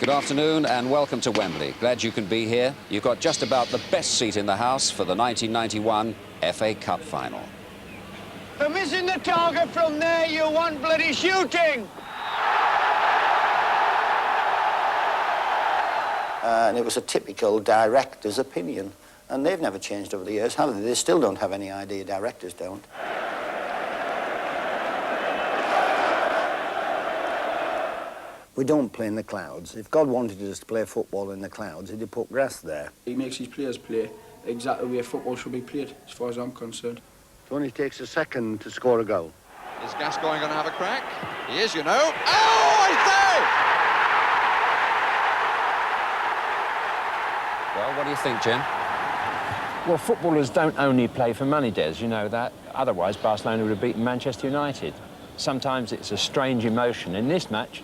Good afternoon and welcome to Wembley. Glad you can be here. You've got just about the best seat in the house for the 1991 FA Cup final. For missing the target from there, you want bloody shooting! And it was a typical director's opinion. And they've never changed over the years, have they? They still don't have any idea, directors don't. We don't play in the clouds. If God wanted us to play football in the clouds, he'd have put grass there. He makes his players play exactly the way football should be played, as far as I'm concerned. It only takes a second to score a goal. Is Gascoigne going to have a crack? He is, you know. Oh, I say! Well, what do you think, Jim? Well, footballers don't only play for money, Des, you know that. Otherwise, Barcelona would have beaten Manchester United. Sometimes it's a strange emotion. In this match,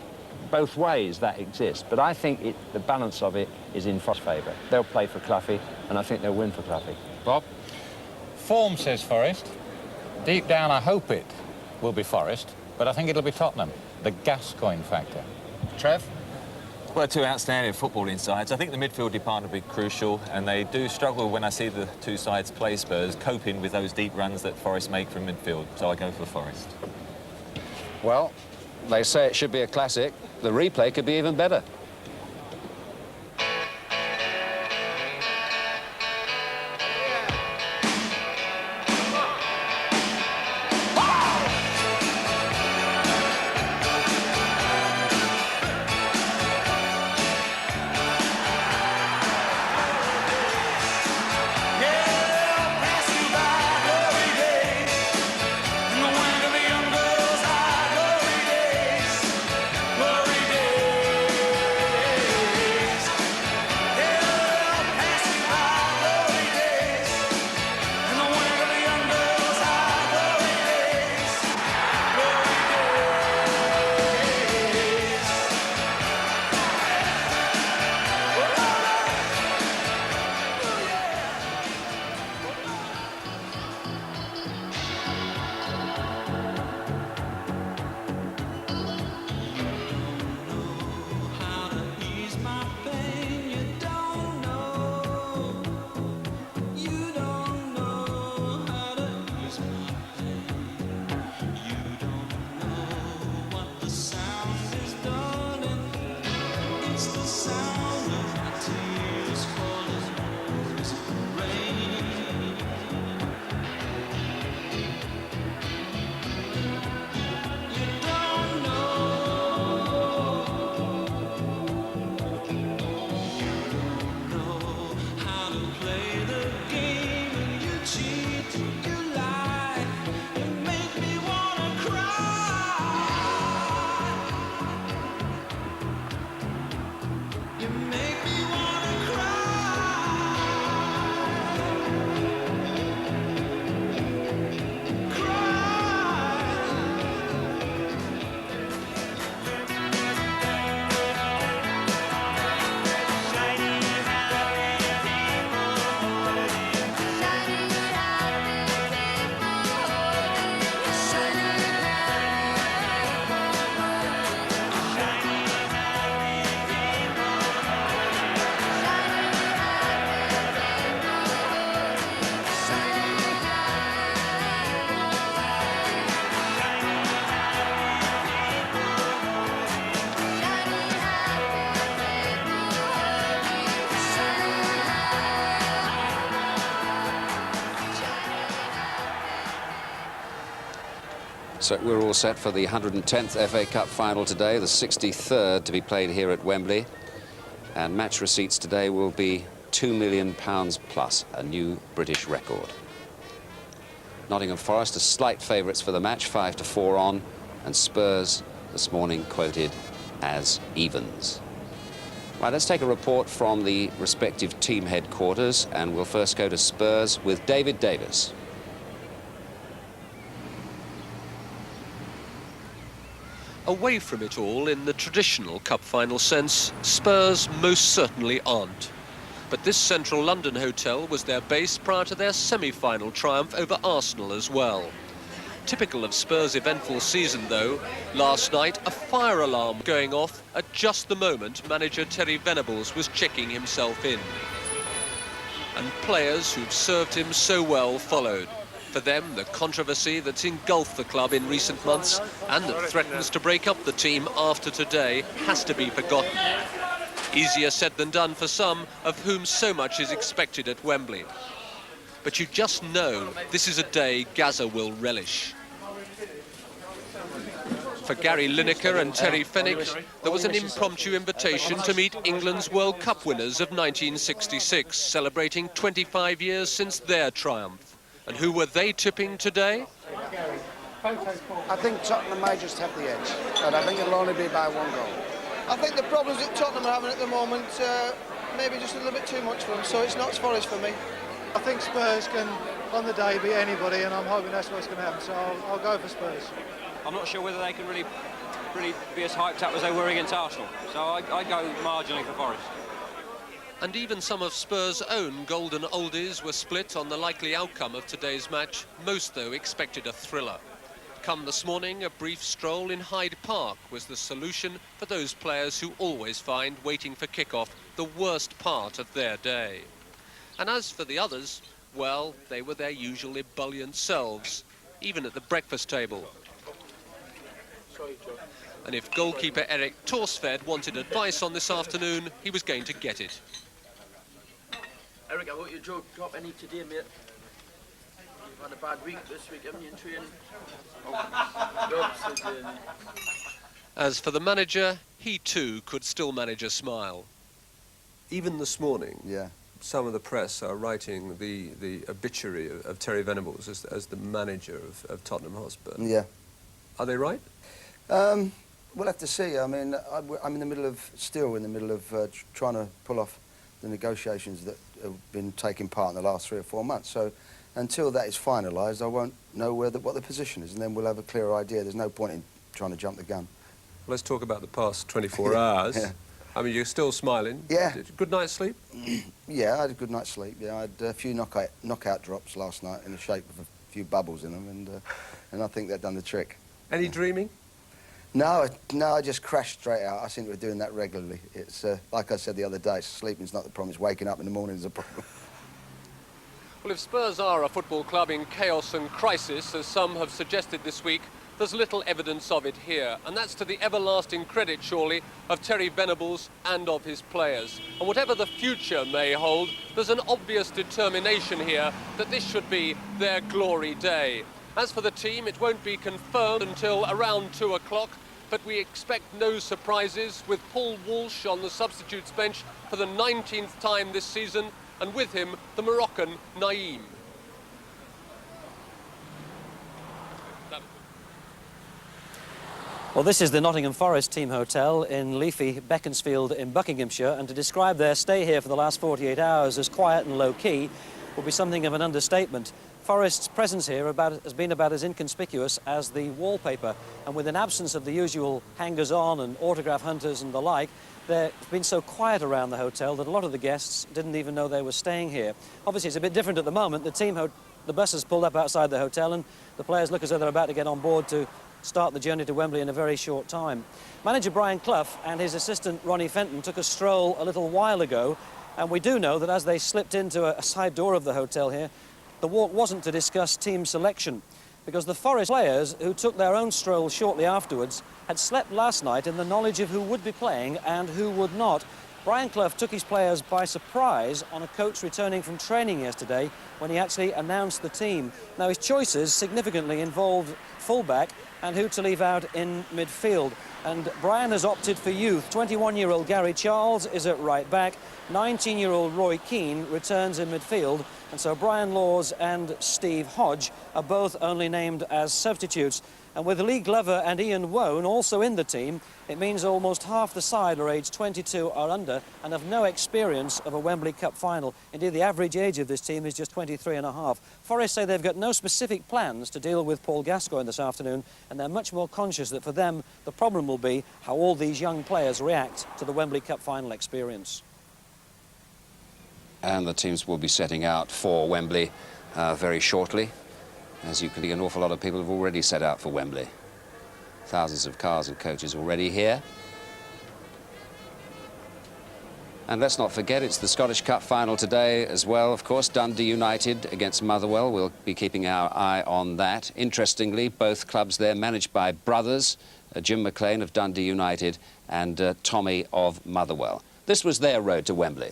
both ways that exists. But I think the balance of it is in Forest's favour. They'll play for Clough, and I think they'll win for Clough. Bob? Form, says Forest. Deep down, I hope it will be Forest, but I think it'll be Tottenham. The Gascoigne factor. Trev? Well, two outstanding footballing sides. I think the midfield department will be crucial, and they do struggle when I see the two sides play Spurs, coping with those deep runs that Forest make from midfield. So I go for Forest. Well, they say it should be a classic. The replay could be even better. So we're all set for the 110th FA Cup final today, the 63rd to be played here at Wembley. And match receipts today will be £2 million plus, a new British record. Nottingham Forest are slight favourites for the match, 5-4 on, and Spurs this morning quoted as evens. Right, let's take a report from the respective team headquarters, and we'll first go to Spurs with David Davis. Away from it all in the traditional cup final sense, Spurs most certainly aren't. But this central London hotel was their base prior to their semi-final triumph over Arsenal as well. Typical of Spurs' eventful season, though, last night a fire alarm going off at just the moment manager Terry Venables was checking himself in. And players who've served him so well followed. For them, the controversy that's engulfed the club in recent months and that threatens to break up the team after today has to be forgotten. Easier said than done for some, of whom so much is expected at Wembley. But you just know this is a day Gaza will relish. For Gary Lineker and Terry Fenwick, there was an impromptu invitation to meet England's World Cup winners of 1966, celebrating 25 years since their triumph. And who were they tipping today? I think Tottenham may just have the edge, but I think it'll only be by 1 goal. I think the problems that Tottenham are having at the moment, maybe just a little bit too much for them, so it's not Forest for me. I think Spurs can, on the day, beat anybody, and I'm hoping that's what's going to happen, so I'll go for Spurs. I'm not sure whether they can really be as hyped up as they were against Arsenal, so I go marginally for Forest. And even some of Spurs' own golden oldies were split on the likely outcome of today's match. Most, though, expected a thriller. Come this morning, a brief stroll in Hyde Park was the solution for those players who always find waiting for kick-off the worst part of their day. And as for the others, well, they were their usual ebullient selves, even at the breakfast table. And if goalkeeper Eric Torsved wanted advice on this afternoon, he was going to get it. Eric, I hope you drop any today, mate. You've had a bad week this week, haven't you, in training? As for the manager, he too could still manage a smile. Even this morning, some of the press are writing the obituary of Terry Venables as the manager of Tottenham Hotspur. Yeah. Are they right? We'll have to see. I mean, I'm still in the middle of trying to pull off the negotiations that have been taking part in the last 3 or 4 months. So until that is finalised, I won't know what the position is, and then we'll have a clearer idea. There's no point in trying to jump the gun. Let's talk about the past 24 hours. Yeah. I mean, you're still smiling. Yeah. Good night's sleep? Yeah, I had a good night's sleep. Yeah, I had a few knockout drops last night in the shape of a few bubbles in them, and I think that done the trick. Any dreaming? No, I just crashed straight out. I seem to be doing that regularly. It's like I said the other day, sleeping's not the problem, it's waking up in the morning is a problem. Well, if Spurs are a football club in chaos and crisis, as some have suggested this week, there's little evidence of it here. And that's to the everlasting credit, surely, of Terry Venables and of his players. And whatever the future may hold, there's an obvious determination here that this should be their glory day. As for the team, it won't be confirmed until around 2 o'clock, but we expect no surprises, with Paul Walsh on the substitutes bench for the 19th time this season, and with him, the Moroccan Naeem. Well, this is the Nottingham Forest team hotel in leafy Beaconsfield in Buckinghamshire, and to describe their stay here for the last 48 hours as quiet and low-key would be something of an understatement. Forest's presence here has been about as inconspicuous as the wallpaper, and with an absence of the usual hangers-on and autograph hunters and the like, it's been so quiet around the hotel that a lot of the guests didn't even know they were staying here. Obviously, it's a bit different at the moment. The bus has pulled up outside the hotel, and the players look as though they're about to get on board to start the journey to Wembley in a very short time. Manager Brian Clough and his assistant Ronnie Fenton took a stroll a little while ago, and we do know that as they slipped into a side door of the hotel here, the walk wasn't to discuss team selection, because the Forest players, who took their own stroll shortly afterwards, had slept last night in the knowledge of who would be playing and who would not. Brian Clough took his players by surprise on a coach returning from training yesterday when he actually announced the team. Now, his choices significantly involved fullback and who to leave out in midfield. And Brian has opted for youth. 21-year-old Gary Charles is at right back. 19-year-old Roy Keane returns in midfield. And so Brian Laws and Steve Hodge are both only named as substitutes. And with Lee Glover and Ian Wone also in the team, it means almost half the side are aged 22 or under and have no experience of a Wembley Cup final. Indeed, the average age of this team is just 23 and a half. Forest say they've got no specific plans to deal with Paul Gascoigne this afternoon, and they're much more conscious that for them, the problem will be how all these young players react to the Wembley Cup final experience. And the teams will be setting out for Wembley very shortly. As you can see, an awful lot of people have already set out for Wembley. Thousands of cars and coaches already here. And let's not forget, it's the Scottish Cup final today as well, of course. Dundee United against Motherwell. We'll be keeping our eye on that. Interestingly, both clubs there managed by brothers, Jim McLean of Dundee United and Tommy of Motherwell. This was their road to Wembley.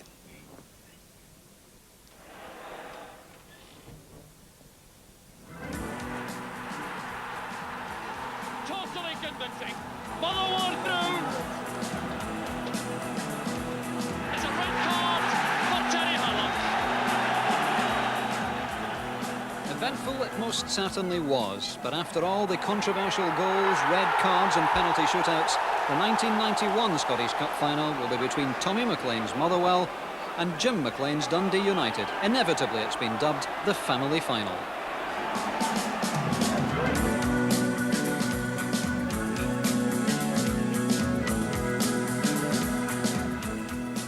Totally convincing. Motherwell through. It's a red card for Terry Hurlock. Eventful it most certainly was, but after all the controversial goals, red cards and penalty shootouts, the 1991 Scottish Cup final will be between Tommy McLean's Motherwell and Jim McLean's Dundee United. Inevitably, it's been dubbed the family final.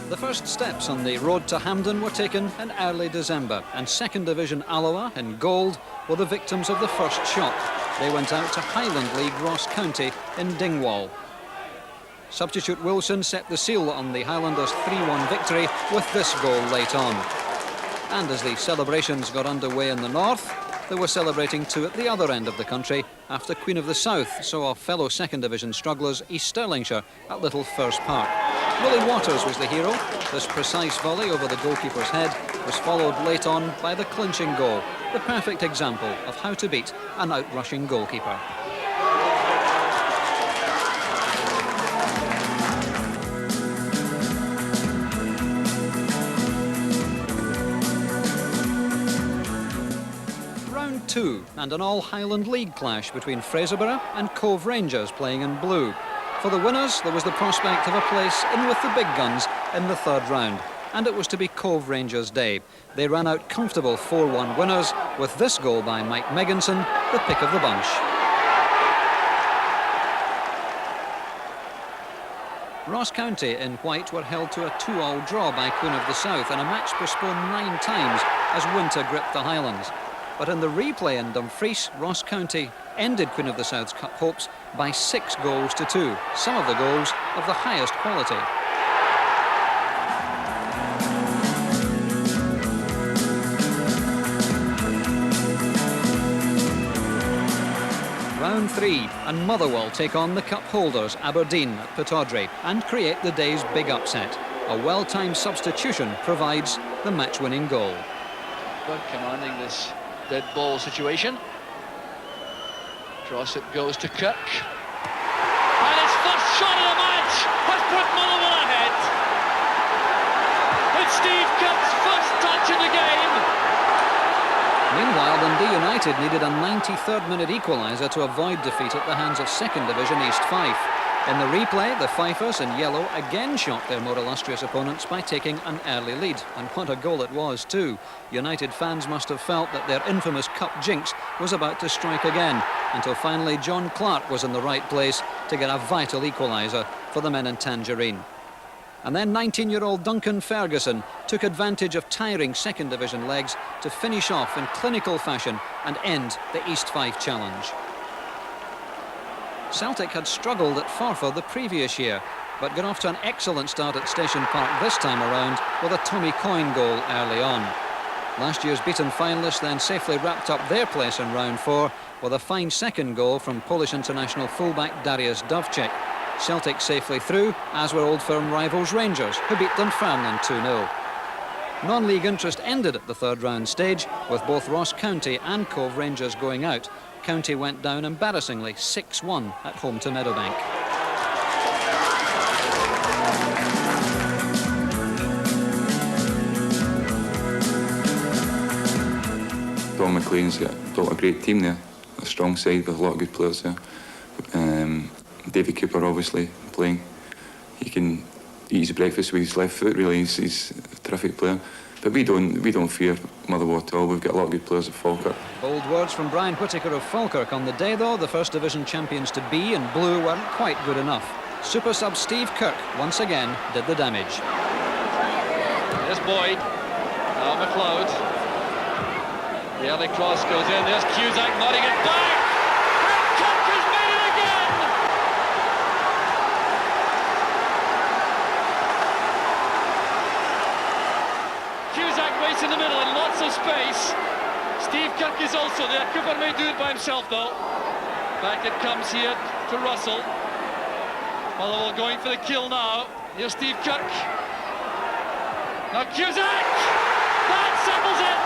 The first steps on the road to Hampden were taken in early December, and Second Division Alloa in gold were the victims of the first shock. They went out to Highland League Ross County in Dingwall. Substitute Wilson set the seal on the Highlanders' 3-1 victory with this goal late on. And as the celebrations got underway in the north, they were celebrating too at the other end of the country after Queen of the South saw fellow Second Division strugglers East Stirlingshire at Little First Park. Willie Waters was the hero. This precise volley over the goalkeeper's head was followed late on by the clinching goal, the perfect example of how to beat an outrushing goalkeeper. Round 2 and an all-Highland League clash between Fraserburgh and Cove Rangers playing in blue. For the winners, there was the prospect of a place in with the big guns in the third round, and it was to be Cove Rangers' day. They ran out comfortable 4-1 winners with this goal by Mike Megginson, the pick of the bunch. Ross County in white were held to a 2-2 draw by Queen of the South and a match postponed 9 times as winter gripped the Highlands. But in the replay in Dumfries, Ross County ended Queen of the South's cup hopes by 6-2, some of the goals of the highest quality. Round 3 and Motherwell take on the cup holders Aberdeen at Pittodrie and create the day's big upset. A well-timed substitution provides the match-winning goal. But commanding this dead ball situation. Cross it goes to Kirk. And his first shot of the match has put Motherwell ahead. It's Steve Kirk's first touch in the game. Meanwhile, Dundee United needed a 93rd minute equaliser to avoid defeat at the hands of Second Division East Fife. In the replay, the Fifers in yellow again shocked their more illustrious opponents by taking an early lead. And what a goal it was too. United fans must have felt that their infamous cup jinx was about to strike again, until finally John Clark was in the right place to get a vital equaliser for the men in Tangerine. And then 19-year-old Duncan Ferguson took advantage of tiring Second Division legs to finish off in clinical fashion and end the East Fife challenge. Celtic had struggled at Forfar the previous year, but got off to an excellent start at Station Park this time around with a Tommy Coyne goal early on. Last year's beaten finalists then safely wrapped up their place in round 4 with a fine second goal from Polish international fullback Dariusz Dovcik. Celtic safely through, as were Old Firm rivals Rangers, who beat Dunfermline 2-0. Non-league interest ended at the third round stage, with both Ross County and Cove Rangers going out. County went down embarrassingly 6-1 at home to Meadowbank. Don McLean's built a great team there, a strong side with a lot of good players there. David Cooper obviously playing. He can eat his breakfast with his left foot, really. He's a terrific player. But we don't fear Motherwell at all. We've got a lot of good players at Falkirk. Bold words from Brian Whittaker of Falkirk. On the day, though, the First Division champions to be in blue weren't quite good enough. Super sub Steve Kirk once again did the damage. Here's Boyd. Now McLeod. The early cross goes in. There's Cusack nodding it back. And Kirk has made it again. Cusack waits in the middle in lots of space. Steve Kirk is also there. Cooper may do it by himself though. Back it comes here to Russell. Motherwell going for the kill now. Here's Steve Kirk. Now Cusack! That settles it!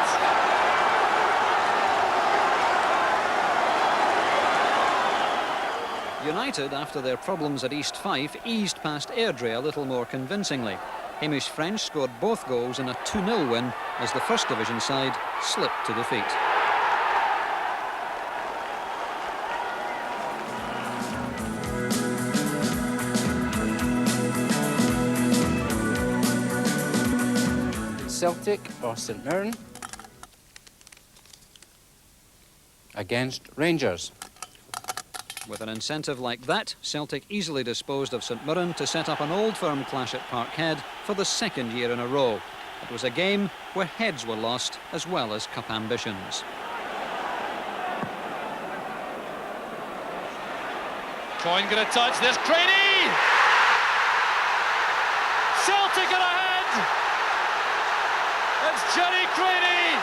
United, after their problems at East Fife, eased past Airdrie a little more convincingly. Hamish French scored both goals in a 2-0 win as the First Division side slipped to defeat. Celtic or St Mirren against Rangers. With an incentive like that, Celtic easily disposed of St Mirren to set up an old firm clash at Parkhead for the second year in a row. It was a game where heads were lost as well as cup ambitions. Coyne got a touch. There's Craney! Celtic are ahead! It's Jerry Craney!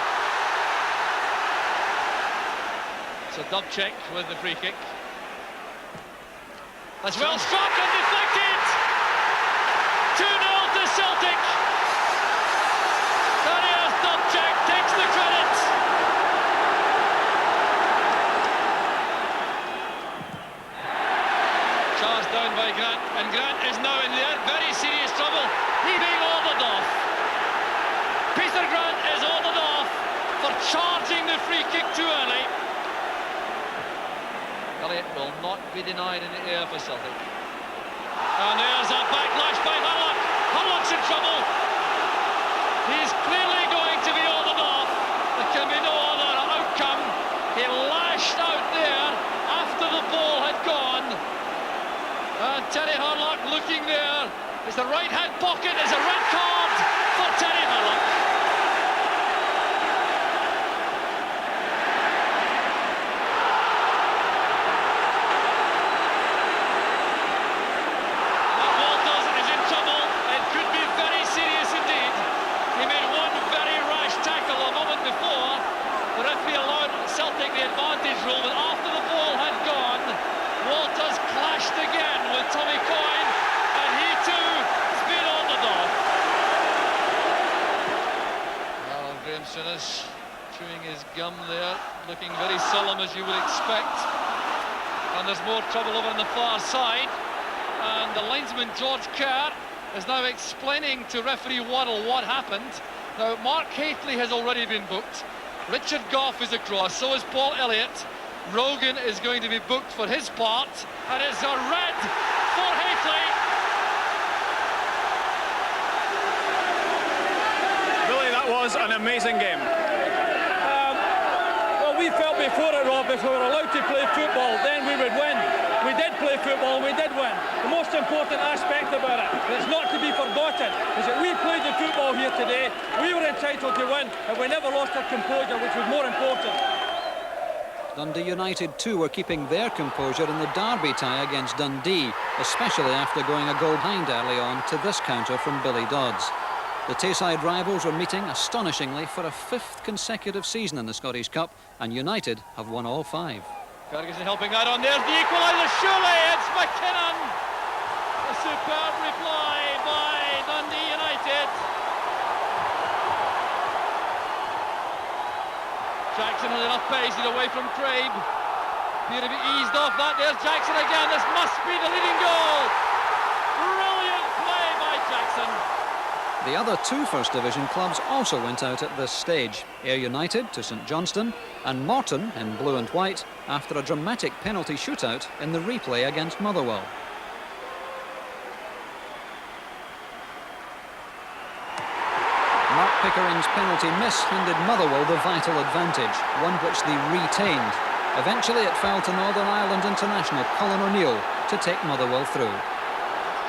It's a dub check with the free kick. That's well struck and deflected! 2-0 to Celtic! Darius Dubček takes the credit! Charged down by Grant, and Grant is now in there, very serious trouble. He being ordered off. Peter Grant is ordered off for charging the free kick too early. Elliott will not be denied in the air for Celtic. And there's a backlash by Hurlock. Hurlock's in trouble. He's clearly going to be ordered off. There can be no other outcome. He lashed out there after the ball had gone. And Terry Hurlock looking there. It's the right hand pocket. It's a red card for Terry Hurlock. Chewing his gum there, looking very solemn as you would expect. And there's more trouble over on the far side. And the linesman George Kerr is now explaining to referee Waddle what happened. Now Mark Haitley has already been booked. Richard Gough is across, so is Paul Elliott. Rogan is going to be booked for his part. And it's a red for Haitley. Really, that was an amazing game. We felt before it, Rob, if we were allowed to play football, then we would win. We did play football and we did win. The most important aspect about it, and it's not to be forgotten, is that we played the football here today. We were entitled to win, and we never lost our composure, which was more important. Dundee United too were keeping their composure in the derby tie against Dundee, especially after going a goal behind early on to this counter from Billy Dodds. The Tayside rivals were meeting astonishingly for a fifth consecutive season in the Scottish Cup, and United have won all five. Ferguson helping out on, there's the equaliser, surely it's McKinnon! A superb reply by Dundee United. Jackson has enough pace, he's away from Craig. Here to be eased off that, there's Jackson again, this must be the leading goal! Brilliant play by Jackson. The other two First Division clubs also went out at this stage. Ayr United to St Johnstone and Morton in blue and white after a dramatic penalty shootout in the replay against Motherwell. Mark Pickering's penalty miss handed Motherwell the vital advantage, one which they retained. Eventually it fell to Northern Ireland international Colin O'Neill to take Motherwell through.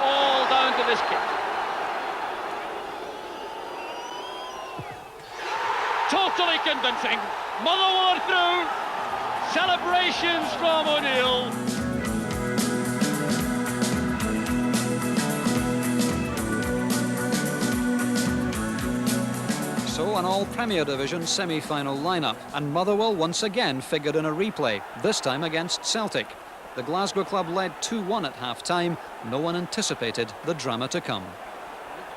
All down to this kick. Totally convincing. Motherwell are through. Celebrations from O'Neill. So an all-Premier Division semi-final lineup, and Motherwell once again figured in a replay, this time against Celtic. The Glasgow club led 2-1 at half-time. No one anticipated the drama to come.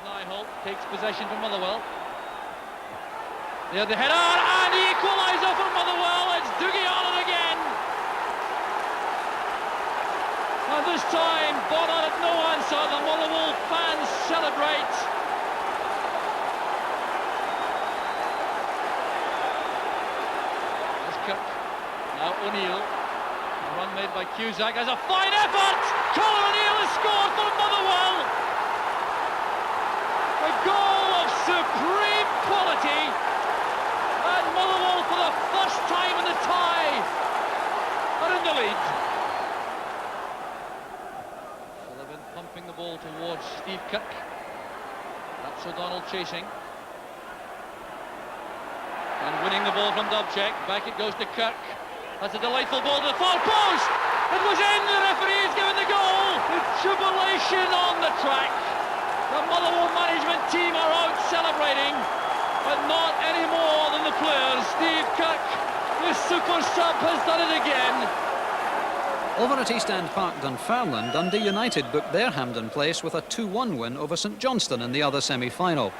Nigel takes possession from Motherwell. There the header, and the equaliser for Motherwell. It's Dougie on it again. And this time, Bonner had no answer. The Motherwell fans celebrate. Now O'Neill, a run made by Cusack, has a fine effort! Colin O'Neill has scored for Motherwell! A goal of supreme quality, and Motherwell for the first time in the tie are in the lead. Sullivan pumping the ball towards Steve Kirk. That's O'Donnell chasing. And winning the ball from Dubček. Back it goes to Kirk. That's a delightful ball to the far post. It was in. The referee has given the goal. The jubilation on the track. The Motherwell management team are out celebrating, but not any more than the players. Steve Kirk, the super sub, has done it again. Over at East End Park, Dunfermline, Dundee United booked their Hampden place with a 2-1 win over St Johnstone in the other semi-final.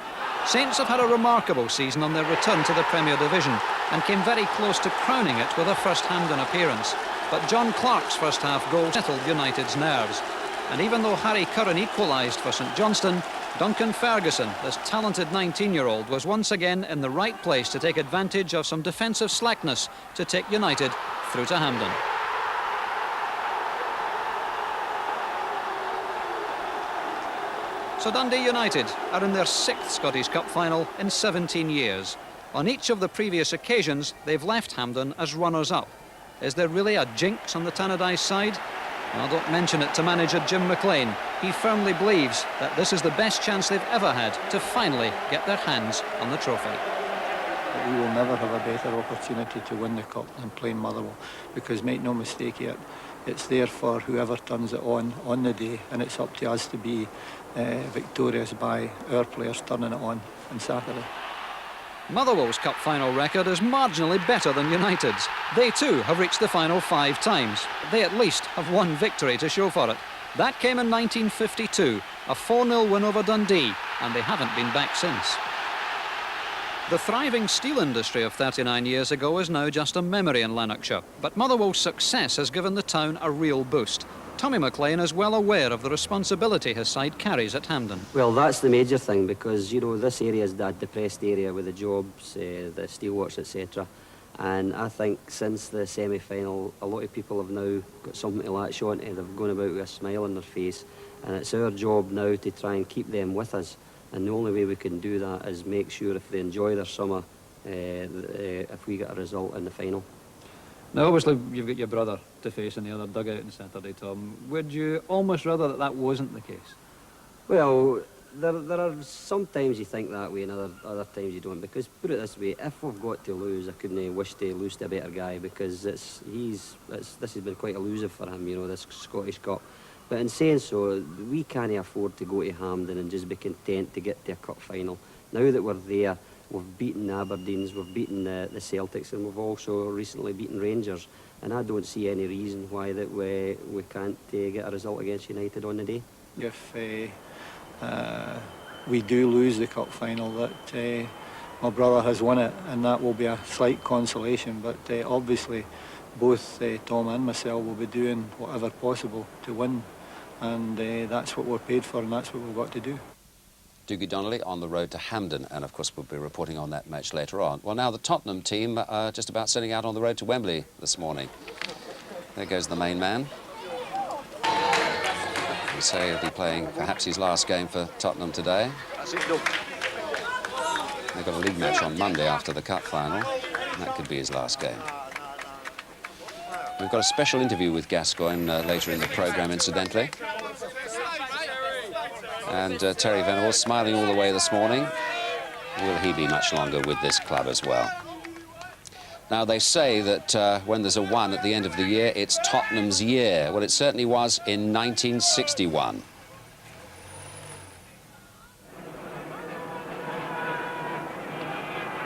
Saints have had a remarkable season on their return to the Premier Division and came very close to crowning it with a first Hampden appearance. But John Clark's first half goal settled United's nerves. And even though Harry Curran equalised for St Johnstone, Duncan Ferguson, this talented 19-year-old, was once again in the right place to take advantage of some defensive slackness to take United through to Hampden. So Dundee United are in their 6th Scottish Cup final in 17 years. On each of the previous occasions, they've left Hampden as runners-up. Is there really a jinx on the Tannadice side? Well, don't mention it to manager Jim McLean. He firmly believes that this is the best chance they've ever had to finally get their hands on the trophy. We will never have a better opportunity to win the Cup than playing Motherwell, because make no mistake here, it's there for whoever turns it on the day, and it's up to us to be victorious by our players turning it on Saturday. Motherwell's Cup final record is marginally better than United's. They too have reached the final 5 times. They at least have one victory to show for it. That came in 1952, a 4-0 win over Dundee, and they haven't been back since. The thriving steel industry of 39 years ago is now just a memory in Lanarkshire, but Motherwell's success has given the town a real boost. Tommy McLean is well aware of the responsibility his side carries at Hampden. Well, that's the major thing, because, you know, this area is that depressed area with the jobs, the steelworks, etc. And I think since the semi-final, a lot of people have now got something to latch on to. They've gone about with a smile on their face, and it's our job now to try and keep them with us. And the only way we can do that is make sure if they enjoy their summer, if we get a result in the final. Now, obviously, you've got your brother to face in the other dugout on Saturday, Tom. Would you almost rather that wasn't the case? Well, there are sometimes you think that way and other times you don't, because put it this way, if we've got to lose, I couldn't wish to lose to a better guy, because this has been quite elusive for him, you know, this Scottish Cup. But in saying so, we can't afford to go to Hampden and just be content to get to a cup final. Now that we're there, we've beaten Aberdeens, we've beaten the Celtics, and we've also recently beaten Rangers. And I don't see any reason why that we can't get a result against United on the day. If we do lose the cup final, that my brother has won it, and that will be a slight consolation. But obviously, both Tom and myself will be doing whatever possible to win, and that's what we're paid for, and that's what we've got to do. Dougie Donnelly on the road to Hampden, and of course we'll be reporting on that match later on. Well, now the Tottenham team are just about setting out on the road to Wembley this morning. There goes the main man. We say he'll be playing perhaps his last game for Tottenham today. They've got a league match on Monday after the cup final. That could be his last game. We've got a special interview with Gascoigne later in the programme, incidentally. And Terry Venables smiling all the way this morning. Will he be much longer with this club as well? Now, they say that when there's a 1 at the end of the year, it's Tottenham's year. Well, it certainly was in 1961.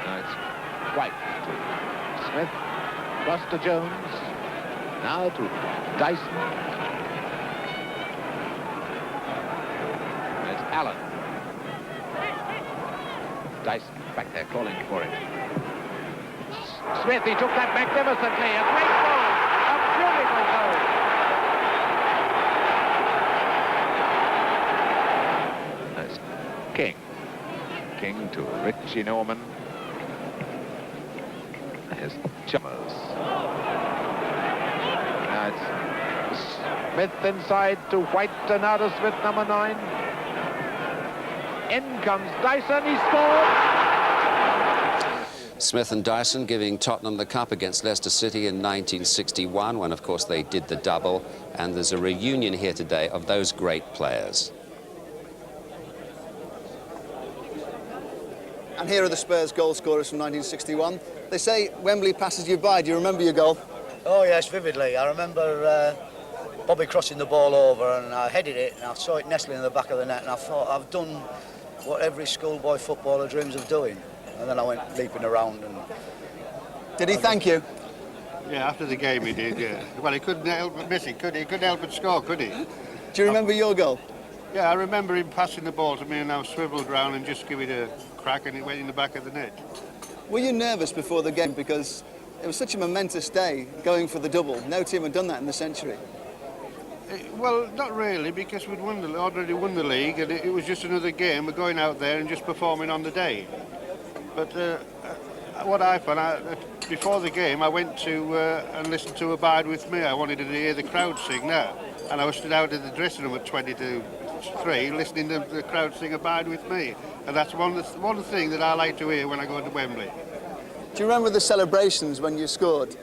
Now it's White to Smith, across to Jones, now to Dyson. There's Allen. Dyson back there calling for it. Smith, he took that magnificently. A great goal. A beautiful goal. That's King. King to Richie Norman. There's Chalmers. Now it's Smith inside to White and out of Smith, number 9. In comes Dyson. He scored. Smith and Dyson giving Tottenham the cup against Leicester City in 1961, when, of course, they did the double. And there's a reunion here today of those great players. And here are the Spurs goal scorers from 1961. They say Wembley passes you by. Do you remember your goal? Oh, yes, vividly. I remember Bobby crossing the ball over, and I headed it, and I saw it nestling in the back of the net, and I thought, I've done what every schoolboy footballer dreams of doing. And then I went leaping around. And did he thank you? Yeah, after the game he did, yeah. Well, he couldn't help but miss it, could he? He couldn't help but score, could he? Do you remember your goal? Yeah, I remember him passing the ball to me, and I swiveled round and just give it a crack, and it went in the back of the net. Were you nervous before the game? Because it was such a momentous day, going for the double. No team had done that in the century. Well, not really, because we'd already won the league, and it was just another game. We're going out there and just performing on the day. But what I found, before the game, I went to and listened to Abide With Me. I wanted to hear the crowd sing now. And I was stood out in the dressing room at 20 to 3, listening to the crowd sing Abide With Me. And that's one thing that I like to hear when I go to Wembley. Do you remember the celebrations when you scored?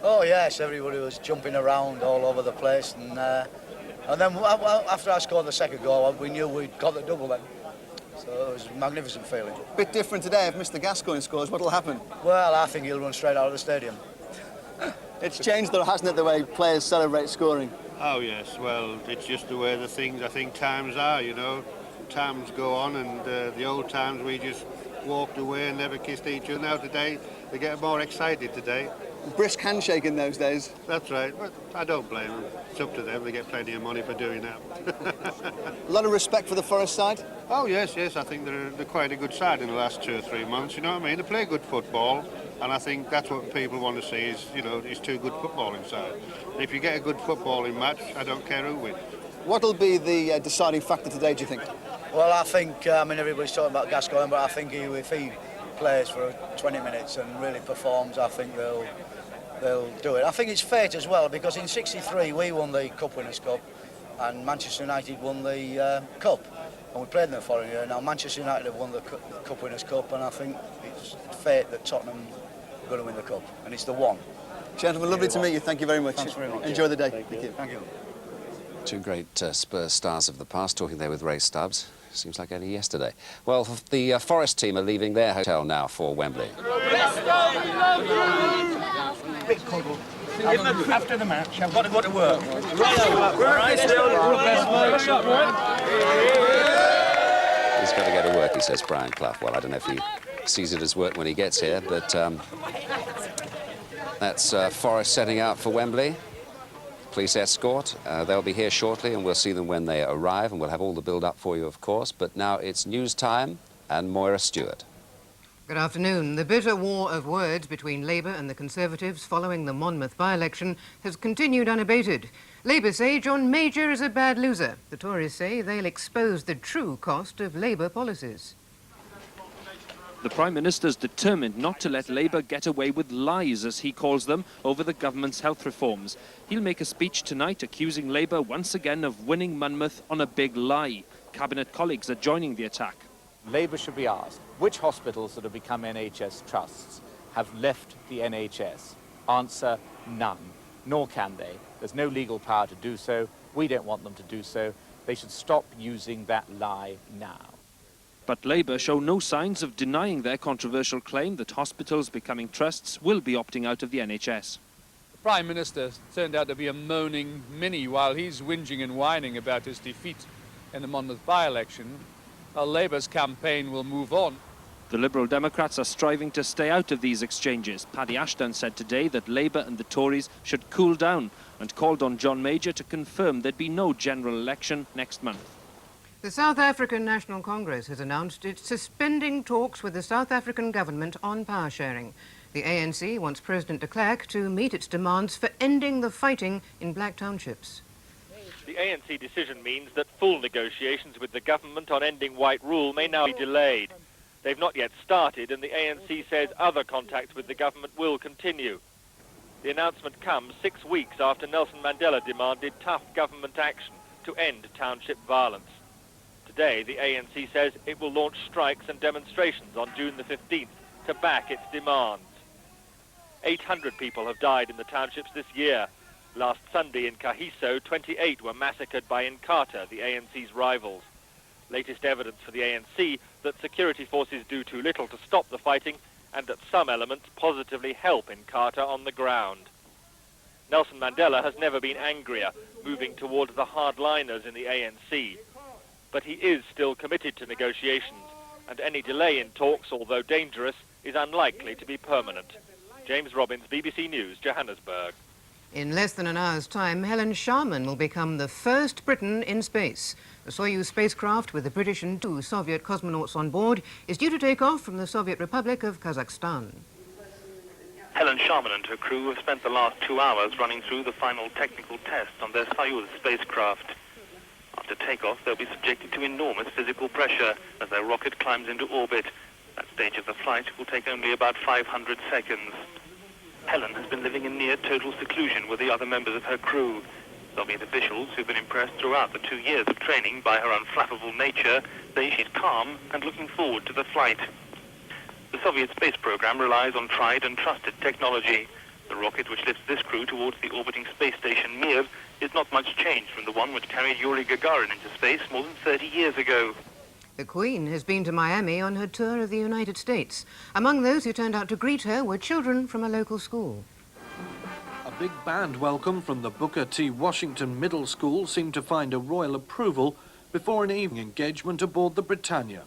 Oh, yes, everybody was jumping around all over the place. And then after I scored the second goal, we knew we'd got the double then. So it was a magnificent feeling. Bit different today. If Mr. Gascoigne scores, what'll happen? Well, I think he'll run straight out of the stadium. It's changed, though, hasn't it, the way players celebrate scoring? Oh, yes. Well, it's just the way the things, I think, times are, you know. Times go on, and the old times we just walked away and never kissed each other. Now today, they get more excited today. Brisk handshake in those days. That's right, but I don't blame them. It's up to them. They get plenty of money for doing that. A lot of respect for the Forest side? Oh, yes. I think they're quite a good side in the last 2 or 3 months, you know what I mean? They play good football, and I think that's what people want to see is, you know, is 2 good footballing side. If you get a good footballing match, I don't care who wins. What'll be the deciding factor today, do you think? Well, I think, everybody's talking about Gascoigne, but I think if he plays for 20 minutes and really performs, I think they'll do it. I think it's fate as well, because in '63 we won the Cup Winners' Cup and Manchester United won the Cup, and we played in the following year. Now Manchester United have won the Cup Winners' Cup, and I think it's fate that Tottenham are going to win the Cup, and it's the one. Gentlemen, lovely to meet you. Thank you very much. Thanks very much. Enjoy the day. Thank you. Thank you. 2 great Spurs stars of the past talking there with Ray Stubbs. Seems like only yesterday. Well, the Forest team are leaving their hotel now for Wembley. After the match, I've got to go to work. He's got to go to work, he says, Brian Clough. Well, I don't know if he sees it as work when he gets here, but that's Forest setting out for Wembley. Police escort. They'll be here shortly, and we'll see them when they arrive, and we'll have all the build-up for you, of course. But now it's news time, and Moira Stewart. Good afternoon. The bitter war of words between Labour and the Conservatives following the Monmouth by-election has continued unabated. Labour say John Major is a bad loser. The Tories say they'll expose the true cost of Labour policies. The Prime Minister's determined not to let Labour get away with lies, as he calls them, over the government's health reforms. He'll make a speech tonight accusing Labour once again of winning Monmouth on a big lie. Cabinet colleagues are joining the attack. Labour should be asked, which hospitals that have become NHS trusts have left the NHS? Answer, none. Nor can they. There's no legal power to do so. We don't want them to do so. They should stop using that lie now. But Labour show no signs of denying their controversial claim that hospitals becoming trusts will be opting out of the NHS. The Prime Minister turned out to be a moaning Minnie while he's whinging and whining about his defeat in the Monmouth by-election. Labour's campaign will move on. The Liberal Democrats are striving to stay out of these exchanges. Paddy Ashton said today that Labour and the Tories should cool down and called on John Major to confirm there'd be no general election next month. The South African National Congress has announced it's suspending talks with the South African government on power sharing. The ANC wants President de Klerk to meet its demands for ending the fighting in black townships. The ANC decision means that full negotiations with the government on ending white rule may now be delayed. They've not yet started, and the ANC says other contacts with the government will continue. The announcement comes 6 weeks after Nelson Mandela demanded tough government action to end township violence. Today, the ANC says it will launch strikes and demonstrations on June the 15th to back its demands. 800 people have died in the townships this year. Last Sunday in Kagiso, 28 were massacred by Inkatha, the ANC's rivals. Latest evidence for the ANC that security forces do too little to stop the fighting and that some elements positively help Inkatha on the ground. Nelson Mandela has never been angrier, moving towards the hardliners in the ANC. But he is still committed to negotiations, and any delay in talks, although dangerous, is unlikely to be permanent. James Robbins, BBC News, Johannesburg. In less than an hour's time, Helen Sharman will become the first Briton in space. The Soyuz spacecraft with the British and 2 Soviet cosmonauts on board is due to take off from the Soviet Republic of Kazakhstan. Helen Sharman and her crew have spent the last 2 hours running through the final technical tests on their Soyuz spacecraft. After takeoff, they'll be subjected to enormous physical pressure as their rocket climbs into orbit. That stage of the flight will take only about 500 seconds. Helen has been living in near total seclusion with the other members of her crew. Soviet officials who've been impressed throughout the 2 years of training by her unflappable nature say she's calm and looking forward to the flight. The Soviet space program relies on tried and trusted technology. The rocket which lifts this crew towards the orbiting space station Mir is not much changed from the one which carried Yuri Gagarin into space more than 30 years ago. The Queen has been to Miami on her tour of the United States. Among those who turned out to greet her were children from a local school. A big band welcome from the Booker T. Washington Middle School seemed to find a royal approval before an evening engagement aboard the Britannia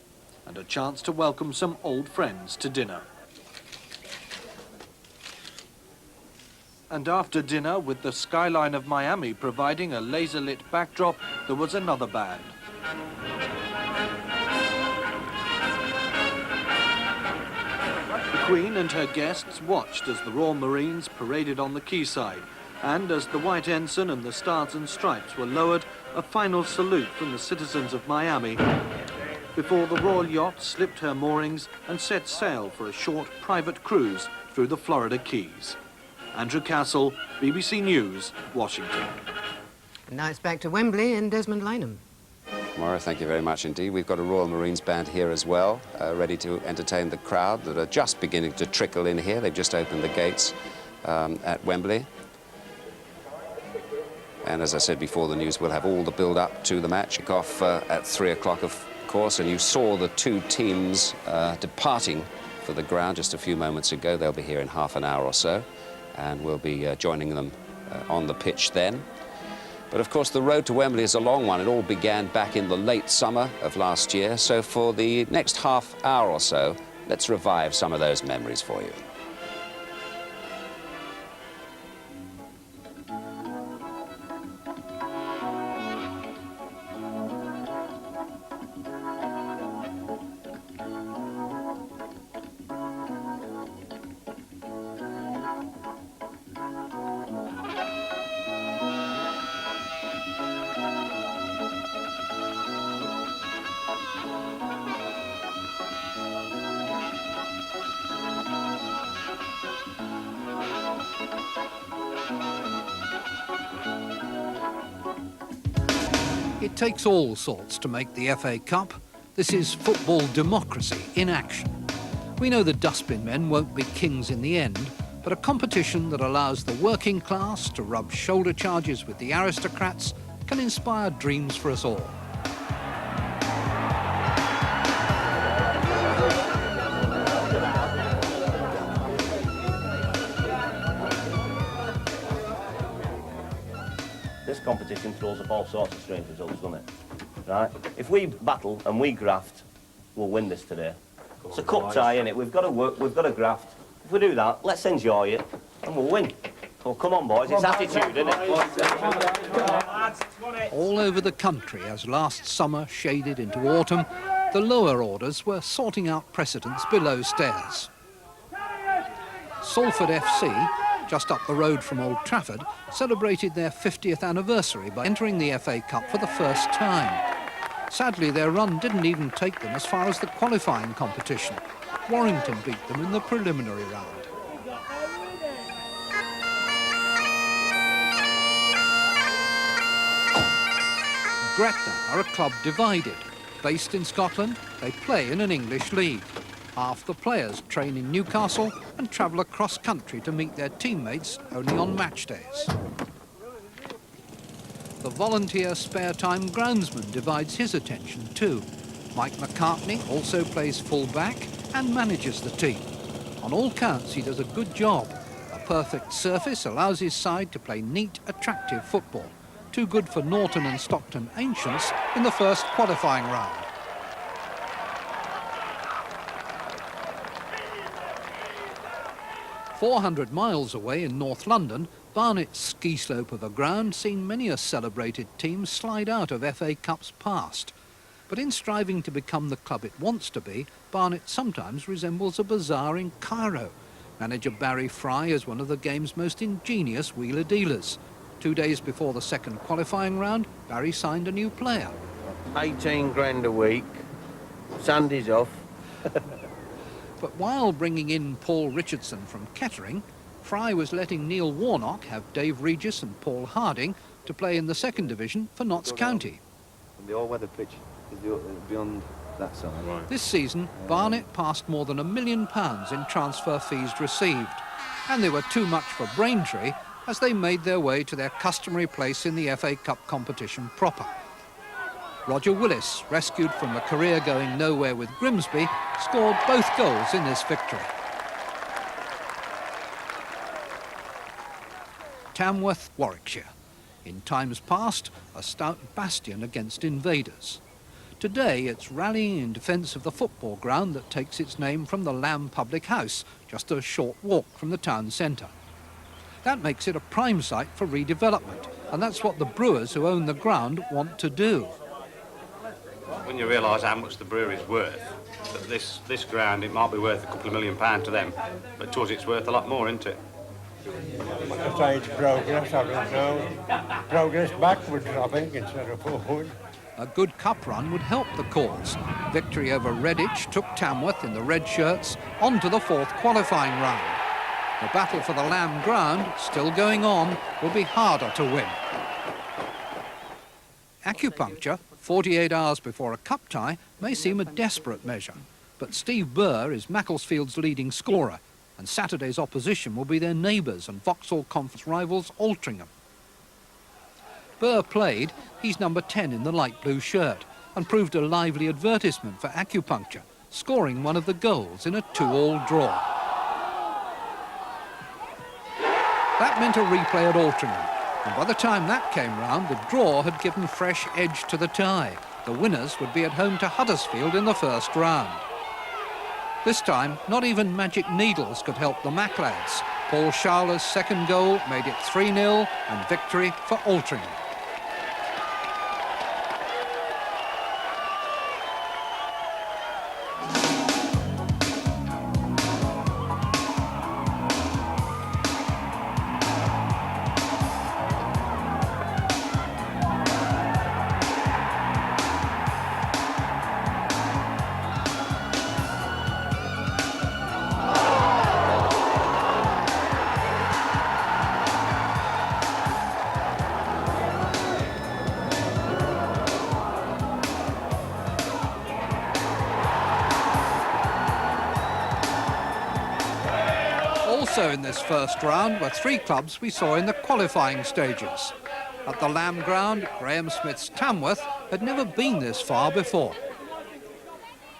and a chance to welcome some old friends to dinner. And after dinner, with the skyline of Miami providing a laser-lit backdrop, there was another band. The Queen and her guests watched as the Royal Marines paraded on the quayside, and as the white ensign and the stars and stripes were lowered, a final salute from the citizens of Miami before the royal yacht slipped her moorings and set sail for a short private cruise through the Florida Keys. Andrew Castle, BBC News, Washington. And now it's back to Wembley and Desmond Lynham. Maura, thank you very much indeed. We've got a Royal Marines band here as well, ready to entertain the crowd that are just beginning to trickle in here. They've just opened the gates at Wembley. And as I said before the news, we'll have all the build-up to the match. Kick off at 3 o'clock, of course, and you saw the two teams departing for the ground just a few moments ago. They'll be here in half an hour or so, and we'll be joining them on the pitch then. But of course the road to Wembley is a long one. It all began back in the late summer of last year, so for the next half hour or so, let's revive some of those memories for you. It takes all sorts to make the FA Cup. This is football democracy in action. We know the dustbin men won't be kings in the end, but a competition that allows the working class to rub shoulder charges with the aristocrats can inspire dreams for us all. competition throws up all sorts of strange results, doesn't it? Right? If we battle and we graft, we'll win this today. It's a cup tie, innit? We've got to work, we've got to graft. If we do that, let's enjoy it, and we'll win. Well, come on, boys, it's attitude, isn't it? All over the country, as last summer shaded into autumn, the lower orders were sorting out precedents below stairs. Salford FC, just up the road from Old Trafford, celebrated their 50th anniversary by entering the FA Cup for the first time. Sadly, their run didn't even take them as far as the qualifying competition. Warrington beat them in the preliminary round. Gretna are a club divided. Based in Scotland, they play in an English league. Half the players train in Newcastle and travel across country to meet their teammates only on match days. The volunteer spare-time groundsman divides his attention too. Mike McCartney also plays full-back and manages the team. On all counts, he does a good job. A perfect surface allows his side to play neat, attractive football. Too good for Norton and Stockton Ancients in the first qualifying round. "400 miles away in North London, Barnet's ski slope of a ground seen many a celebrated team slide out of FA Cups past. But in striving to become the club it wants to be, Barnet sometimes resembles a bazaar in Cairo. Manager Barry Fry is one of the game's most ingenious wheeler-dealers. 2 days before the second qualifying round, Barry signed a new player. 18 grand a week, Sundays off. But while bringing in Paul Richardson from Kettering, Fry was letting Neil Warnock have Dave Regis and Paul Harding to play in the second division for Notts County. The all-weather pitch is beyond that side. Right. This season, Barnet passed more than £1 million in transfer fees received, and they were too much for Braintree as they made their way to their customary place in the FA Cup competition proper. Roger Willis, rescued from a career going nowhere with Grimsby, scored both goals in this victory. Tamworth, Warwickshire. In times past, a stout bastion against invaders. Today, it's rallying in defence of the football ground that takes its name from the Lamb Public House, just a short walk from the town centre. That makes it a prime site for redevelopment, and that's what the brewers who own the ground want to do. When you realise how much the brewery's worth, that this ground, it might be worth a couple of £1 million to them, but to us it's worth a lot more, isn't it? I say it's progress, I don't know. Progress backwards, I think, instead of forward. A good cup run would help the cause. Victory over Redditch took Tamworth in the red shirts onto the fourth qualifying round. The battle for the Lamb ground, still going on, will be harder to win. Acupuncture, 48 hours before a cup tie, may seem a desperate measure, but Steve Burr is Macclesfield's leading scorer, and Saturday's opposition will be their neighbours and Vauxhall Conference rivals Altrincham. Burr played, he's number 10 in the light blue shirt, and proved a lively advertisement for acupuncture, scoring one of the goals in a 2-2 draw. That meant a replay at Altrincham, and by the time that came round, the draw had given fresh edge to the tie. The winners would be at home to Huddersfield in the first round. This time, not even magic needles could help the Mac lads. Paul Schawler's second goal made it 3-0 and victory for Altrincham. Also in this first round were 3 clubs we saw in the qualifying stages. At the Lamb ground, Graham Smith's Tamworth had never been this far before.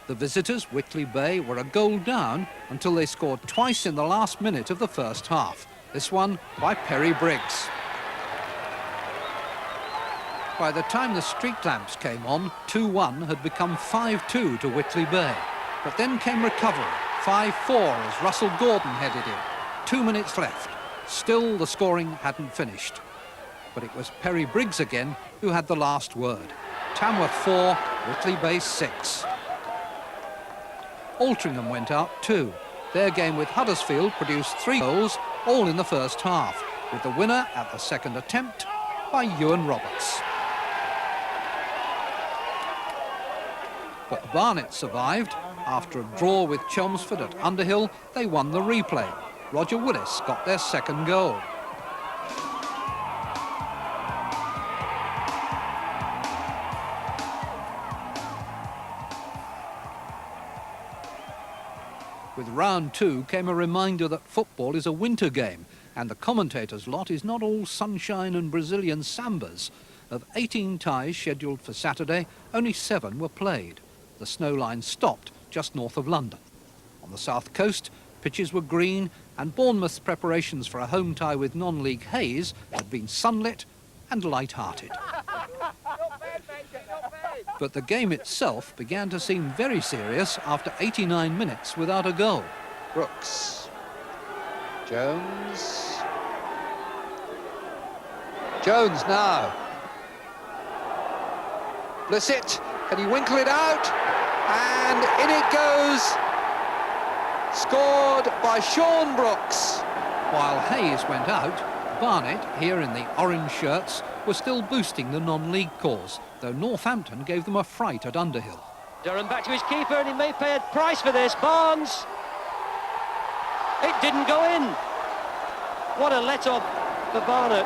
The visitors, Wickley Bay, were a goal down until they scored twice in the last minute of the first half. This one by Perry Briggs. By the time the street lamps came on, 2-1 had become 5-2 to Whitley Bay. But then came recovery, 5-4 as Russell Gordon headed in. 2 minutes left. Still, the scoring hadn't finished. But it was Perry Briggs again who had the last word. Tamworth 4, Whitley Bay 6. Altrincham went out too. Their game with Huddersfield produced 3 goals, all in the first half, with the winner at the second attempt by Ewan Roberts. But Barnet survived. After a draw with Chelmsford at Underhill, they won the replay. Roger Willis got their second goal. With round 2 came a reminder that football is a winter game, and the commentators' lot is not all sunshine and Brazilian sambas. Of 18 ties scheduled for Saturday, only 7 were played. The snow line stopped just north of London. On the south coast, pitches were green, and Bournemouth's preparations for a home tie with non-league Hayes had been sunlit and light-hearted. But the game itself began to seem very serious after 89 minutes without a goal. Brooks. Jones. Jones now. Blissett, can he winkle it out? And in it goes. Scored by Sean Brooks. While Hayes went out, Barnet, here in the orange shirts, was still boosting the non-league cause, though Northampton gave them a fright at Underhill. Durham back to his keeper, and he may pay a price for this. Barnes. It didn't go in. What a let-off for Barnet.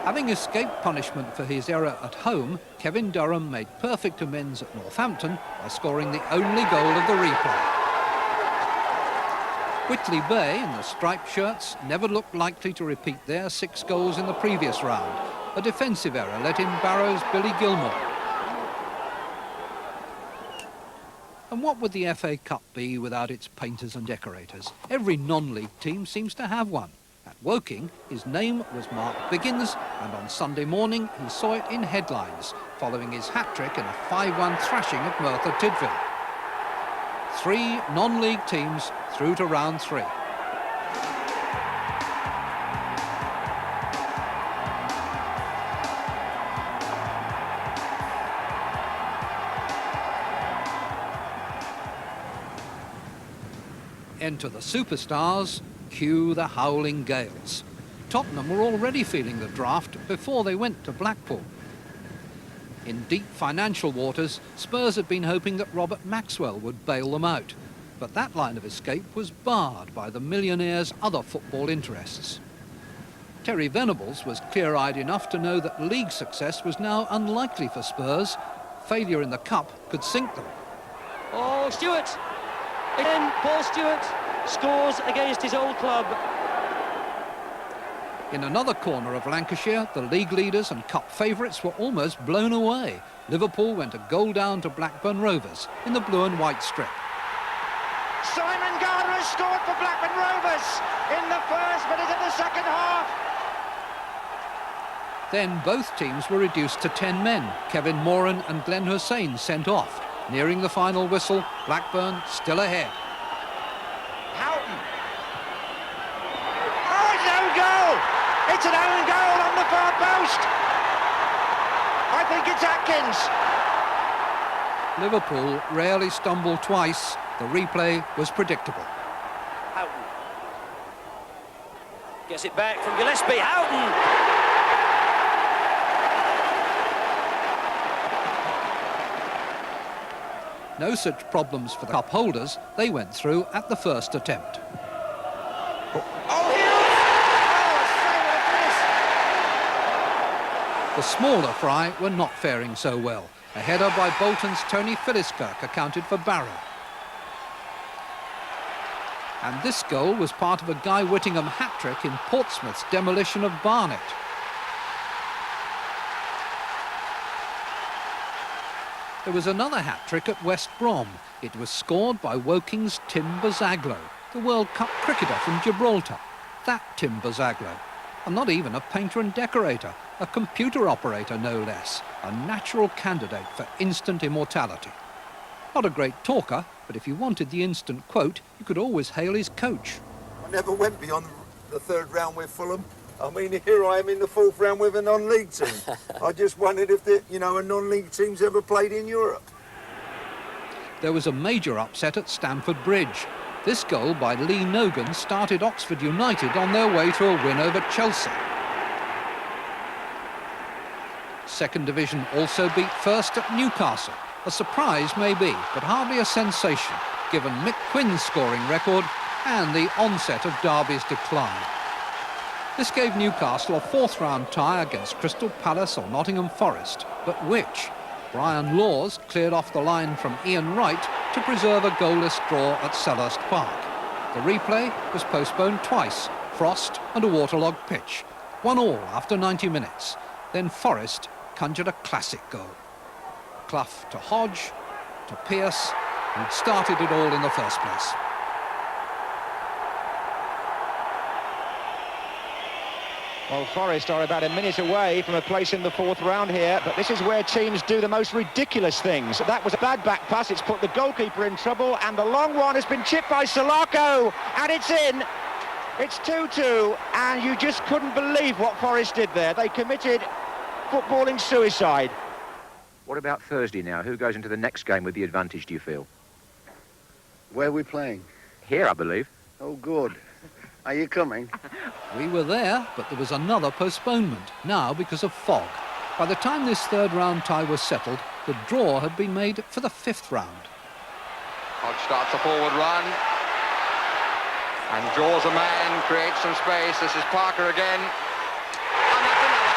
Having escaped punishment for his error at home, Kevin Durham made perfect amends at Northampton by scoring the only goal of the replay. Whitley Bay, in the striped shirts, never looked likely to repeat their 6 goals in the previous round. A defensive error let in Barrow's Billy Gilmore. And what would the FA Cup be without its painters and decorators? Every non-league team seems to have one. At Woking, his name was Mark Biggins, and on Sunday morning he saw it in headlines, following his hat-trick in a 5-1 thrashing at Merthyr Tydfil. 3 non-league teams through to round 3. Enter the superstars, cue the howling gales. Tottenham were already feeling the draft before they went to Blackpool. In deep financial waters, Spurs had been hoping that Robert Maxwell would bail them out. But that line of escape was barred by the millionaire's other football interests. Terry Venables was clear-eyed enough to know that league success was now unlikely for Spurs. Failure in the Cup could sink them. Oh, Stewart! Again, Paul Stewart scores against his old club. In another corner of Lancashire, the league leaders and cup favourites were almost blown away. Liverpool went a goal down to Blackburn Rovers in the blue and white strip. Simon Gardner has scored for Blackburn Rovers in the first minute of the second half. Then both teams were reduced to 10 men. Kevin Moran and Glenn Hussein sent off. Nearing the final whistle, Blackburn still ahead. Houghton. Oh, it's an own goal! It's an own goal on the far post. I think it's Atkins. Liverpool rarely stumbled twice. The replay was predictable. Houghton. Gets it back from Gillespie. Houghton! No such problems for the cup holders. They went through at the first attempt. The smaller fry were not faring so well. A header by Bolton's Tony Philliskirk accounted for Barrow. And this goal was part of a Guy Whittingham hat-trick in Portsmouth's demolition of Barnet. There was another hat-trick at West Brom. It was scored by Woking's Tim Bazaglo, the World Cup cricketer from Gibraltar. That Tim Bazaglo. And not even a painter and decorator. a computer operator no less, a natural candidate for instant immortality. Not a great talker, but if you wanted the instant quote, you could always hail his coach. I never went beyond the third round with Fulham. I mean, here I am in the fourth round with a non-league team. I just wondered if a non-league team's ever played in Europe. There was a major upset at Stamford Bridge. This goal by Lee Nogan started Oxford United on their way to a win over Chelsea. Second Division also beat First at Newcastle. A surprise maybe, but hardly a sensation, given Mick Quinn's scoring record and the onset of Derby's decline. This gave Newcastle a fourth-round tie against Crystal Palace or Nottingham Forest, but which? Brian Laws cleared off the line from Ian Wright to preserve a goalless draw at Selhurst Park. The replay was postponed twice, frost and a waterlogged pitch. 1-1 after 90 minutes. Then Forest conjured a classic goal. Clough to Hodge, to Pearce, who'd started it all in the first place. Well, Forest are about a minute away from a place in the fourth round here, but this is where teams do the most ridiculous things. That was a bad back pass, it's put the goalkeeper in trouble, and the long one has been chipped by Salako, and it's in. It's 2-2, and you just couldn't believe what Forest did there. They committed footballing suicide. What about Thursday now? Who goes into the next game with the advantage, do you feel? Where are we playing? Here, I believe. Oh, good. Are you coming? We were there, but there was another postponement, now because of fog. By the time this third-round tie was settled, the draw had been made for the fifth round. Hodge starts a forward run and draws a man, creates some space. This is Parker again. And that's another.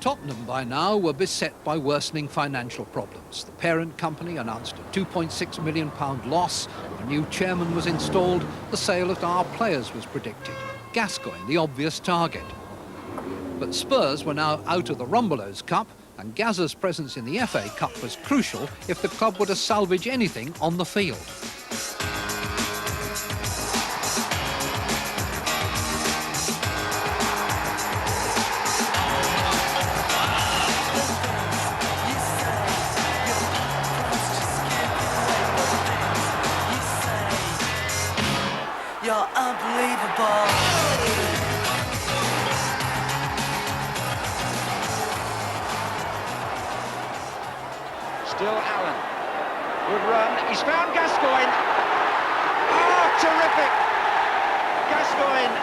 Tottenham by now were beset by worsening financial problems. The parent company announced a £2.6 million loss. A new chairman was installed. The sale of our players was predicted. Gascoigne, the obvious target. But Spurs were now out of the Rumbelows Cup, and Gazza's presence in the FA Cup was crucial if the club were to salvage anything on the field. You're unbelievable. Still Allen. Good run. He's found Gascoigne. Oh, terrific. Gascoigne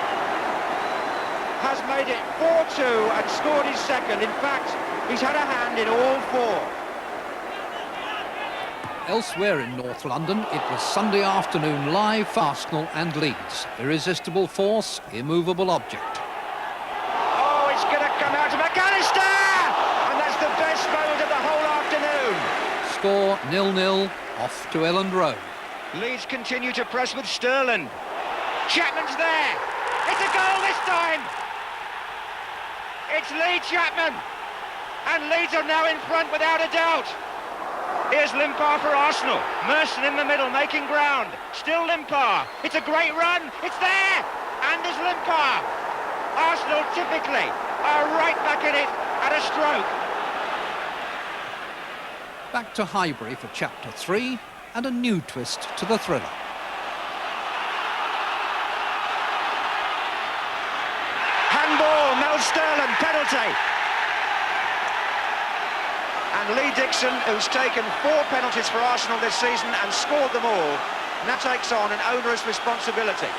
has made it 4-2 and scored his second. In fact, he's had a hand in all four. Elsewhere in North London, it was Sunday afternoon live for Arsenal and Leeds. Irresistible force, immovable object. Oh, it's going to come out to McAllister! And that's the best moment of the whole afternoon. Score 0-0, off to Elland Road. Leeds continue to press with Sterling. Chapman's there. It's a goal this time. It's Lee Chapman. And Leeds are now in front without a doubt. Here's Limpar for Arsenal. Merson in the middle, making ground. Still Limpar. It's a great run. It's there. And there's Limpar. Arsenal typically are right back in it at a stroke. Back to Highbury for Chapter 3 and a new twist to the thriller. Handball, Mel Sterling, penalty. And Lee Dixon, who's taken 4 penalties for Arsenal this season and scored them all, now takes on an onerous responsibility.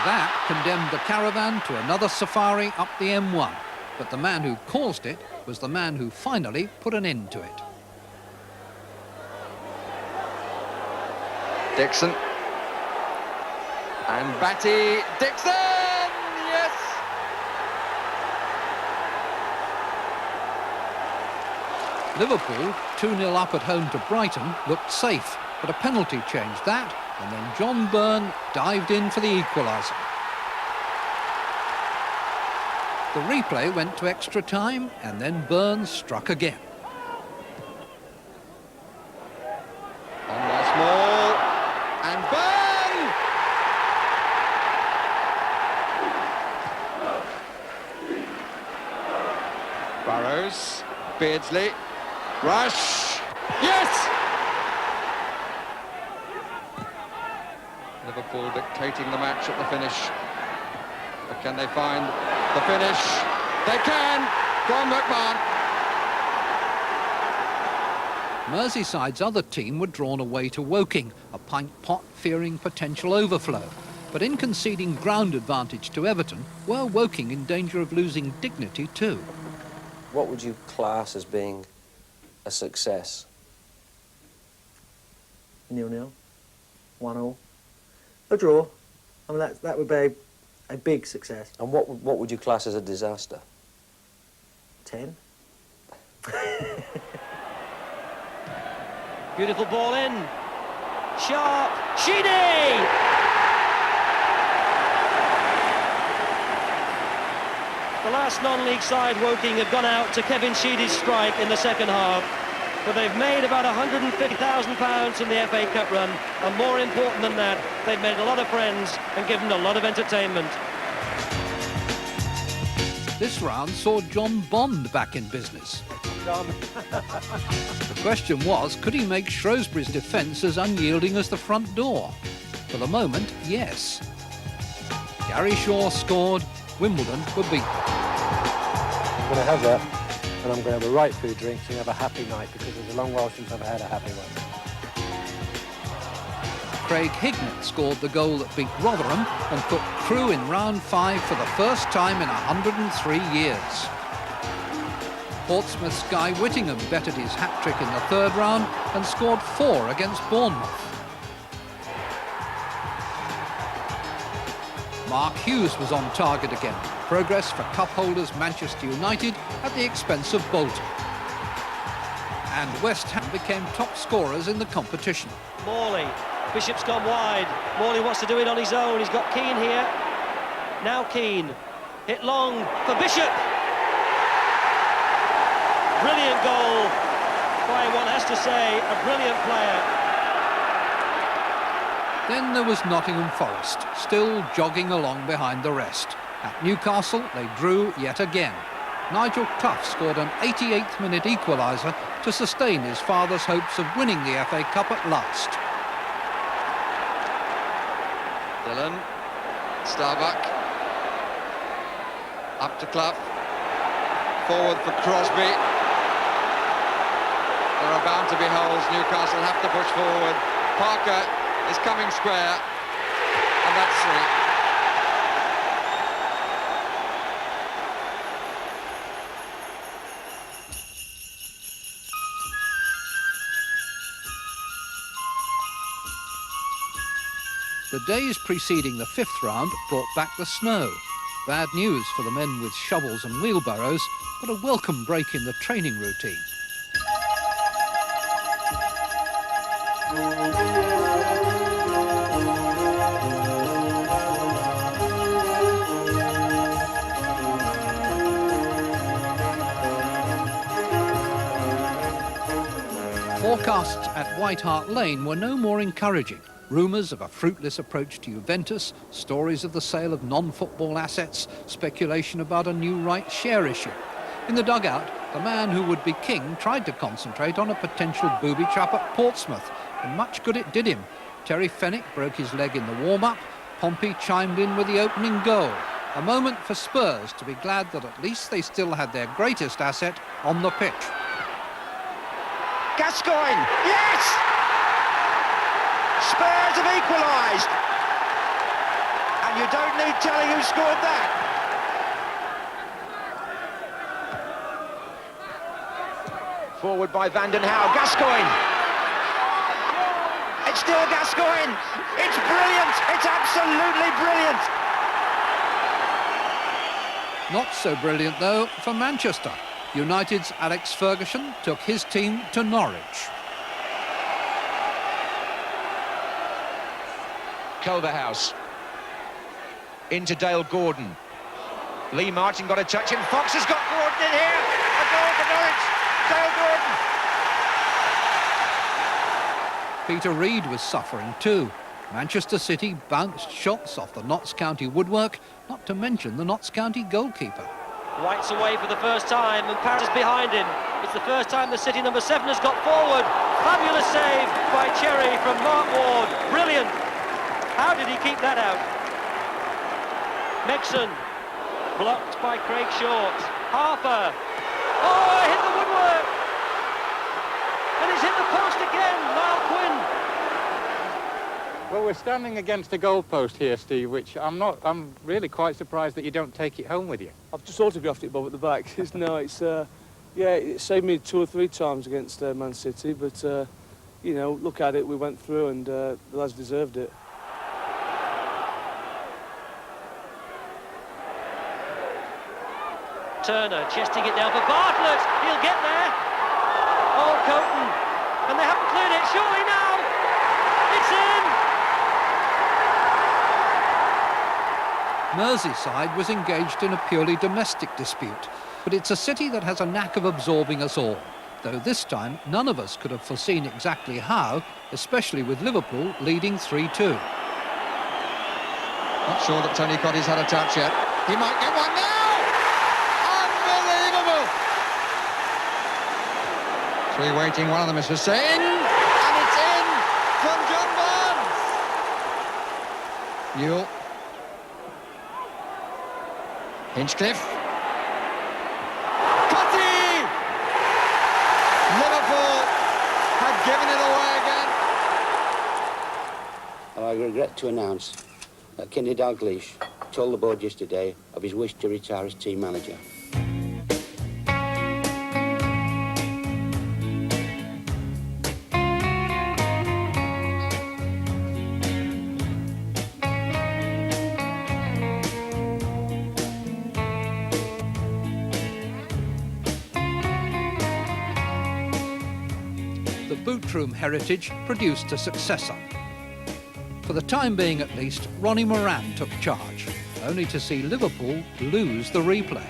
That condemned the caravan to another safari up the M1. But the man who caused it was the man who finally put an end to it. Dixon. And Batty. Dixon! Yes! Liverpool, 2-0 up at home to Brighton, looked safe, but a penalty changed that, and then John Byrne dived in for the equaliser. The replay went to extra time, and then Byrne struck again. Beardsley. Rush. Yes! Liverpool dictating the match at the finish. But can they find the finish? They can! From McMahon. Merseyside's other team were drawn away to Woking, a pint pot fearing potential overflow. But in conceding ground advantage to Everton, were Woking in danger of losing dignity too? What would you class as being a success? 0-0, 1-1. A draw. I mean, that would be a big success. And what would you class as a disaster? 10. Beautiful ball in. Sharp. Sheedy! The last non-league side, Woking, have gone out to Kevin Sheedy's strike in the second half. But they've made about £150,000 from the FA Cup run. And more important than that, they've made a lot of friends and given a lot of entertainment. This round saw John Bond back in business. The question was, could he make Shrewsbury's defence as unyielding as the front door? For the moment, yes. Gary Shaw scored, Wimbledon were beaten. I'm going to have that, and I'm going to have a right food drink and have a happy night, because it's a long while since I've had a happy one. Craig Hignett scored the goal that beat Rotherham and put Crewe in round 5 for the first time in 103 years. Portsmouth's Guy Whittingham bettered his hat-trick in the third round and scored 4 against Bournemouth. Mark Hughes was on target again. Progress for cup holders Manchester United at the expense of Bolton. And West Ham became top scorers in the competition. Morley. Bishop's gone wide. Morley wants to do it on his own. He's got Keane here. Now Keane. Hit long for Bishop. Brilliant goal by, one has to say, a brilliant player. Then there was Nottingham Forest, still jogging along behind the rest. At Newcastle, they drew yet again. Nigel Clough scored an 88th minute equaliser to sustain his father's hopes of winning the FA Cup at last. Dillon. Starbuck. Up to Clough. Forward for Crosby. There are bound to be holes. Newcastle have to push forward. Parker is coming square, and that's 3. The days preceding the 5th round brought back the snow. Bad news for the men with shovels and wheelbarrows, but a welcome break in the training routine. Forecasts at White Hart Lane were no more encouraging. Rumours of a fruitless approach to Juventus, stories of the sale of non-football assets, speculation about a new rights share issue. In the dugout, the man who would be king tried to concentrate on a potential booby trap at Portsmouth, and much good it did him. Terry Fenwick broke his leg in the warm-up. Pompey chimed in with the opening goal. A moment for Spurs to be glad that at least they still had their greatest asset on the pitch. Gascoigne! Yes! Spurs have equalised. And you don't need telling who scored that. Forward by Vanden Hauwe. Gascoigne! It's still Gascoigne! It's brilliant! It's absolutely brilliant! Not so brilliant, though, for Manchester. United's Alex Ferguson took his team to Norwich. Culverhouse. Into Dale Gordon. Lee Martin got a touch and Fox has got Gordon in here. A goal for Norwich. Dale Gordon. Peter Reid was suffering too. Manchester City bounced shots off the Notts County woodwork, not to mention the Notts County goalkeeper. White's away for the first time and Paris is behind him. It's the first time the City number 7 has got forward. Fabulous save by Cherry from Mark Ward. Brilliant. How did he keep that out? Mexon, blocked by Craig Short. Harper. Oh, hit the woodwork. And he's hit the post again. Niall Quinn. Well, we're standing against the goalpost here, Steve, which I'm really quite surprised that you don't take it home with you. I've just autographed it, Bob, at the back. Yeah, it saved me 2 or 3 times against Man City, but, you know, look at it, we went through and the lads deserved it. Turner chesting it down for Bartlett. He'll get there. Oh, Coton. And they haven't cleared it. Surely now. It's in. Merseyside was engaged in a purely domestic dispute, but it's a city that has a knack of absorbing us all, though this time none of us could have foreseen exactly how, especially with Liverpool leading 3-2. Not sure that Tony Cotty's had a touch yet. He might get one now! Unbelievable! 3 waiting, one of them is Hussein, and it's in from John Barnes! Newell. Hinchcliffe. Cotty! Liverpool had given it away again. I regret to announce that Kenny Dalglish told the board yesterday of his wish to retire as team manager. The Bootroom heritage produced a successor. For the time being at least, Ronnie Moran took charge, only to see Liverpool lose the replay.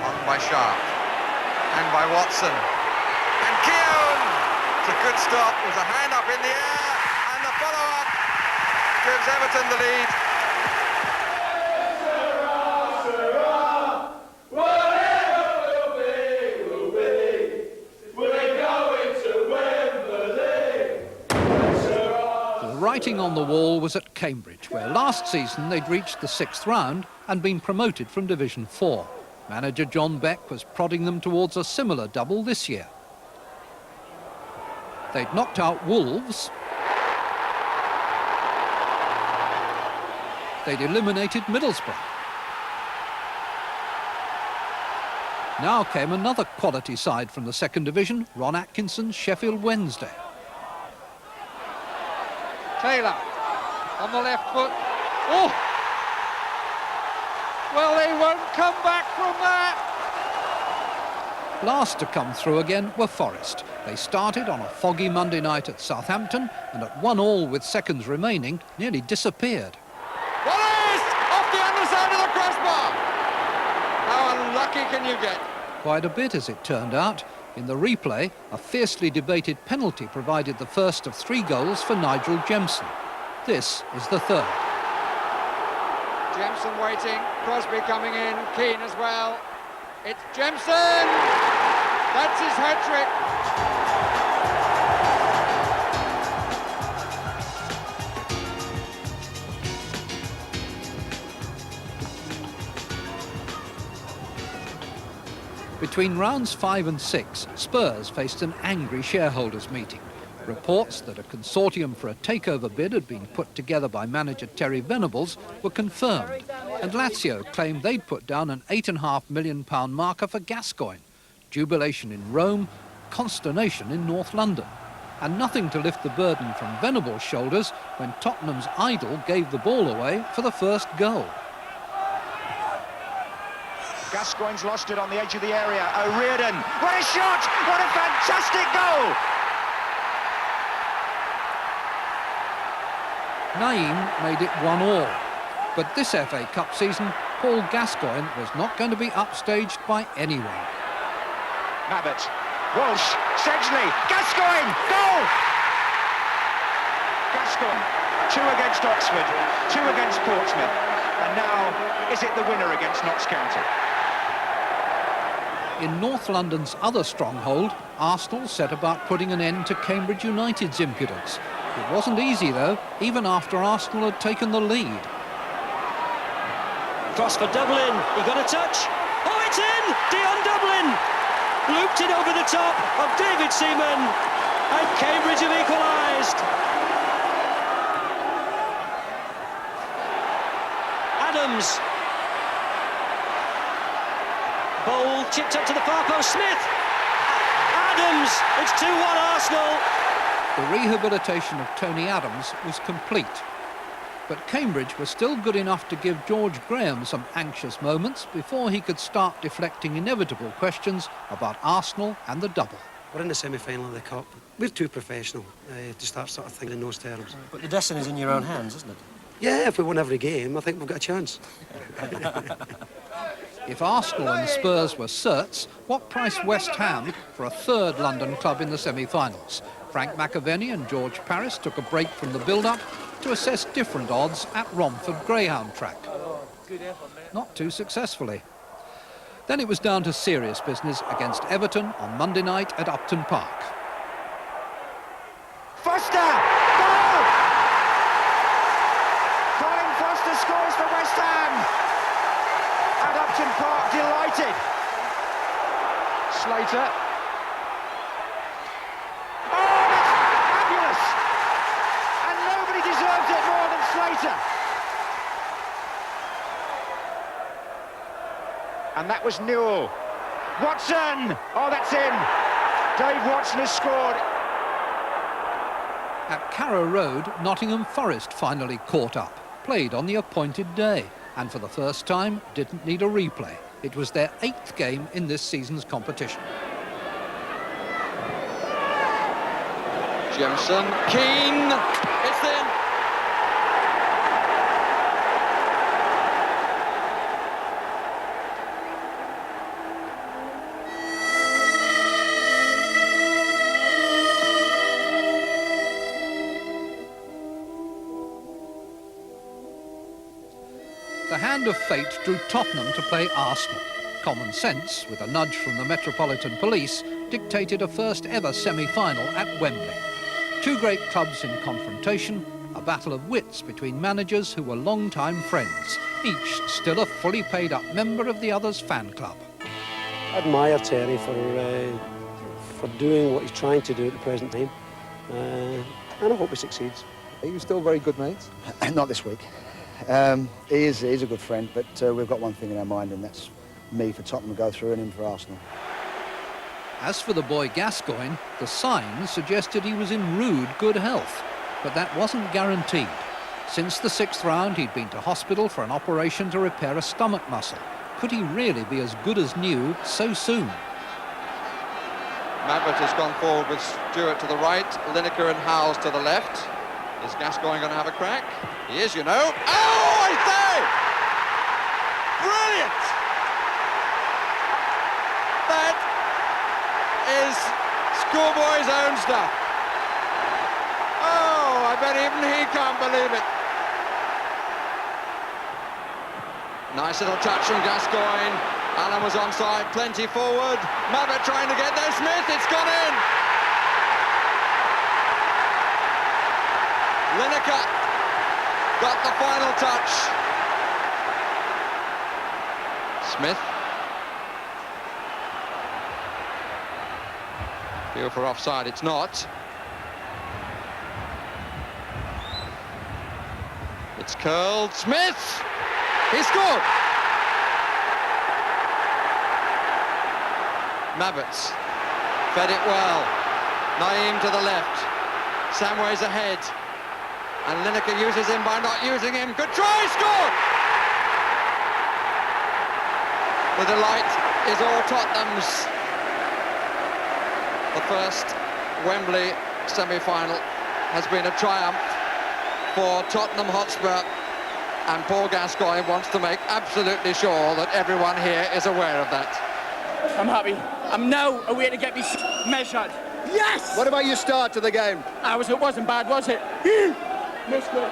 On by Sharp, and by Watson, and Keown! It's a good stop, there's a hand up in the air, and the follow-up gives Everton the lead. The writing on the wall was at Cambridge, where last season they'd reached the 6th round and been promoted from Division 4. Manager John Beck was prodding them towards a similar double this year. They'd knocked out Wolves. They'd eliminated Middlesbrough. Now came another quality side from the 2nd Division, Ron Atkinson's Sheffield Wednesday. Taylor on the left foot. Oh! Well, they won't come back from that. Last to come through again were Forest. They started on a foggy Monday night at Southampton and at 1-1 with seconds remaining nearly disappeared. Wallace! Off the underside of the crossbar! How unlucky can you get? Quite a bit, as it turned out. In the replay, a fiercely debated penalty provided the first of 3 goals for Nigel Jemson. This is the third. Jemson waiting, Crosby coming in, Keane as well. It's Jemson! That's his hat-trick. Between rounds 5 and 6, Spurs faced an angry shareholders' meeting. Reports that a consortium for a takeover bid had been put together by manager Terry Venables were confirmed, and Lazio claimed they'd put down an £8.5 million marker for Gascoigne. Jubilation in Rome, consternation in North London, and nothing to lift the burden from Venables' shoulders when Tottenham's idol gave the ball away for the first goal. Gascoigne's lost it on the edge of the area. O'Riordan, what a shot! What a fantastic goal! Naeem made it 1-1. But this FA Cup season, Paul Gascoigne was not going to be upstaged by anyone. Mabbott, Walsh, Sedgley, Gascoigne, goal! Gascoigne, 2 against Oxford, 2 against Portsmouth, and now is it the winner against Notts County? In North London's other stronghold, Arsenal set about putting an end to Cambridge United's impudence. It wasn't easy, though, even after Arsenal had taken the lead. Cross for Dublin, he got a touch. Oh, it's in! Dion Dublin! Looped it over the top of David Seaman, and Cambridge have equalised. Adams. Bowl chipped up to the far post, Smith. Adams, it's 2-1 Arsenal. The rehabilitation of Tony Adams was complete. But Cambridge was still good enough to give George Graham some anxious moments before he could start deflecting inevitable questions about Arsenal and the double. We're in the semi-final of the Cup. We're too professional to start sort of thinking in those terms. But the destiny's in your own hands, isn't it? Yeah, if we win every game, I think we've got a chance. If Arsenal and Spurs were certs, what price West Ham for a third London club in the semi-finals? Frank McAvenny and George Paris took a break from the build-up to assess different odds at Romford Greyhound Track. Not too successfully. Then it was down to serious business against Everton on Monday night at Upton Park. Foster! Goal! Colin Foster scores for West Ham! At Upton Park, delighted. Slater. Oh, that's fabulous! And nobody deserves it more than Slater. And that was Newell. Watson! Oh, that's in. Dave Watson has scored. At Carrow Road, Nottingham Forest finally caught up, played on the appointed day, and for the first time didn't need a replay. It was their 8th game in this season's competition. Jemson, Keane, it's in. The hand of fate drew Tottenham to play Arsenal. Common sense, with a nudge from the Metropolitan Police, dictated a first-ever semi-final at Wembley. Two great clubs in confrontation, a battle of wits between managers who were long-time friends, each still a fully paid-up member of the other's fan club. I admire Terry for doing what he's trying to do at the present time, and I hope he succeeds. Are you still very good mates? Not this week. He's a good friend, but we've got one thing in our mind, and that's me for Tottenham to go through and him for Arsenal. As for the boy Gascoigne, the signs suggested he was in rude good health, but that wasn't guaranteed. Since the 6th round, he'd been to hospital for an operation to repair a stomach muscle. Could he really be as good as new so soon? Mabbutt has gone forward with Stewart to the right, Lineker and Howes to the left. Is Gascoigne going to have a crack? He is, you know. Oh, I say! Brilliant! That is schoolboy's own stuff. Oh, I bet even he can't believe it. Nice little touch from Gascoigne. Allen was onside, plenty forward. Mabbutt trying to get there. Smith, it's gone in. Lineker got the final touch. Smith. Feel for offside, it's not. It's curled. Smith! He scored! Mabbutt fed it well. Naeem to the left. Samway's ahead. And Lineker uses him by not using him. Good try, scored! The delight is all Tottenham's. The first Wembley semi-final has been a triumph for Tottenham Hotspur, and Paul Gascoigne wants to make absolutely sure that everyone here is aware of that. I'm happy. I'm now awaiting to get me measured. Yes! What about your start to the game? It wasn't bad, was it? Missed it.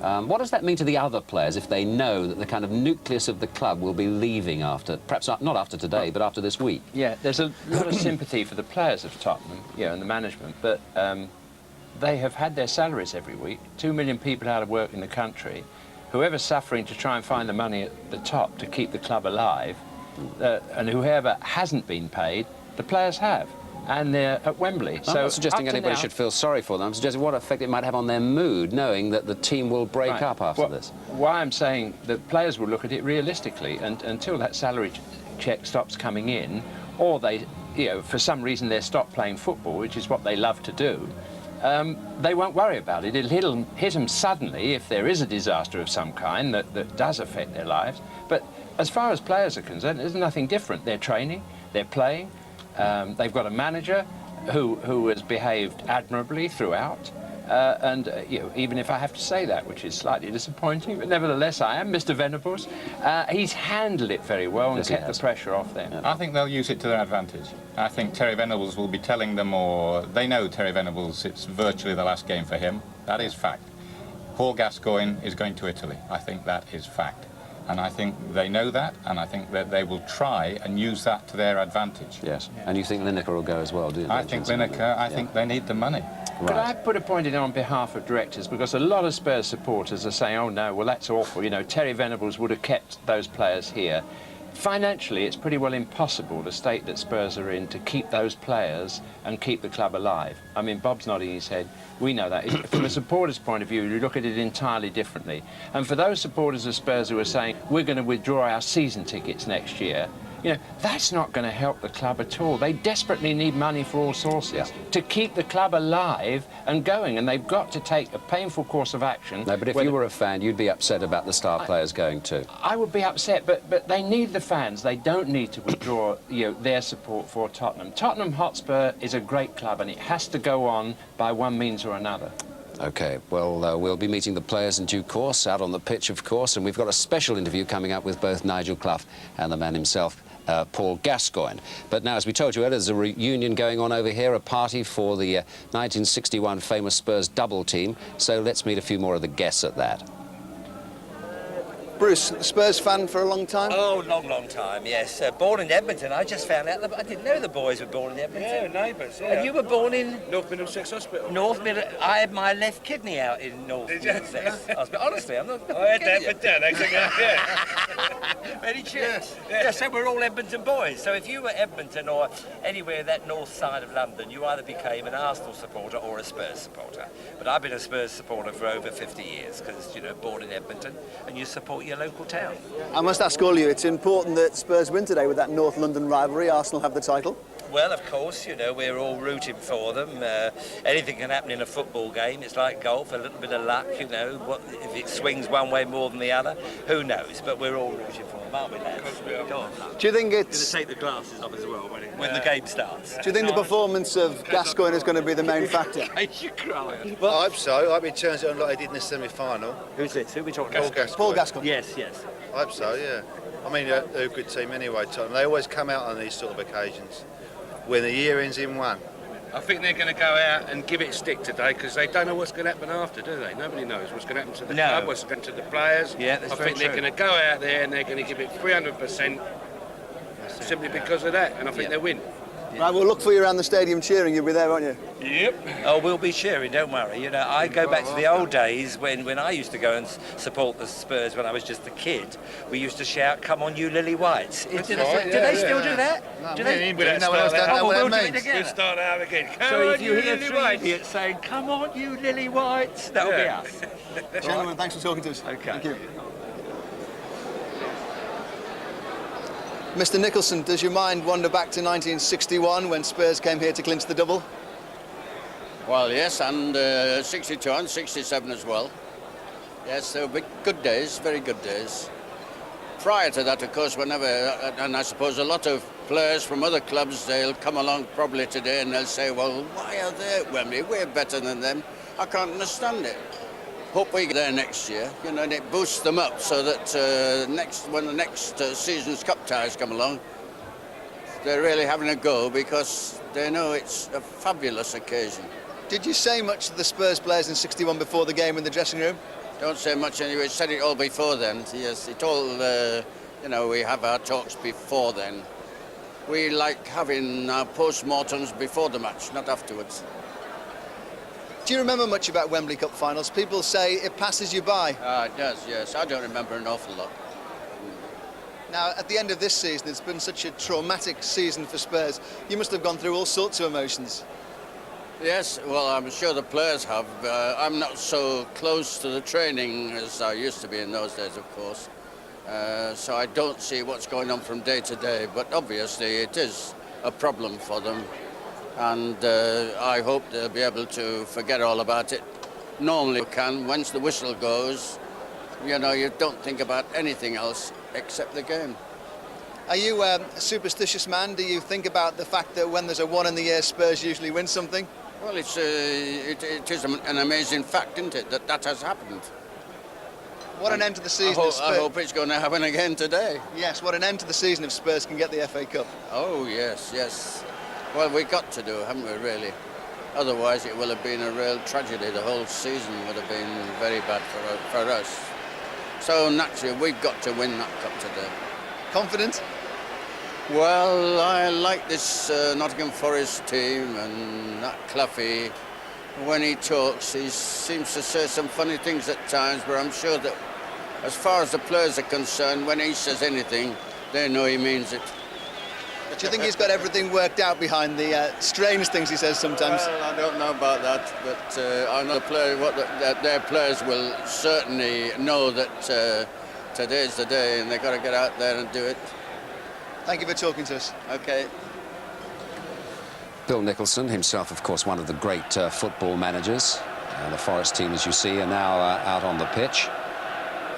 What does that mean to the other players if they know that the kind of nucleus of the club will be leaving after, perhaps not after today, but after this week? Yeah, there's a lot of sympathy for the players of Tottenham, and the management, but they have had their salaries every week. 2 million people out of work in the country. Whoever's suffering to try and find the money at the top to keep the club alive, and whoever hasn't been paid, the players have. And they're at Wembley. I'm not suggesting anybody should feel sorry for them. I'm suggesting what effect it might have on their mood, knowing that the team will break up after this. Why I'm saying the players will look at it realistically, and until that salary check stops coming in, or they, for some reason they stop playing football, which is what they love to do, they won't worry about it. It'll hit them suddenly if there is a disaster of some kind that does affect their lives. But as far as players are concerned, there's nothing different. They're training, they're playing. They've got a manager who has behaved admirably throughout, and even if I have to say that, which is slightly disappointing, but nevertheless I am, Mr. Venables, he's handled it very well and kept the pressure off them. I think they'll use it to their advantage. I think Terry Venables will be telling them, or they know Terry Venables, it's virtually the last game for him. That is fact. Paul Gascoigne is going to Italy. I think that is fact. And I think they know that, and I think that they will try and use that to their advantage. Yes. And you think Lineker will go as well, do you? I think Lineker, I think they need the money. Could I put a point in on behalf of directors? Because a lot of Spurs supporters are saying, oh no, well that's awful, Terry Venables would have kept those players here. Financially, it's pretty well impossible, the state that Spurs are in, to keep those players and keep the club alive. I mean, Bob's nodding his head. We know that. From a supporter's point of view, you look at it entirely differently. And for those supporters of Spurs who are saying, we're going to withdraw our season tickets next year, that's not going to help the club at all. They desperately need money for all sources to keep the club alive and going, and they've got to take a painful course of action. No, but if you were a fan, you'd be upset about the star players going too. I would be upset, but they need the fans. They don't need to withdraw their support for Tottenham. Tottenham Hotspur is a great club, and it has to go on by one means or another. OK, well, we'll be meeting the players in due course, out on the pitch, of course, and we've got a special interview coming up with both Nigel Clough and the man himself, Paul Gascoigne. But now, as we told you earlier, there's a reunion going on over here, a party for the 1961 famous Spurs double team. So let's meet a few more of the guests at that. Bruce, Spurs fan for a long time? Oh, long time, yes. Born in Edmonton. I just found out that I didn't know the boys were born in Edmonton. Yeah, neighbours, yeah. And you were born in? North Middlesex Hospital. North Middlesex. I had my left kidney out in North Middlesex Hospital. Honestly, I'm not... I had that for dad, yeah. Very true. Yeah, so we're all Edmonton boys. So if you were Edmonton or anywhere that north side of London, you either became an Arsenal supporter or a Spurs supporter. But I've been a Spurs supporter for over 50 years because, born in Edmonton, and you support your local town. I must ask all of you, it's important that Spurs win today with that North London rivalry. Arsenal have the title. Well, of course, we're all rooting for them. Anything can happen in a football game. It's like golf, a little bit of luck, if it swings one way more than the other, who knows? But we're all rooting for them, aren't we, lads? Do you think it's... Going to take the glasses off as well when the game starts. Do you think the performance of Gascoigne is going to be the main factor? You're crying. Well, I hope so. I hope he turns it on like he did in the semi-final. Who's this? Who are we talking about? Paul Gascoigne. Yes. I hope so, yeah. I mean, they're a good team anyway, Tottenham. They always come out on these sort of occasions when the year ends in one. I think they're going to go out and give it a stick today because they don't know what's going to happen after, do they? Nobody knows what's going to happen to the club, what's going to happen to the players. Yeah, that's very true. They're going to go out there and they're going to give it 300% simply because of that, and I think they'll win. Right, we'll look for you around the stadium cheering. You'll be there, won't you? Yep. Oh, we'll be cheering, don't worry. I go back to the old days when I used to go and support the Spurs when I was just a kid. We used to shout, "Come on, you lily whites." Do they still do that? No, do they? We'll do it again. We'll start out again. So if you hear three idiots saying, "Come on, you lily whites," that'll be us. Gentlemen, thanks for talking to us. Okay. Thank you. Mr. Nicholson, does your mind wander back to 1961 when Spurs came here to clinch the double? Well, yes, and 62 and 67 as well. Yes, they were good days, very good days. Prior to that, of course, whenever, and I suppose a lot of players from other clubs, they'll come along probably today and they'll say, well, why are they at Wembley? We're better than them. I can't understand it. Hope we get there next year, and it boosts them up so that when the next season's cup ties come along, they're really having a go because they know it's a fabulous occasion. Did you say much to the Spurs players in 61 before the game in the dressing room? Don't say much anyway. Said it all before then. Yes, it all, you know, we have our talks before then. We like having our post-mortems before the match, not afterwards. Do you remember much about Wembley Cup finals? People say it passes you by. It does, yes. I don't remember an awful lot. Now, at the end of this season, it's been such a traumatic season for Spurs. You must have gone through all sorts of emotions. Yes, well, I'm sure the players have. I'm not so close to the training as I used to be in those days, of course. So I don't see what's going on from day to day, but obviously it is a problem for them. And I hope they'll be able to forget all about it. Normally you can, once the whistle goes, you know, you don't think about anything else except the game. Are you a superstitious man? Do you think about the fact that when there's a one in the year, Spurs usually win something? Well, it is an amazing fact, isn't it, that has happened. What an end to the season of Spurs. I hope it's going to happen again today. Yes, what an end to the season if Spurs can get the FA Cup. Oh, yes, yes. Well, we got to do, haven't we, really? Otherwise, it will have been a real tragedy. The whole season would have been very bad for us. So, naturally, we've got to win that cup today. Confident? Well, I like this Nottingham Forest team, and that Clough, when he talks, he seems to say some funny things at times, but I'm sure that as far as the players are concerned, when he says anything, they know he means it. But do you think he's got everything worked out behind the strange things he says sometimes? Well, I don't know about that, but I know their players will certainly know that today's the day and they've got to get out there and do it. Thank you for talking to us. OK. Bill Nicholson, himself, of course, one of the great football managers. The Forest team, as you see, are now out on the pitch.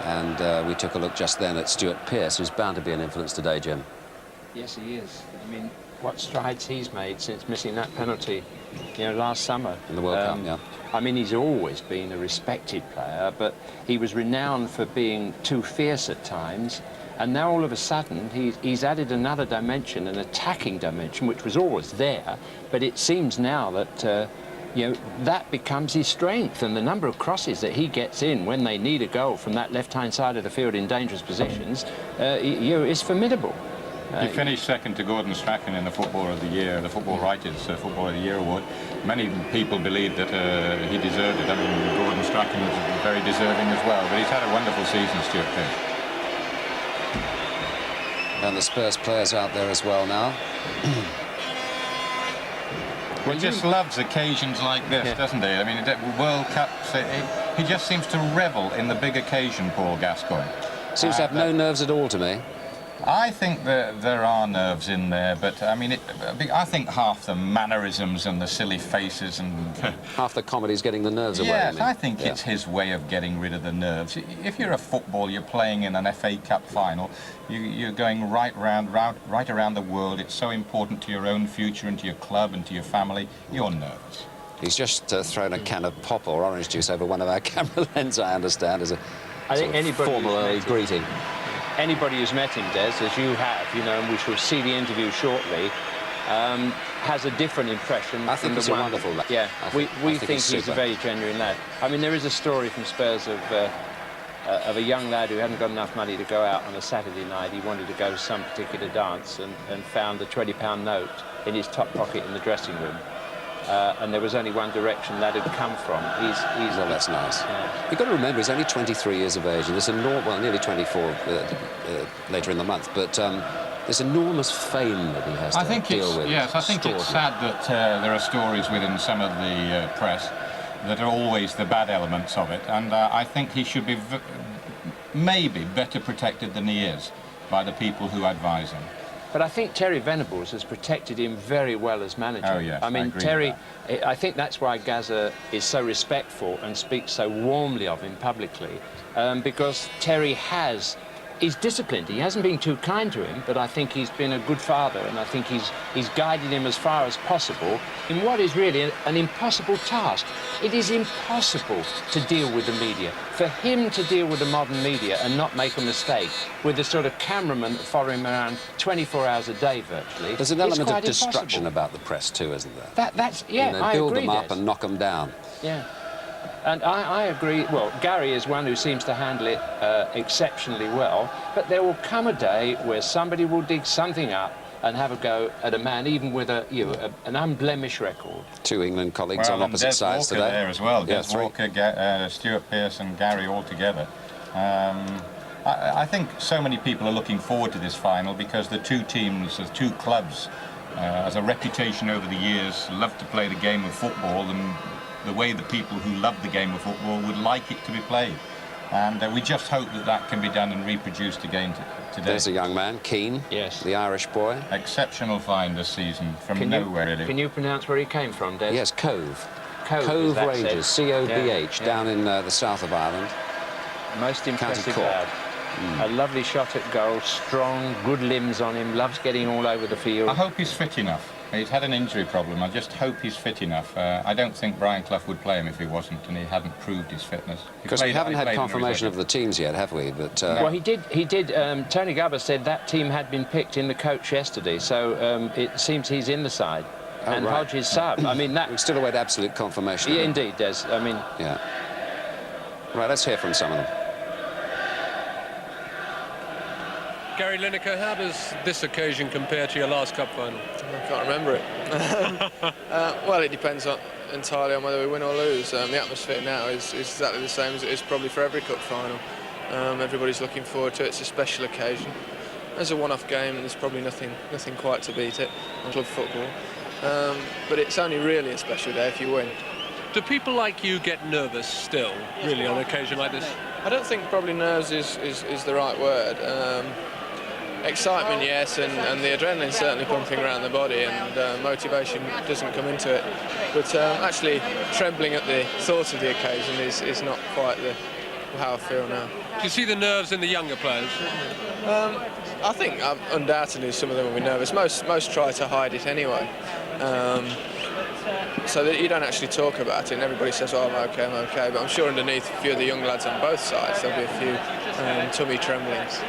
And we took a look just then at Stuart Pearce, who's bound to be an influence today, Jim. Yes, he is. I mean, what strides he's made since missing that penalty, you know, last summer. In the World Cup, yeah. I mean, he's always been a respected player, but he was renowned for being too fierce at times. And now, all of a sudden, he's added another dimension, an attacking dimension, which was always there. But it seems now that, you know, that becomes his strength. And the number of crosses that he gets in when they need a goal from that left-hand side of the field in dangerous positions, you know, is formidable. He finished second to Gordon Strachan in the Footballer of the Year, the Football Writers Footballer of the Year award. Many people believe that he deserved it. I mean, Gordon Strachan was very deserving as well. But he's had a wonderful season, Stuart Pearce. And the Spurs players out there as well now. He just loves occasions like this, doesn't he? I mean, World Cups, he just seems to revel in the big occasion, Paul Gascoigne. Seems to have no nerves at all to me. I think there are nerves in there, but I mean, I think half the mannerisms and the silly faces and half the comedy's getting the nerves away. Yes, I think it's his way of getting rid of the nerves. If you're a football, you're playing in an FA Cup final, you're going right around the world. It's so important to your own future and to your club and to your family. You're nervous. He's just thrown a can of pop or orange juice over one of our camera lenses, I understand, as a formal greeting. Anybody who's met him, Des, as you have, you know, and we shall see the interview shortly, has a different impression. I think he's a wonderful lad. Yeah, we think he's a very genuine lad. I mean, there is a story from Spurs of a young lad who hadn't got enough money to go out on a Saturday night. He wanted to go to some particular dance and found a £20 note in his top pocket in the dressing room. And there was only one direction that had come from. Well, that's nice. Yeah. You've got to remember, he's only 23 years of age, and this well, nearly 24 later in the month, but this enormous fame that he has to deal with. Yes, I think it's sad that there are stories within some of the press that are always the bad elements of it, and I think he should be maybe better protected than he is by the people who advise him. But I think Terry Venables has protected him very well as manager. Oh, yes, I mean, Terry, I think that's why Gazza is so respectful and speaks so warmly of him publicly, because Terry is disciplined. He hasn't been too kind to him, but I think he's been a good father, and I think he's guided him as far as possible in what is really an impossible task. It is impossible to deal with the media. For him to deal with the modern media and not make a mistake with the sort of cameraman that follow him around 24 hours a day virtually. There's an element of destruction about the press too, isn't there? That's yeah, you know, build I agree, them up and knock them down. Yeah. And I agree. Well, Gary is one who seems to handle it exceptionally well. But there will come a day where somebody will dig something up and have a go at a man, even with an unblemished record. Two England colleagues well, on opposite Des sides Walker today. there as well. Yeah, Des Walker, Stuart Pearce and Gary all together. I think so many people are looking forward to this final because the two teams, the two clubs, as a reputation over the years, love to play the game of football, and the way the people who love the game of football would like it to be played. And we just hope that that can be done and reproduced again today. There's a young man, Keane, yes, the Irish boy. Exceptional find this season from nowhere, really. Can you pronounce where he came from, Des? Yes, Cove. Cove Rangers, C-O-V-H, yeah. down in the south of Ireland. Most impressive lad. A lovely shot at goal, strong, good limbs on him, loves getting all over the field. I hope he's fit enough. He's had an injury problem. I just hope he's fit enough. I don't think Brian Clough would play him if he wasn't, and he hadn't proved his fitness. Because we haven't had confirmation of the teams yet, have we? But well, he did. Tony Gubber said that team had been picked in the coach yesterday, so it seems he's in the side. Oh, and right. Hodges sub. I mean, that... We still await absolute confirmation. Yeah, indeed, Des. I mean... Yeah. Right, let's hear from some of them. Gary Lineker, how does this occasion compare to your last cup final? I can't remember it. Well, it depends entirely on whether we win or lose. The atmosphere now is exactly the same as it is probably for every cup final. Everybody's looking forward to it. It's a special occasion. There's a one-off game, and there's probably nothing quite to beat it on club football. But it's only really a special day if you win. Do people like you get nervous still, really, on an occasion like this? I don't think probably nerves is the right word. Excitement, yes, and the adrenaline certainly pumping around the body, and motivation doesn't come into it. But actually trembling at the thought of the occasion is not quite how I feel now. Do you see the nerves in the younger players? I think undoubtedly some of them will be nervous. Most try to hide it anyway. So that you don't actually talk about it, and everybody says, oh, I'm okay, but I'm sure underneath a few of the young lads on both sides there'll be a few tummy tremblings.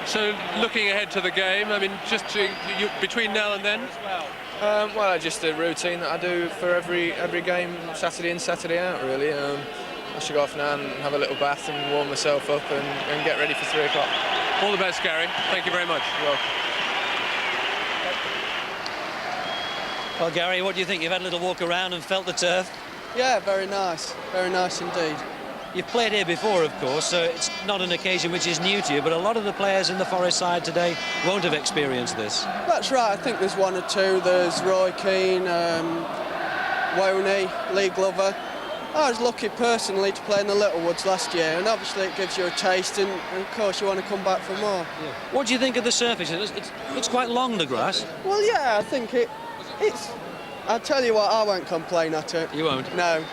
So looking ahead to the game, I mean, just between now and then? Well, just a routine that I do for every game, Saturday in, Saturday out, really. I should go off now and have a little bath and warm myself up and get ready for 3 o'clock. All the best, Gary. Thank you very much. You're welcome. Well, Gary, what do you think? You've had a little walk around and felt the turf? Yeah, very nice indeed. You've played here before, of course, so it's not an occasion which is new to you, but a lot of the players in the Forest side today won't have experienced this. That's right, I think there's one or two. There's Roy Keane, Woney, Lee Glover. I was lucky personally to play in the Littlewoods last year, and obviously it gives you a taste, and of course you want to come back for more. Yeah. What do you think of the surface? It's quite long, the grass. Well, yeah, I think it's... I'll tell you what, I won't complain at it. You won't? No.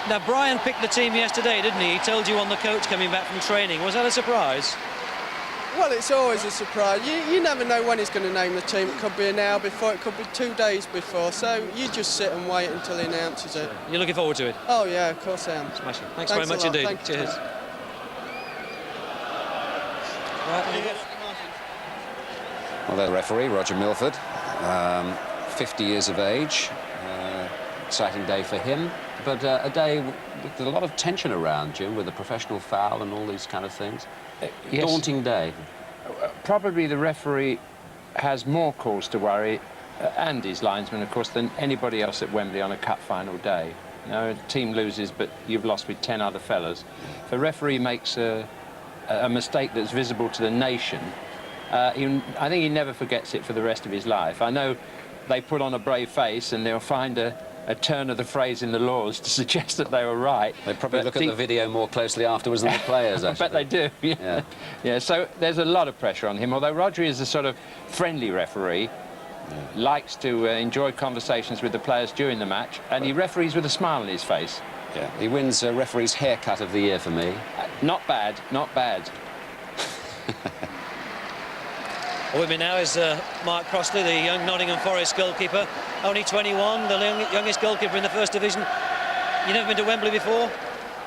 Now, Brian picked the team yesterday, didn't he? He told you on the coach coming back from training. Was that a surprise? Well, it's always a surprise. You never know when he's going to name the team. It could be an hour before, it could be 2 days before. So you just sit and wait until he announces it. You're looking forward to it? Oh, yeah, of course I am. Smashing. Thanks very much indeed. Thank Cheers. Well, the referee, Roger Milford, 50 years of age. Exciting day for him, but a day with a lot of tension around, Jim, with a professional foul and all these kind of things. Yes. Daunting day. Probably the referee has more cause to worry, and his linesman, of course, than anybody else at Wembley on a cup final day. You know, a team loses, but you've lost with 10 other fellas. If a referee makes a mistake that's visible to the nation, I think he never forgets it for the rest of his life. I know they put on a brave face and they'll find a turn of the phrase in the laws to suggest that they were right. They probably look at the video more closely afterwards than the players, actually. I bet they do, yeah. Yeah, so there's a lot of pressure on him, although Roger is a sort of friendly referee, likes to enjoy conversations with the players during the match, and he referees with a smile on his face. Yeah, he wins referee's haircut of the year for me. Not bad, not bad. With me now is Mark Crossley, the young Nottingham Forest goalkeeper. Only 21, the youngest goalkeeper in the First Division. You've never been to Wembley before?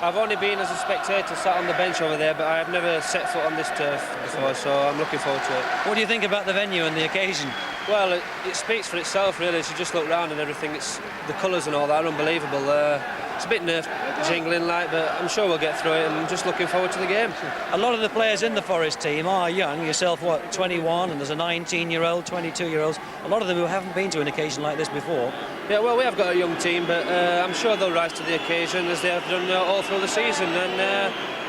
I've only been as a spectator, sat on the bench over there, but I have never set foot on this turf before, so I'm looking forward to it. What do you think about the venue and the occasion? Well, it speaks for itself, really. As you just look round and everything, the colours and all that are unbelievable. It's a bit nerve-jingling, like, but I'm sure we'll get through it, and I'm just looking forward to the game. A lot of the players in the Forest team are young. Yourself, what, 21, and there's a 19-year-old, 22-year-olds. A lot of them who haven't been to an occasion like this before. Yeah, well, we have got a young team, but I'm sure they'll rise to the occasion as they have done all through the season. And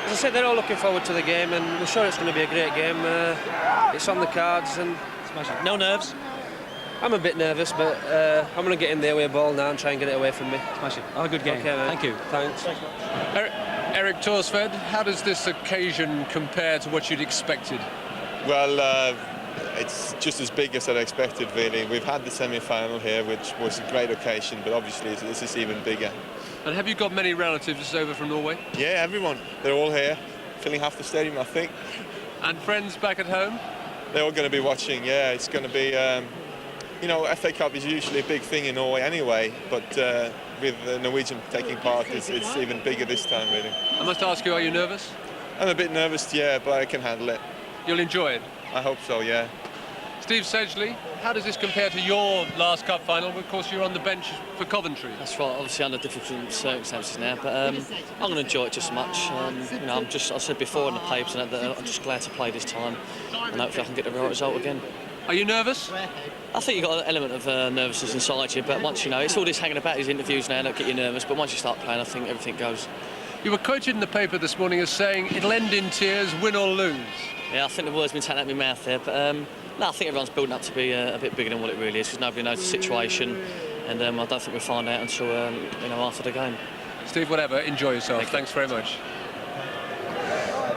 as I said, they're all looking forward to the game, and we're sure it's going to be a great game. It's on the cards, and no nerves. I'm a bit nervous, but I'm going to get in there with a ball now and try and get it away from me. Smash it. Have a good game. Okay, Thank you. Thanks. Eric Torsved, how does this occasion compare to what you'd expected? Well, it's just as big as I expected, really. We've had the semi-final here, which was a great occasion, but obviously this is even bigger. And have you got many relatives over from Norway? Yeah, everyone. They're all here, filling half the stadium, I think. And friends back at home? They're all going to be watching, yeah. It's going to be, you know, FA Cup is usually a big thing in Norway anyway, but with the Norwegian taking part, it's even bigger this time, really. I must ask you, are you nervous? I'm a bit nervous, yeah, but I can handle it. You'll enjoy it? I hope so, yeah. Steve Sedgley, how does this compare to your last cup final? Of course, you're on the bench for Coventry. That's right, obviously under different circumstances now, but I'm going to enjoy it just as much. You know, I said before in the papers that I'm just glad to play this time, and hopefully I can get the right result again. Are you nervous? I think you've got an element of nervousness inside you, but once, you know, it's all this hanging about these interviews now that get you nervous, but once you start playing, I think everything goes. You were quoted in the paper this morning as saying, it'll end in tears, win or lose. Yeah, I think the word's been taken out of my mouth there, but no, I think everyone's building up to be a bit bigger than what it really is, because nobody knows the situation, and I don't think we'll find out until you know, after the game. Steve, whatever, enjoy yourself. Thanks very much.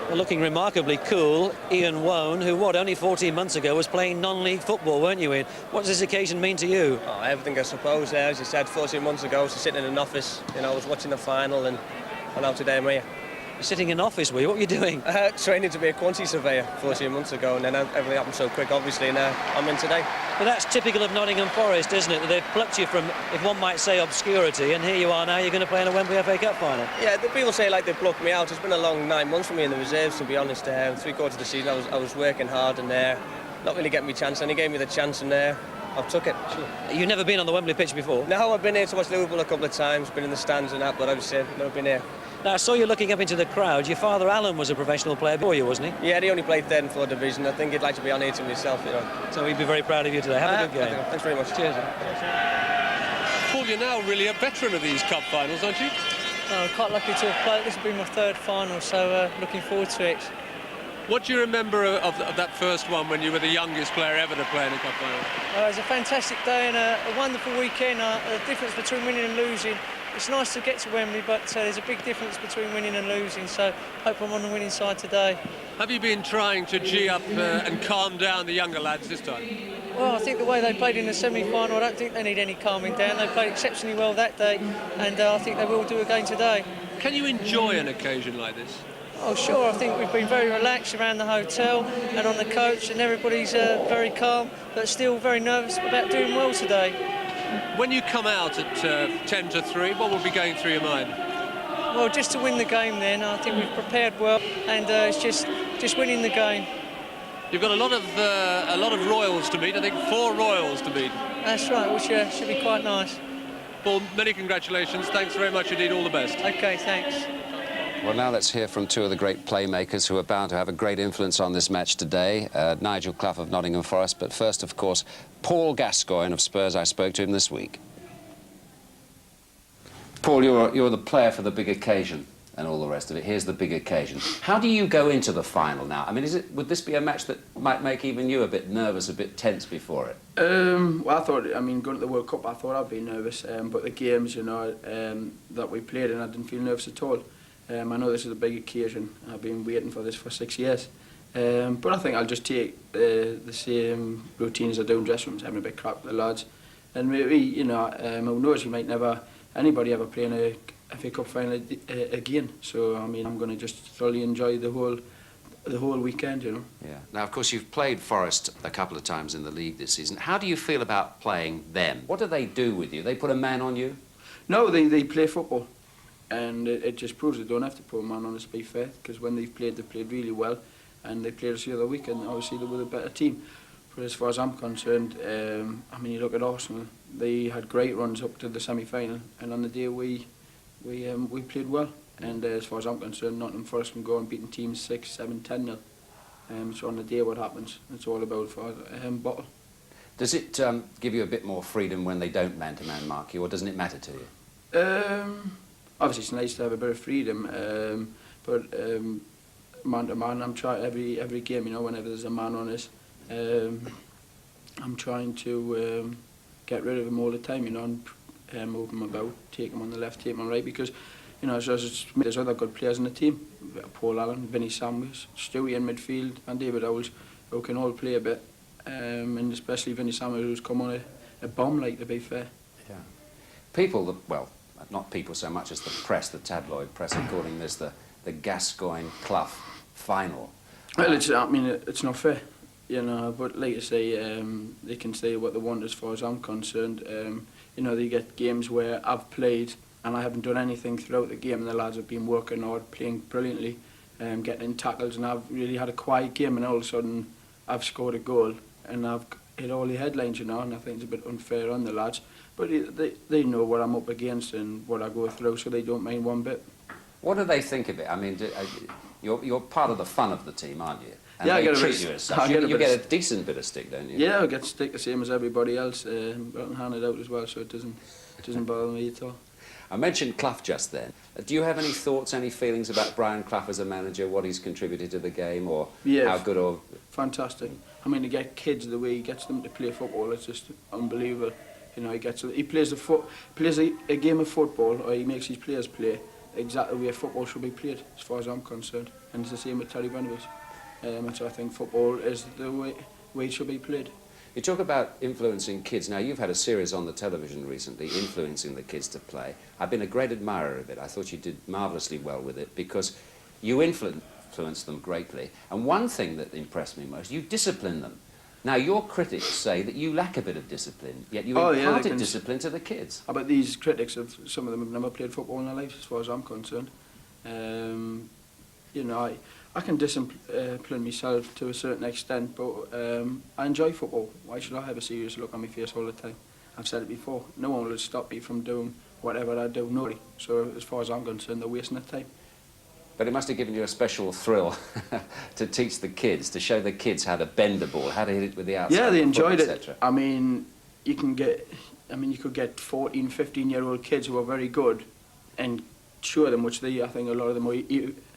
Well, looking remarkably cool, Ian Wone, who, only 14 months ago was playing non-league football, weren't you, Ian? What does this occasion mean to you? Oh, everything, I suppose. As you said, 14 months ago, I was sitting in an office, you know, I was watching the final, and now today I'm here. You're sitting in an office, were you? What were you doing? Training to be a quantity surveyor 14 months ago, and then everything happened so quick, obviously, and I'm in today. But that's typical of Nottingham Forest, isn't it? That they've plucked you from, if one might say, obscurity, and here you are now, you're going to play in a Wembley FA Cup final. Yeah, the people say like they plucked me out. It's been a long 9 months for me in the reserves, to be honest. 3/4 of the season I was working hard and not really getting me chance, and he gave me the chance, and I took it. Sure. You've never been on the Wembley pitch before? No, I've been here to watch Liverpool a couple of times, been in the stands and that, but I've never been here. Now, I saw you looking up into the crowd. Your father, Alan, was a professional player before you, wasn't he? Yeah, he only played 3rd and 4th division. I think he'd like to be on here to himself, you know. So he'd be very proud of you today. Have a good game. Thanks very much. Cheers. Paul, you're now really a veteran of these cup finals, aren't you? No, I'm quite lucky to have played. This will be my 3rd final, so looking forward to it. What do you remember of that first one when you were the youngest player ever to play in a cup final? It was a fantastic day and a wonderful weekend. The difference between winning and losing. It's nice to get to Wembley, but there's a big difference between winning and losing, so hope I'm on the winning side today. Have you been trying to gee up and calm down the younger lads this time? Well, I think the way they played in the semi-final, I don't think they need any calming down. They played exceptionally well that day, and I think they will do again today. Can you enjoy an occasion like this? Oh, sure. I think we've been very relaxed around the hotel and on the coach, and everybody's very calm, but still very nervous about doing well today. When you come out at 2-3, what will be going through your mind? Well, just to win the game then. I think we've prepared well, and it's just winning the game. You've got a lot of royals to meet, I think 4 royals to meet. That's right, which should be quite nice. Paul, many congratulations. Thanks very much indeed. All the best. OK, thanks. Well, now let's hear from 2 of the great playmakers who are bound to have a great influence on this match today. Nigel Clough of Nottingham Forest, but first, of course, Paul Gascoigne of Spurs. I spoke to him this week. Paul, you're the player for the big occasion and all the rest of it. Here's the big occasion. How do you go into the final now? I mean, would this be a match that might make even you a bit nervous, a bit tense before it? Well, going to the World Cup, I thought I'd be nervous, but the games, you know, that we played in, I didn't feel nervous at all. I know this is a big occasion. I've been waiting for this for 6 years. But I think I'll just take the same routines I do in dressing rooms, having a bit of crack with the lads. And maybe, you know, who knows, you might anybody ever play in a FA Cup final again. So, I mean, I'm going to just thoroughly enjoy the whole weekend, you know. Yeah. Now, of course, you've played Forest a couple of times in the league this season. How do you feel about playing them? What do they do with you? They put a man on you? No, they play football. And it just proves they don't have to put a man on us, to be fair, because when they've played really well, and they played us the other week, and obviously they were a better team. But as far as I'm concerned, I mean, you look at Arsenal, they had great runs up to the semi-final, and on the day we played well. And as far as I'm concerned, Nottingham Forest can go and beating teams 6, 7, 10-0. So on the day what happens, it's all about for Bottle. Does it give you a bit more freedom when they don't man-to-man mark you, or doesn't it matter to you? Obviously it's nice to have a bit of freedom, but man-to-man, I'm trying every game, you know, whenever there's a man on us, I'm trying to get rid of him all the time, you know, and move him about, take him on the left, take him on the right, because, you know, there's other good players in the team. Paul Allen, Vinnie Samuels, Stewie in midfield, and David Owls, who can all play a bit, and especially Vinnie Samuels, who's come on a bomb, like, to be fair. Yeah. People, well, not people so much as the press, the tabloid press, are calling this the Gascoigne-Clough final. Well, I mean, it's not fair, you know, but like I say, they can say what they want as far as I'm concerned. You know, they get games where I've played and I haven't done anything throughout the game, and the lads have been working hard, playing brilliantly, getting in tackles, and I've really had a quiet game, and all of a sudden I've scored a goal and I've hit all the headlines, you know, and I think it's a bit unfair on the lads. But they know what I'm up against and what I go through, so they don't mind one bit. What do they think of it? I mean, you're part of the fun of the team, aren't you? And yeah, they treat you as such. You get a decent bit of stick, don't you? Yeah, I get stick the same as everybody else, but I'm handed out as well, so it doesn't bother me at all. I mentioned Clough just then. Do you have any thoughts, any feelings about Brian Clough as a manager, what he's contributed to the game, or how good or... Fantastic. I mean, to get kids the way he gets them to play football, it's just unbelievable. You know, he plays a game of football, or he makes his players play exactly the way football should be played, as far as I'm concerned. And it's the same with Terry Venables. And so I think football is the way it should be played. You talk about influencing kids. Now, you've had a series on the television recently, influencing the kids to play. I've been a great admirer of it. I thought you did marvellously well with it, because you influenced them greatly. And one thing that impressed me most, you discipline them. Now, your critics say that you lack a bit of discipline, yet you imparted discipline to the kids. I bet these critics, some of them have never played football in their lives, as far as I'm concerned. You know, I can discipline myself to a certain extent, but I enjoy football. Why should I have a serious look on my face all the time? I've said it before, no one will stop me from doing whatever I do, nobody. So as far as I'm concerned, they're wasting their time. But it must have given you a special thrill to teach the kids, to show the kids how to bend the ball, how to hit it with the outside. Yeah, they enjoyed it. I mean, you could get 14, 15-year-old kids who are very good and show them, which I think a lot of them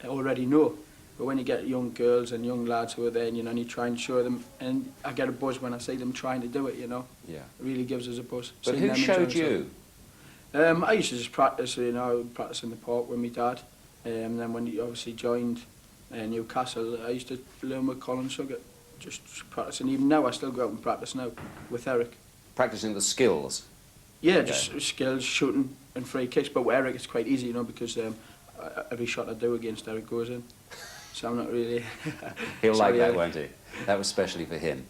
already know. But when you get young girls and young lads who are there, you know, and you try and show them, and I get a buzz when I see them trying to do it, you know. Yeah. It really gives us a buzz. But who showed you? I used to just practice, you know, practice in the park with my dad. And then when he obviously joined Newcastle, I used to learn with Colin Suggett, just practicing. Even now, I still go out and practice now with Eric. Practicing the skills? Yeah, just skills, shooting and free kicks. But with Eric, it's quite easy, you know, because every shot I do against Eric goes in. So I'm not really... He'll like that, won't he? That was specially for him.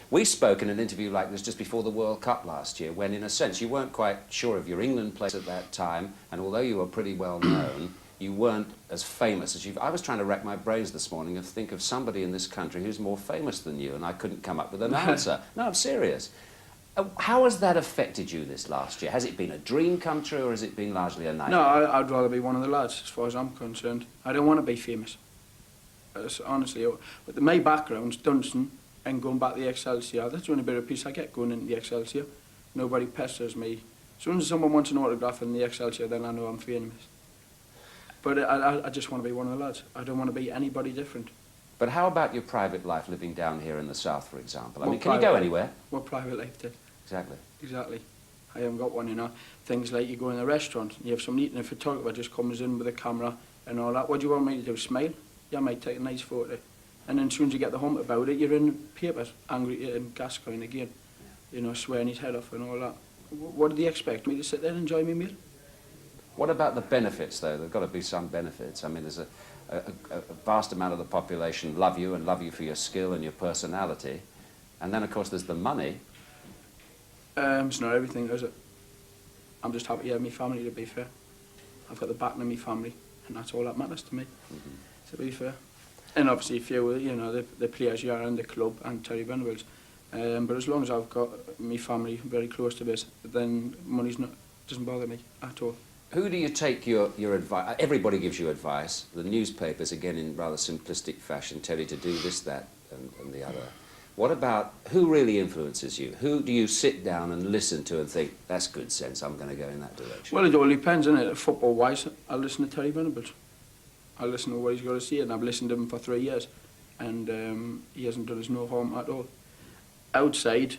We spoke in an interview like this just before the World Cup last year, when, in a sense, you weren't quite sure of your England place at that time, and although you were pretty well known, you weren't as famous as I was trying to rack my brains this morning and think of somebody in this country who's more famous than you, and I couldn't come up with an answer. No, I'm serious. How has that affected you this last year? Has it been a dream come true, or has it been largely a nightmare? No, I'd rather be one of the lads, as far as I'm concerned. I don't want to be famous. Honestly, but my background's Dunstan and going back to the Excelsior. That's the only bit of peace I get going into the Excelsior. Nobody pesters me. As soon as someone wants an autograph in the Excelsior, then I know I'm famous. But I just want to be one of the lads. I don't want to be anybody different. But how about your private life living down here in the south, for example? I mean, can you go anywhere? What private life did? Exactly. Exactly. I haven't got one, you know. Things like you go in a restaurant, and you have something eating, a photographer just comes in with a camera and all that. What do you want me to do, smile? Yeah, I might take a nice photo. And then as soon as you get the hump about it, you're in papers, angry at Gascoigne again. You know, swearing his head off and all that. What do they expect? Me to sit there and enjoy my meal? What about the benefits, though? There've got to be some benefits. I mean, there's a vast amount of the population love you and love you for your skill and your personality. And then, of course, there's the money. It's not everything, is it? I'm just happy to have my family, to be fair. I've got the backing of my family, and that's all that matters to me, to be fair. And obviously, if you know, the players you are in the club and Terry Venables, But as long as I've got my family very close to this, then money's not doesn't bother me at all. Who do you take your advice? Everybody gives you advice. The newspapers, again, in rather simplistic fashion, tell you to do this, that, and the other. What about, who really influences you? Who do you sit down and listen to and think, that's good sense, I'm going to go in that direction? Well, it all depends, innit? Football-wise, I listen to Terry Venables. I listen to what he's got to say, and I've listened to him for 3 years, and he hasn't done us no harm at all. Outside,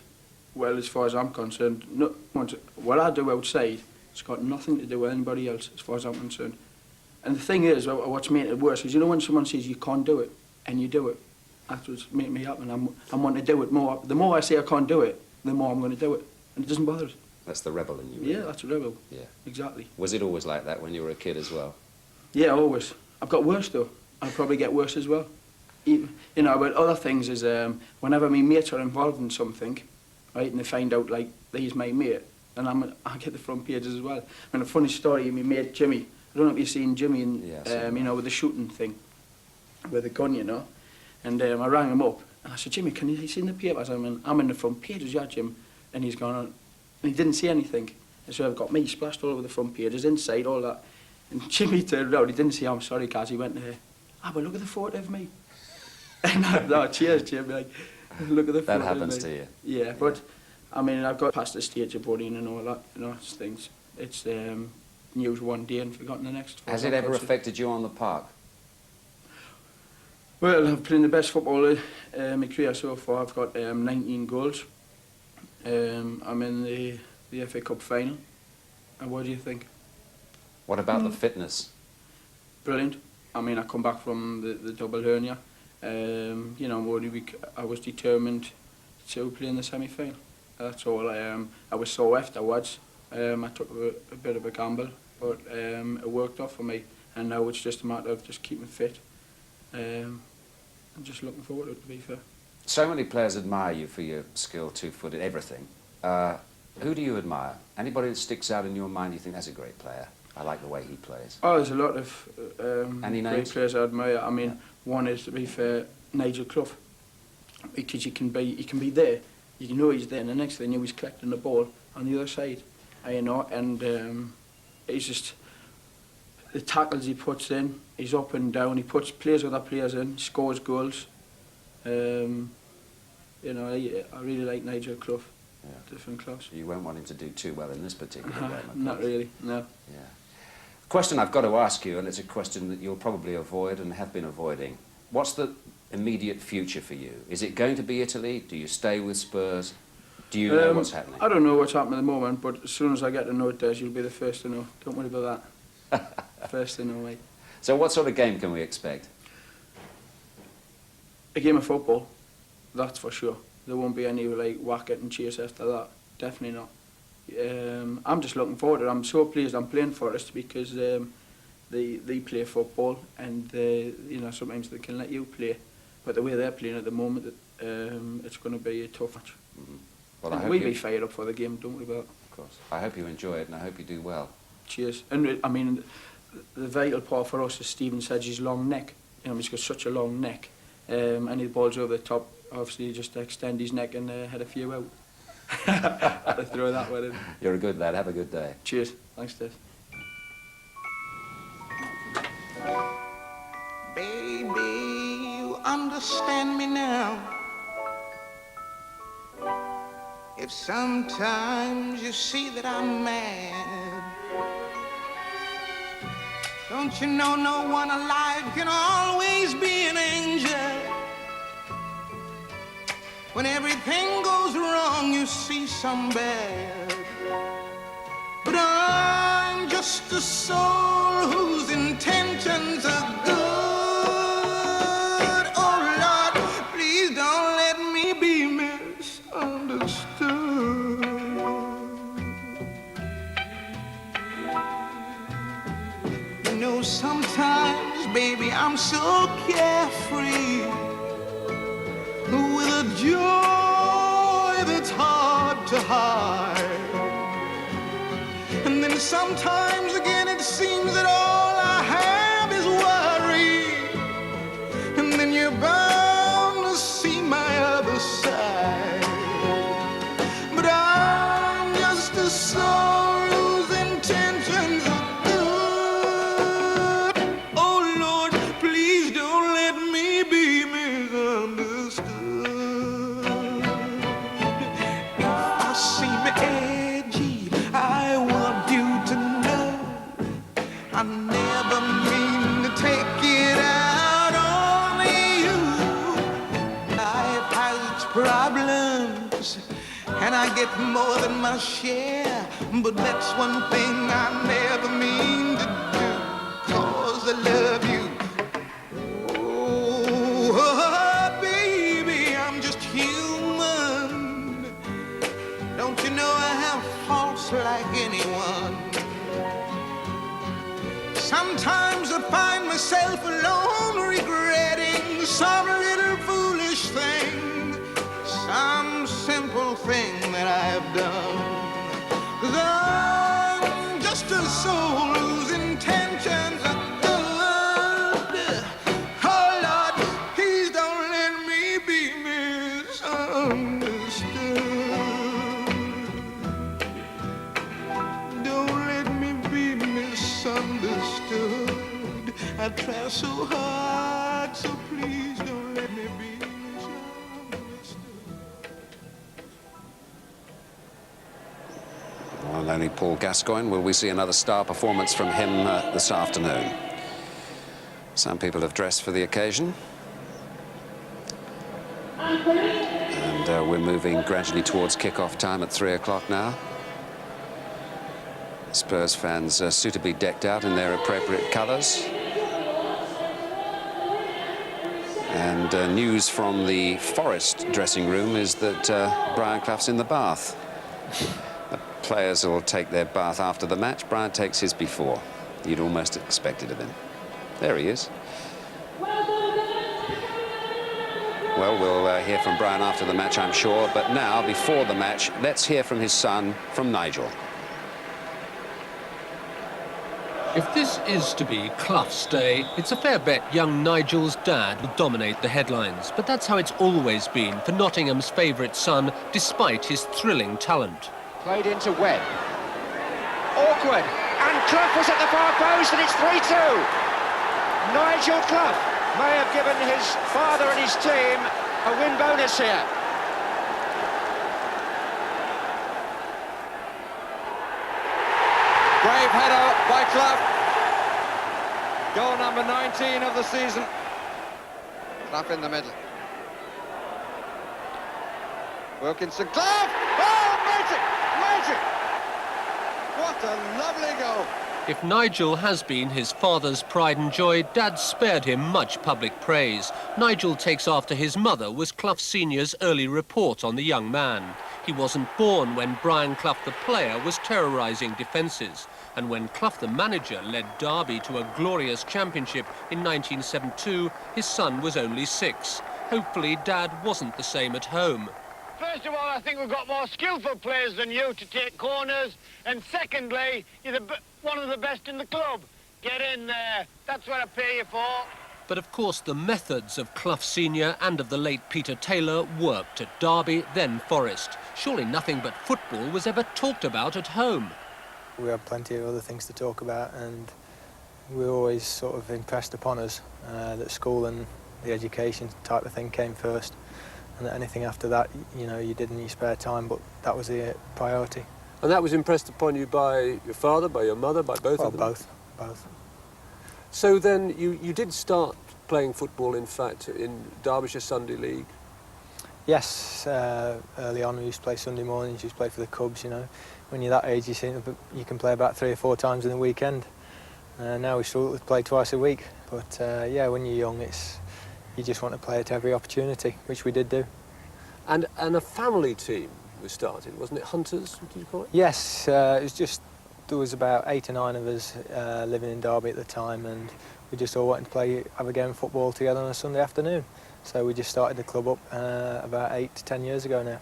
well, as far as I'm concerned, no, what I do outside, it's got nothing to do with anybody else, as far as I'm concerned. And the thing is, what's made it worse is, you know, when someone says you can't do it, and you do it, that's what's making me happen. I'm wanting to do it more. The more I say I can't do it, the more I'm going to do it. And it doesn't bother us. That's the rebel in you. Really. Yeah, that's a rebel. Yeah. Exactly. Was it always like that when you were a kid as well? Yeah, always. I've got worse, though. I'll probably get worse as well. You know, but other things is, whenever my mates are involved in something, right, and they find out, like, he's my mate, and I get the front pages as well. I mean, a funny story, my mate Jimmy, I don't know if you've seen Jimmy, in, you know, with the shooting thing, with the gun, you know. And I rang him up, and I said, Jimmy, can you see in the papers? I'm in the front pages, yeah, Jim. And he's gone on, and he didn't see anything. And so I've got me splashed all over the front pages, inside, all that. And Jimmy turned around, he didn't see, I'm sorry, Kaz, he went, but look at the photo of me. And no, cheers, Jim, like, look at the photo That happens of me. to you. Yeah, but, I mean, I've got past the stage of bullying and all that, you know, things. It's news one day and forgotten the next. Has it ever affected you on the park? Well, I've played the best football in my career so far. I've got 19 goals. I'm in the FA Cup final. And what do you think? What about the fitness? Brilliant. I mean, I come back from the double hernia. You know, I was determined to play in the semi-final. That's all. I was so afterwards. I took a bit of a gamble, but it worked out for me. And now it's just a matter of just keeping fit. I'm just looking forward to it, to be fair. So many players admire you for your skill, two-footed, everything. Who do you admire? Anybody that sticks out in your mind you think that's a great player? I like the way he plays. Oh, there's a lot of Any great names? players I admire. I mean, one is, to be fair, Nigel Clough. Because he can be there, you know he's there, and the next thing you know he's collecting the ball on the other side. You know, and he's just, the tackles he puts in, he's up and down, he plays other players in, scores goals. You know, I really like Nigel Clough. Yeah. Different class. You won't want him to do too well in this particular game, of Not course. really, no. Yeah. Question I've got to ask you, and it's a question that you'll probably avoid and have been avoiding. What's the immediate future for you? Is it going to be Italy? Do you stay with Spurs? Do you know what's happening? I don't know what's happening at the moment, but as soon as I get to know it, Des, you'll be the first to know. Don't worry about that. First to know, mate. So what sort of game can we expect? A game of football, that's for sure. There won't be any like whack it and chase after that. Definitely not. I'm just looking forward to it. I'm so pleased I'm playing Forest because they play football and you know, sometimes they can let you play, but the way they're playing at the moment, it's going to be a tough match. Mm-hmm. Well, we'll be fired up for the game. Don't worry about it. Of course. I hope you enjoy it and I hope you do well. Cheers. And I mean, the vital part for us is Stephen Sedge's long neck. You know, he's got such a long neck. Any balls over the top, obviously just extend his neck and head a few out. Had to throw that one in. You're a good lad. Have a good day. Cheers. Thanks, Des. Baby, you understand me now. If sometimes you see that I'm mad, don't you know no one alive can always be an angel? When everything goes wrong, you see some bad. But I'm just a soul whose intentions are good. Oh, Lord, please don't let me be misunderstood. You know, sometimes, baby, I'm so carefree, with a joy that's hard to hide. And then sometimes again it seems that all I have is worry. And then you're bound to see my other side. I get more than my share, but that's one thing I never mean to do, 'cause I love you. Oh, baby, I'm just human. Don't you know I have faults like anyone? Sometimes I find myself alone regretting some little foolish thing, some simple thing that I've done. 'Cause I'm just a soul whose intentions are good. Oh Lord, please don't let me be misunderstood. Don't let me be misunderstood. I try so hard, so please don't let me be misunderstood. Well, only Paul Gascoigne. Will we see another star performance from him this afternoon? Some people have dressed for the occasion. And we're moving gradually towards kick-off time at 3 o'clock now. Spurs fans suitably decked out in their appropriate colours. And news from the Forest dressing room is that Brian Clough's in the bath. The players will take their bath after the match. Brian takes his before. You'd almost expect it of him. There he is. Well, we'll hear from Brian after the match, I'm sure. But now, before the match, let's hear from his son, from Nigel. If this is to be Clough's day, it's a fair bet young Nigel's dad will dominate the headlines. But that's how it's always been for Nottingham's favourite son, despite his thrilling talent. Played into Webb. Awkward. And Clough was at the far post, and it's 3-2. Nigel Clough may have given his father and his team a win bonus here. Brave header by Clough. Goal number 19 of the season. Clough in the middle. Wilkinson, Clough! Oh, magic! Magic! What a lovely goal. If Nigel has been his father's pride and joy, Dad spared him much public praise. Nigel takes after his mother was Clough Sr.'s early report on the young man. He wasn't born when Brian Clough the player was terrorising defences. And when Clough the manager led Derby to a glorious championship in 1972, his son was only 6. Hopefully Dad wasn't the same at home. First of all, I think we've got more skillful players than you to take corners. And secondly, you're one of the best in the club. Get in there. That's what I pay you for. But of course the methods of Clough Sr. and of the late Peter Taylor worked at Derby, then Forest. Surely nothing but football was ever talked about at home. We had plenty of other things to talk about, and we were always sort of impressed upon us that school and the education type of thing came first, and that anything after that, you know, you did in your spare time, but that was the priority. And that was impressed upon you by your father, by your mother, by both of them? Both. So then you did start playing football, in fact, in Derbyshire Sunday League? Yes, early on we used to play Sunday mornings, used to play for the Cubs, you know. When you're that age, you can play about 3 or 4 times in the weekend. Now we struggle to play twice a week, but yeah, when you're young, you just want to play at every opportunity, which we did do. And a family team was started, wasn't it? Hunters, did you call it? Yes, it was just, there was about 8 or 9 of us living in Derby at the time, and we just all wanted to have a game of football together on a Sunday afternoon. So we just started the club up about 8 to 10 years ago now.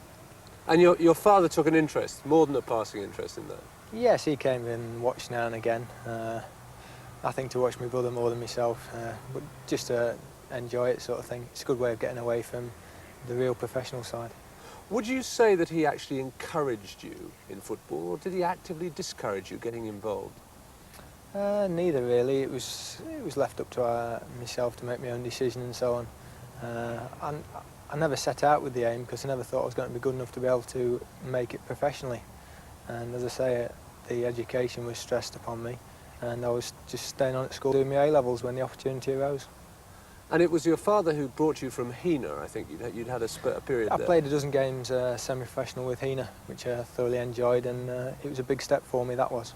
And your father took an interest, more than a passing interest in that? Yes, he came and watched now and again. I think to watch my brother more than myself, but just to enjoy it sort of thing. It's a good way of getting away from the real professional side. Would you say that he actually encouraged you in football, or did he actively discourage you getting involved? Neither really. It was left up to myself to make my own decision and so on. I never set out with the aim because I never thought I was going to be good enough to be able to make it professionally. And as I say, the education was stressed upon me, and I was just staying on at school doing my A-levels when the opportunity arose. And it was your father who brought you from Hina, I think. You'd had a period there. I played a dozen games semi-professional with Hina, which I thoroughly enjoyed, and it was a big step for me, that was,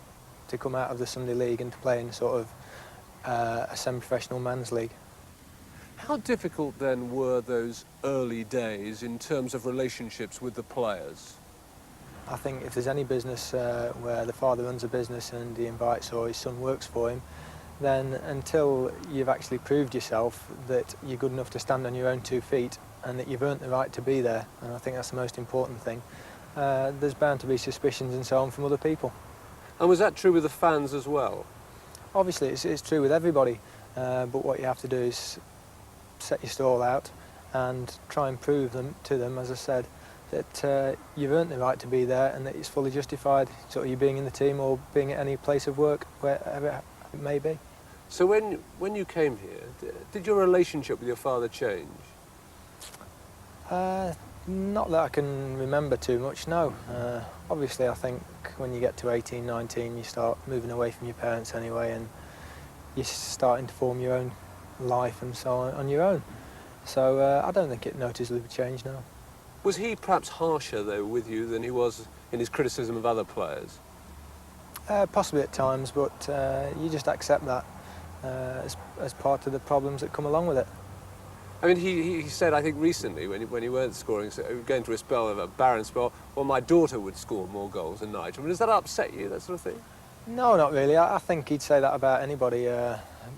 to come out of the Sunday League and to play in sort of a semi-professional men's league. How difficult then were those early days in terms of relationships with the players? I think if there's any business where the father runs a business and he invites or his son works for him, then until you've actually proved yourself that you're good enough to stand on your own 2 feet and that you've earned the right to be there, and I think that's the most important thing, there's bound to be suspicions and so on from other people. And was that true with the fans as well? Obviously, it's true with everybody, but what you have to do is set your stall out and try and prove to them, as I said, that you've earned the right to be there and that it's fully justified, sort of you being in the team or being at any place of work, wherever it may be. So when you came here, did your relationship with your father change? Not that I can remember too much, no. Obviously, I think when you get to 18, 19, you start moving away from your parents anyway, and you're starting to form your own life and so on your own. So I don't think it noticeably changed, no. Was he perhaps harsher, though, with you than he was in his criticism of other players? Possibly at times, but you just accept that as part of the problems that come along with it. I mean, he said, I think recently, when he weren't scoring, so going through a spell of a barren spell, well, my daughter would score more goals than Nigel. I mean, does that upset you, that sort of thing? No, not really. I think he'd say that about anybody,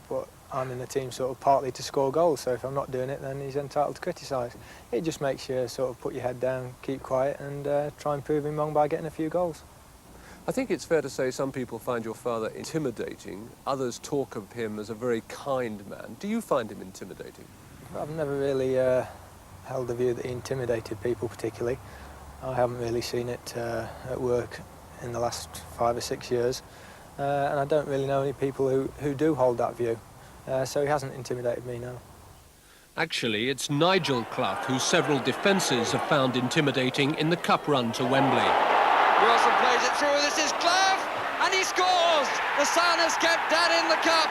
but I'm in the team sort of partly to score goals, so if I'm not doing it, then he's entitled to criticise. It just makes you sort of put your head down, keep quiet, and try and prove him wrong by getting a few goals. I think it's fair to say some people find your father intimidating. Others talk of him as a very kind man. Do you find him intimidating? I've never really held the view that he intimidated people particularly. I haven't really seen it at work in the last 5 or 6 years, and I don't really know any people who do hold that view. So he hasn't intimidated me, no. Actually, it's Nigel Clough who several defences have found intimidating in the cup run to Wembley. Wilson plays it through, this is Clough, and he scores! The son has kept Dad in the cup.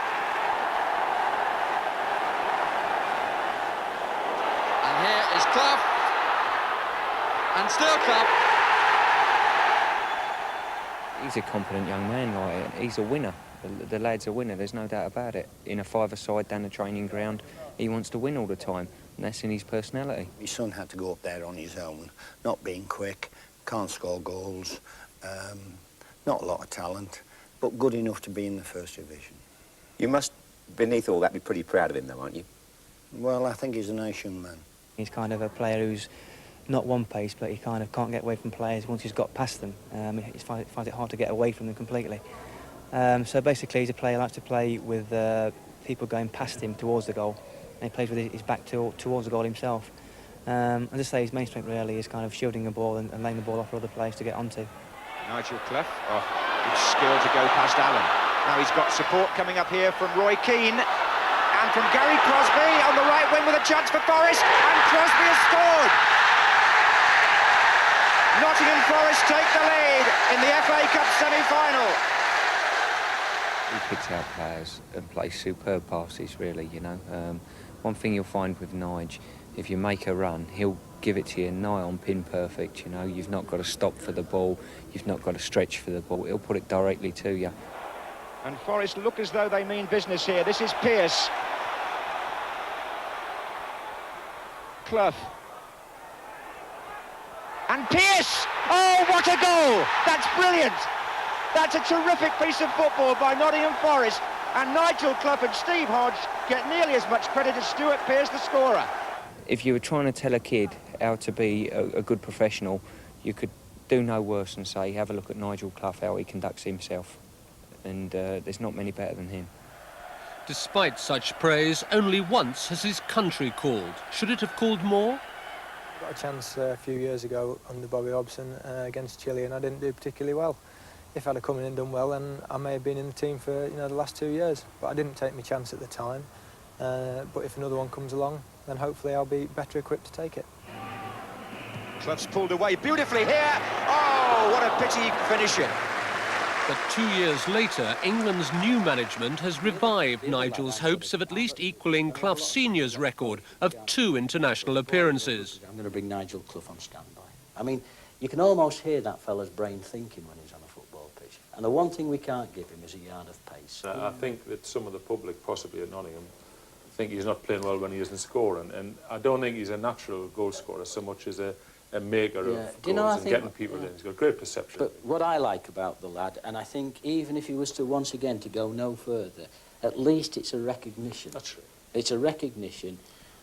And here is Clough, and still Clough. He's a competent young man, like, he's a winner. The lad's a winner, there's no doubt about it. In a five-a-side down the training ground, he wants to win all the time, and that's in his personality. His son had to go up there on his own, not being quick, can't score goals, not a lot of talent, but good enough to be in the First Division. You must, beneath all that, be pretty proud of him, though, aren't you? Well, I think he's a nice young man. He's kind of a player who's not one pace, but he kind of can't get away from players once he's got past them. He finds it hard to get away from them completely. So basically, he's a player who likes to play with people going past him towards the goal, and he plays with his back towards the goal himself. As I say, his main strength really is kind of shielding the ball and laying the ball off for other players to get onto. Nigel Clough, good skill to go past Allen. Now he's got support coming up here from Roy Keane and from Gary Crosby on the right wing with a chance for Forest, and Crosby has scored! Nottingham Forest take the lead in the FA Cup semi-final. He picks out players and plays superb passes, really, you know. One thing you'll find with Nige, if you make a run, he'll give it to you nigh on pin perfect, you know. You've not got to stop for the ball, you've not got to stretch for the ball, he'll put it directly to you. And Forest look as though they mean business here. This is Pearce. Clough. And Pearce! Oh, what a goal! That's brilliant! That's a terrific piece of football by Nottingham Forest, and Nigel Clough and Steve Hodge get nearly as much credit as Stuart Pearce, the scorer. If you were trying to tell a kid how to be a good professional, you could do no worse than say, have a look at Nigel Clough, how he conducts himself. And there's not many better than him. Despite such praise, only once has his country called. Should it have called more? I got a chance a few years ago under Bobby Robson against Chile, and I didn't do particularly well. If I'd have come in and done well, then I may have been in the team for the last 2 years. But I didn't take my chance at the time. But if another one comes along, then hopefully I'll be better equipped to take it. Clough's pulled away beautifully here. Oh, what a pity he can finish it. But 2 years later, England's new management has revived Nigel's hopes of at least equalling Clough Senior's record of 2 international appearances. I'm going to bring Nigel Clough on standby. I mean, you can almost hear that fella's brain thinking when he's on a football pitch. And the one thing we can't give him is a yard of pace. I think that some of the public, possibly at Nottingham, think he's not playing well when he isn't scoring. And I don't think he's a natural goal scorer so much as a maker of goals and getting people in. He's got great perception. But what I like about the lad, and I think even if he was to once again to go no further, at least it's a recognition. That's right. It's a recognition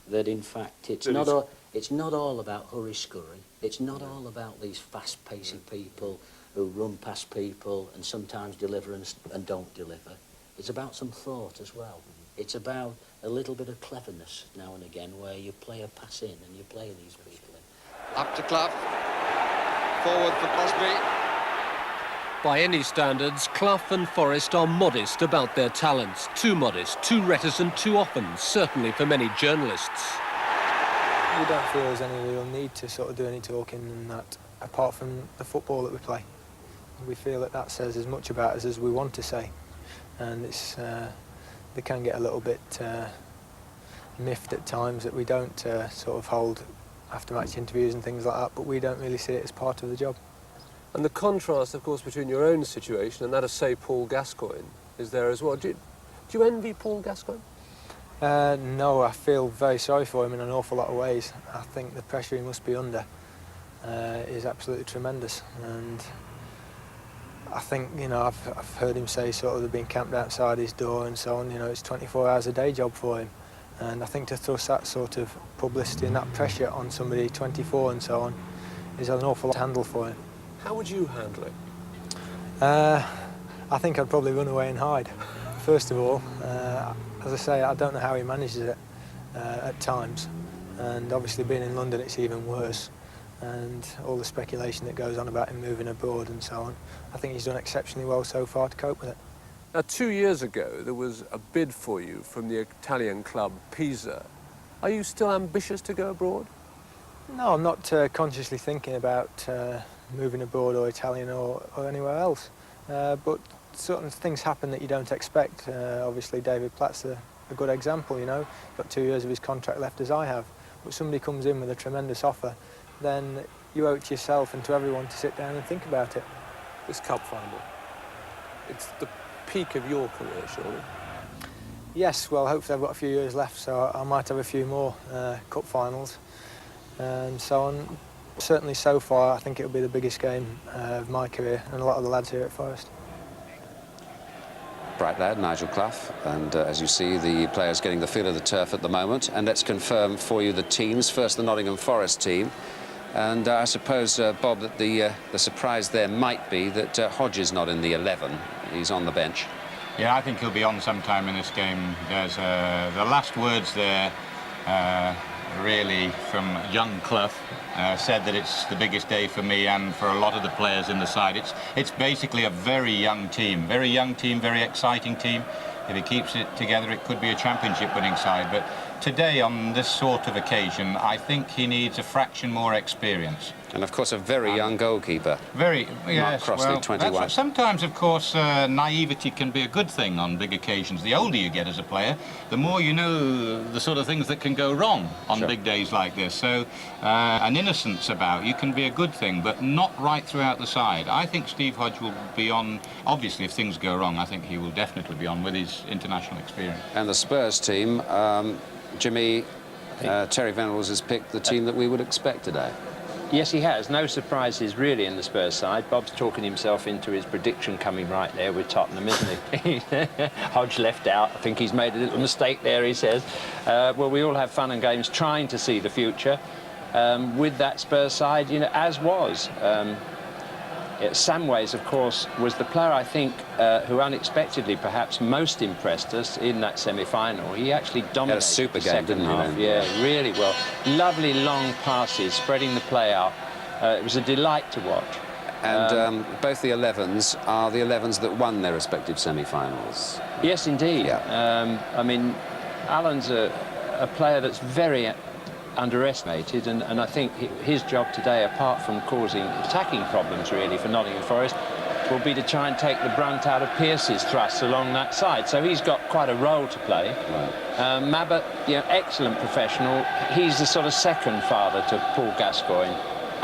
that in fact it's not all about hurry-scurry. It's not all about these fast-paced people who run past people and sometimes deliver and don't deliver. It's about some thought as well. It's about a little bit of cleverness now and again where you play a pass in and you play these people in. Up to Clough. Forward for Cosby. By any standards, Clough and Forest are modest about their talents. Too modest, too reticent, too often, certainly for many journalists. We don't feel there's any real need to sort of do any talking and that, apart from the football that we play. We feel that that says as much about us as we want to say. And it's, they can get a little bit miffed at times that we don't sort of hold after-match interviews and things like that, but we don't really see it as part of the job. And the contrast, of course, between your own situation and that of, say, Paul Gascoigne is there as well. Do you envy Paul Gascoigne? No, I feel very sorry for him in an awful lot of ways. I think the pressure he must be under is absolutely tremendous. And I think, you know, I've heard him say sort of they've been camped outside his door and so on. You know, it's 24 hours a day job for him. And I think to thrust that sort of publicity and that pressure on somebody 24 and so on is an awful lot to handle for him. How would you handle it? I think I'd probably run away and hide. First of all, as I say, I don't know how he manages it at times. And obviously being in London, it's even worse. And all the speculation that goes on about him moving abroad and so on. I think he's done exceptionally well so far to cope with it. Now, 2 years ago, there was a bid for you from the Italian club Pisa. Are you still ambitious to go abroad? No, I'm not consciously thinking about moving abroad or Italian or anywhere else. But certain things happen that you don't expect. Obviously, David Platt's a good example, you know. Got 2 years of his contract left as I have. But somebody comes in with a tremendous offer, then you owe it to yourself and to everyone to sit down and think about it. This cup final, it's the peak of your career, surely? Yes, well, hopefully I've got a few years left, so I might have a few more cup finals and so on. Certainly so far, I think it'll be the biggest game of my career and a lot of the lads here at Forest. Bright lad, Nigel Clough, and as you see, the players getting the feel of the turf at the moment. And let's confirm for you the teams. First, the Nottingham Forest team. And I suppose, Bob, that the surprise there might be that Hodge is not in the 11. He's on the bench. Yeah, I think he'll be on sometime in this game. There's the last words there, really, from young Clough. Said that it's the biggest day for me and for a lot of the players in the side. It's basically a very young team, very exciting team. If he keeps it together, it could be a championship-winning side. But today, on this sort of occasion, I think he needs a fraction more experience. And, of course, a very young goalkeeper. Very, yes. Mark Crossley, well, 21. Sometimes, of course, naivety can be a good thing on big occasions. The older you get as a player, the more you know the sort of things that can go wrong on big days like this. So an innocence about you can be a good thing, but not right throughout the side. I think Steve Hodge will be on, obviously, if things go wrong, I think he will definitely be on with his international experience. And the Spurs team, Jimmy, Terry Venables has picked the team that we would expect today. Yes, he has. No surprises, really, in the Spurs side. Bob's talking himself into his prediction coming right there with Tottenham, isn't he? Hodge left out. I think he's made a little mistake there, he says. Well, we all have fun and games trying to see the future with that Spurs side, you know, as was. Samways, of course, was the player, I think, who unexpectedly perhaps most impressed us in that semi-final. He actually dominated had a super the game, second didn't half. he? Yeah, really well. Lovely long passes, spreading the play out. It was a delight to watch. And both the 11s are the 11s that won their respective semi-finals. Yes, indeed. Yeah. I mean, Alan's a player that's very underestimated, and I think his job today, apart from causing attacking problems really for Nottingham Forest, will be to try and take the brunt out of Pearce's thrusts along that side. So he's got quite a role to play. Mabbott, you know, excellent professional. He's the sort of second father to Paul Gascoigne.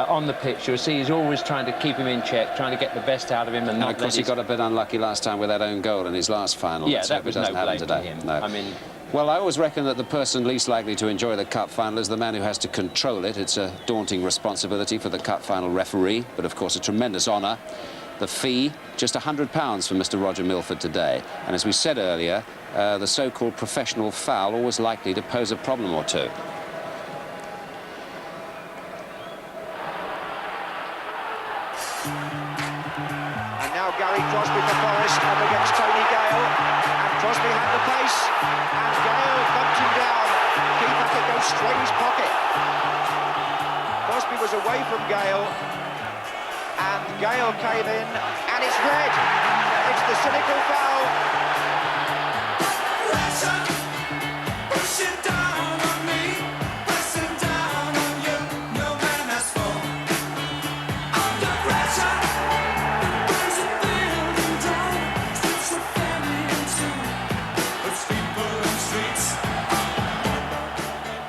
On the pitch, you'll see he's always trying to keep him in check, trying to get the best out of him. And of course, he got a bit unlucky last time with that own goal in his last final. Yeah, that was no blame to him. No. I mean, well, I always reckon that the person least likely to enjoy the cup final is the man who has to control it. It's a daunting responsibility for the cup final referee, but of course a tremendous honour. The fee, just £100 for Mr. Roger Milford today. And as we said earlier, the so-called professional foul always likely to pose a problem or two. And now Gary Crosby for Forest up against Tony Gale. And Crosby had the pace. And Gale bumped him down. Keith Hackett goes straight in his pocket. Crosby was away from Gale. And Gale came in. And it's red. It's the cynical foul.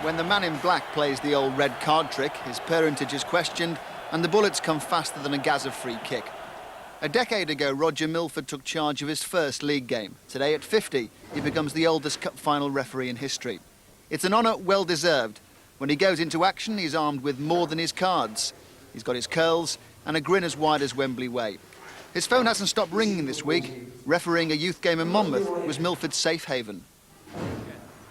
When the man in black plays the old red card trick, his parentage is questioned and the bullets come faster than a Gaza free kick. A decade ago, Roger Milford took charge of his first league game. Today, at 50, he becomes the oldest cup final referee in history. It's an honour well deserved. When he goes into action, he's armed with more than his cards. He's got his curls and a grin as wide as Wembley Way. His phone hasn't stopped ringing this week. Refereeing a youth game in Monmouth was Milford's safe haven.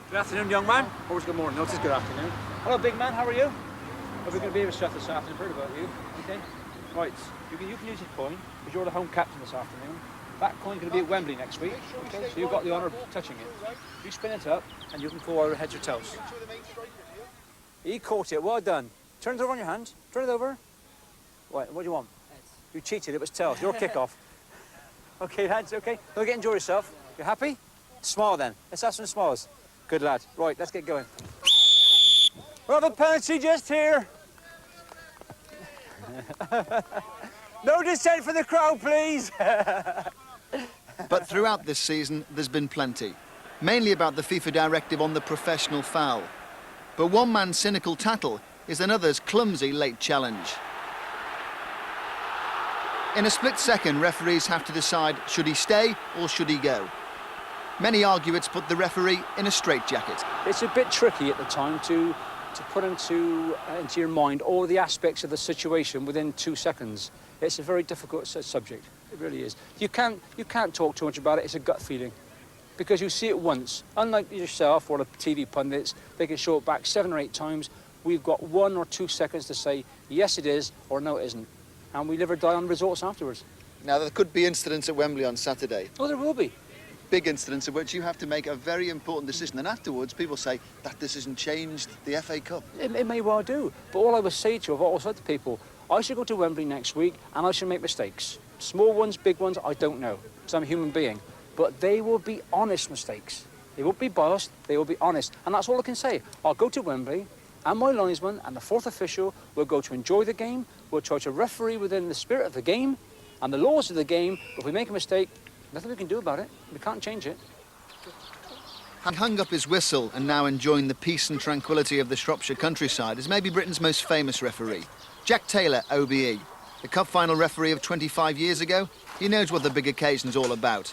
Good afternoon, young man. Always good morning. No, it's good afternoon. Hello, big man. How are you? Are we going to be with stuff this afternoon? Heard about you. Okay. Right. You can use this coin because you're the home captain this afternoon. That coin's going to be at Wembley next week. Okay. So you've got the honour of touching it. You spin it up and you can call either heads or tails. He caught it. Well done. Turn it over on your hand. Turn it over. Right. What do you want? You cheated. It was tails. Your kick-off. Okay, lads. Okay. Don't get enjoy yourself. You happy? Smile then. Let's have some smiles. Good lad. Right, let's get going. We'll have a penalty just here. No dissent for the crowd, please. But throughout this season, there's been plenty. Mainly about the FIFA directive on the professional foul. But one man's cynical tattle is another's clumsy late challenge. In a split second, referees have to decide, should he stay or should he go? Many argue it's put the referee in a straitjacket. It's a bit tricky at the time to put into your mind all the aspects of the situation within 2 seconds. It's a very difficult subject. It really is. You can't talk too much about it. It's a gut feeling, because you see it once. Unlike yourself or the TV pundits, they can show it back 7 or 8 times. We've got 1 or 2 seconds to say yes, it is, or no, it isn't, and we live or die on results afterwards. Now there could be incidents at Wembley on Saturday. Oh, there will be. Big incidents in which you have to make a very important decision, and afterwards people say that decision changed the FA Cup. It may well do, but all I would say to you, I've always said to people, I should go to Wembley next week and I should make mistakes. Small ones, big ones, I don't know, because I'm a human being. But they will be honest mistakes. They won't be biased, they will be honest. And that's all I can say. I'll go to Wembley, and my linesman and the fourth official will go to enjoy the game, we'll try to referee within the spirit of the game and the laws of the game. If we make a mistake, nothing we can do about it. We can't change it. Having hung up his whistle and now enjoying the peace and tranquility of the Shropshire countryside is maybe Britain's most famous referee. Jack Taylor, OBE. The cup final referee of 25 years ago, he knows what the big occasion's all about.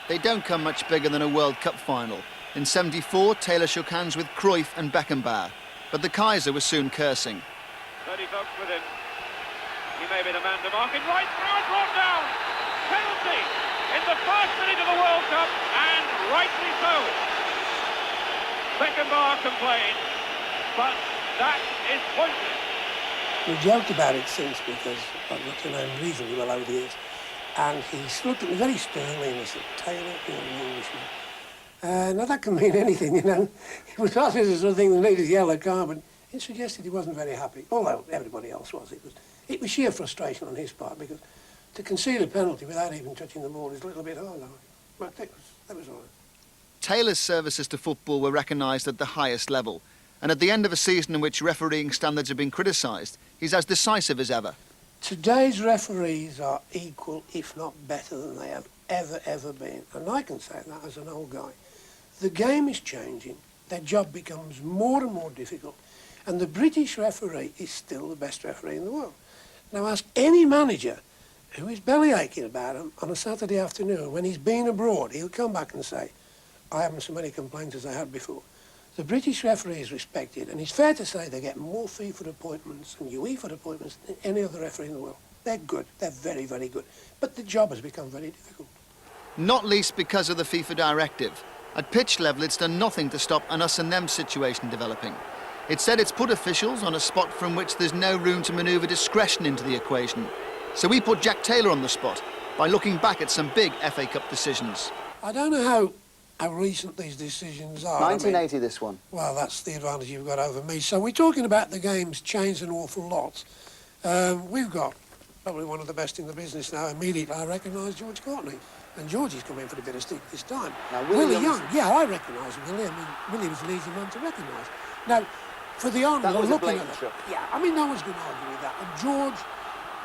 They don't come much bigger than a World Cup final. In '74, Taylor shook hands with Cruyff and Beckenbauer, but the Kaiser was soon cursing. 30 folks with him. He may be the man to mark it. Right through and brought down. Penalty in the first minute of the World Cup, and rightly so. Beckenbauer complained, but that is pointless. We joked about it since, because I've got to know him reasonably well over the years. And he looked at me very sternly and he said, Taylor, you're an Englishman. Now that can mean anything, you know. It was not as the sort of thing that made us yell at car, but it suggested he wasn't very happy, although everybody else was. It was sheer frustration on his part, because to concede a penalty without even touching the ball is a little bit hard, but that was all right. Taylor's services to football were recognised at the highest level, and at the end of a season in which refereeing standards have been criticised, he's as decisive as ever. Today's referees are equal, if not better, than they have ever been. And I can say that as an old guy. The game is changing. Their job becomes more and more difficult. And the British referee is still the best referee in the world. Now ask any manager who is belly aching about him on a Saturday afternoon when he's been abroad, he'll come back and say, I haven't so many complaints as I had before. The British referee is respected, and it's fair to say they get more FIFA appointments and UEFA appointments than any other referee in the world. They're good. They're very, very good. But the job has become very difficult. Not least because of the FIFA directive. At pitch level, it's done nothing to stop an us and them situation developing. It said it's put officials on a spot from which there's no room to manoeuvre discretion into the equation. So we put Jack Taylor on the spot by looking back at some big FA Cup decisions. I don't know how recent these decisions are. 1980, this one. Well, that's the advantage you've got over me. So we're talking about the game's changed an awful lot. We've got probably one of the best in the business now. Immediately I recognise George Courtney. And Georgie's come in for a bit of stick this time. Now, Willie Young, yeah, I recognise Willie. I mean, Willie was an easy man to recognise. Now, for the honour of looking at it, yeah, I mean, no one's going to argue with that. And George,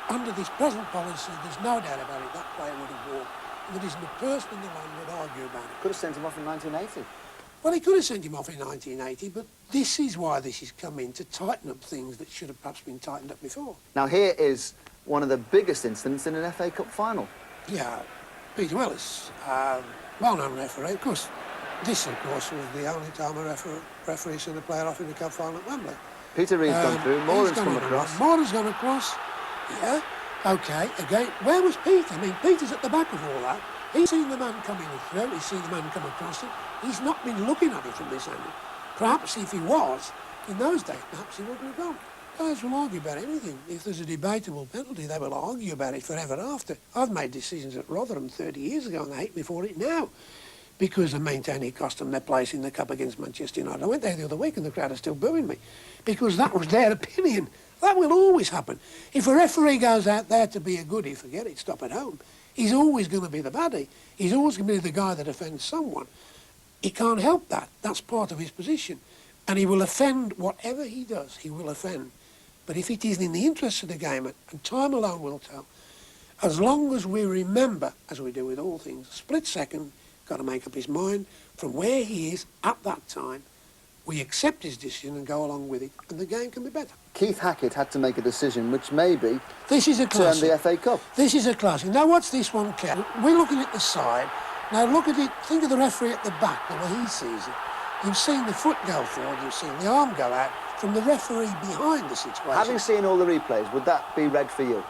under this present policy, there's no doubt about it, that player would have walked. There isn't a person in the land would argue about it. Could have sent him off in 1980. Well, he could have sent him off in 1980, but this is why this has come in, to tighten up things that should have perhaps been tightened up before. Now, here is one of the biggest incidents in an FA Cup final. Yeah. Peter Willis, well-known referee. Of course, this, of course, was the only time a referee sent a player off in the cup final at Wembley. Peter Reid's gone through, Moran's come across. Moran's gone across, yeah. OK, again, where was Peter? I mean, Peter's at the back of all that. He's seen the man coming through, he's seen the man come across it. He's not been looking at it from this angle. Perhaps if he was, in those days, perhaps he wouldn't have gone. Players will argue about anything. If there's a debatable penalty, they will argue about it forever after. I've made decisions at Rotherham 30 years ago and they hate me for it now because of maintaining it cost them their place in the cup against Manchester United. I went there the other week and the crowd are still booing me because that was their opinion. That will always happen. If a referee goes out there to be a goodie, forget it, stop at home. He's always going to be the baddie. He's always going to be the guy that offends someone. He can't help that. That's part of his position. And he will offend whatever he does, he will offend. But if it is in the interest of the game, and time alone will tell, as long as we remember, as we do with all things, a split second, got to make up his mind from where he is at that time, we accept his decision and go along with it, and the game can be better. Keith Hackett had to make a decision which maybe this is a turned the FA Cup. This is a classic. Now what's this one, Ken? We're looking at the side. Now look at it, think of the referee at the back, the way he sees it. You've seen the foot go forward, you've seen the arm go out, from the referee behind the situation. Having seen all the replays, would that be red for you?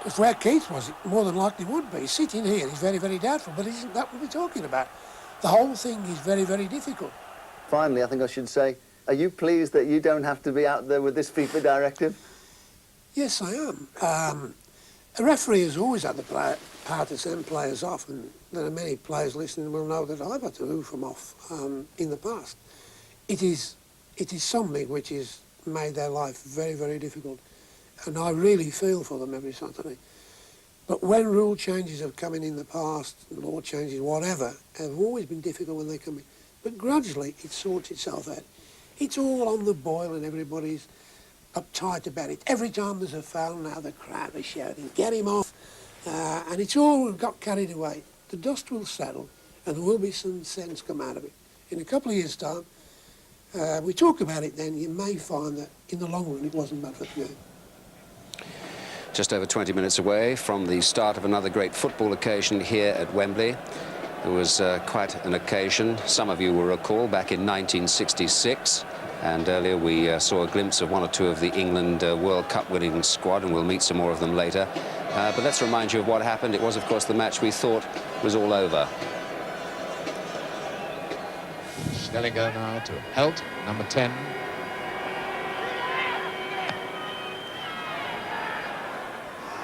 If where Keith was, it more than likely would be. Sitting here is very, very doubtful, but isn't that what we're talking about? The whole thing is very, very difficult. Finally, I think I should say, are you pleased that you don't have to be out there with this FIFA directive? Yes, I am. A referee has always had the power to send players off, and there are many players listening will know that I've had to move them off in the past. It is something which has made their life very, very difficult. And I really feel for them every Saturday. But when rule changes have come in the past, law changes, whatever, have always been difficult when they come in. But gradually it sorts itself out. It's all on the boil and everybody's uptight about it. Every time there's a foul now, the crowd is shouting, get him off. And it's all got carried away. The dust will settle and there will be some sense come out of it. In a couple of years' time, we talk about it then, you may find that in the long run it wasn't bad for the game. Just over 20 minutes away from the start of another great football occasion here at Wembley. It was quite an occasion, some of you will recall, back in 1966. And earlier we saw a glimpse of one or two of the England World Cup winning squad, and we'll meet some more of them later. But let's remind you of what happened. It was, of course, the match we thought was all over. Schellinger now to Helt, number 10.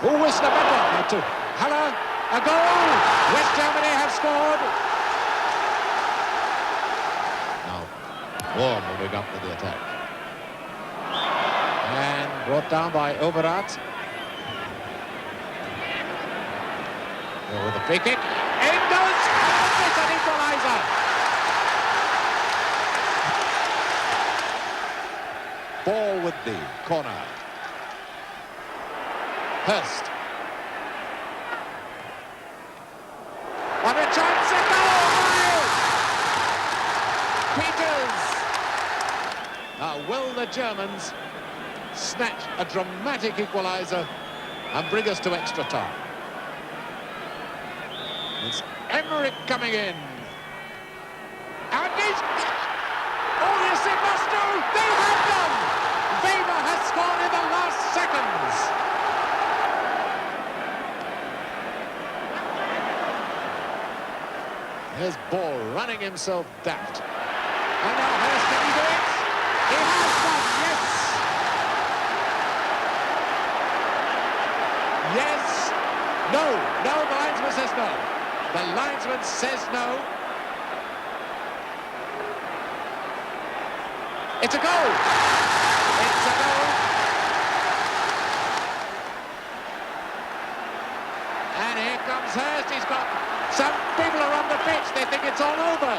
Who was the better? To Haller, a goal! West Germany have scored. Now, Warm moving up with the attack. And brought down by Overath. With a free kick. In goes! It's an equaliser! Ball with the corner. Hurst. What a chance, a goal! Peters! Now will the Germans snatch a dramatic equaliser and bring us to extra time? It's Emmerich coming in. And he's... Oh, yes, it must do! They have done! Weber has scored in the last seconds. Here's Ball running himself daft. And now Hurst, can he do it? He has done, yes! Yes! No! No, the linesman says no. The linesman says no. It's a goal! It's a goal! And here comes Hurst. He's got some people are on the pitch. They think it's all over.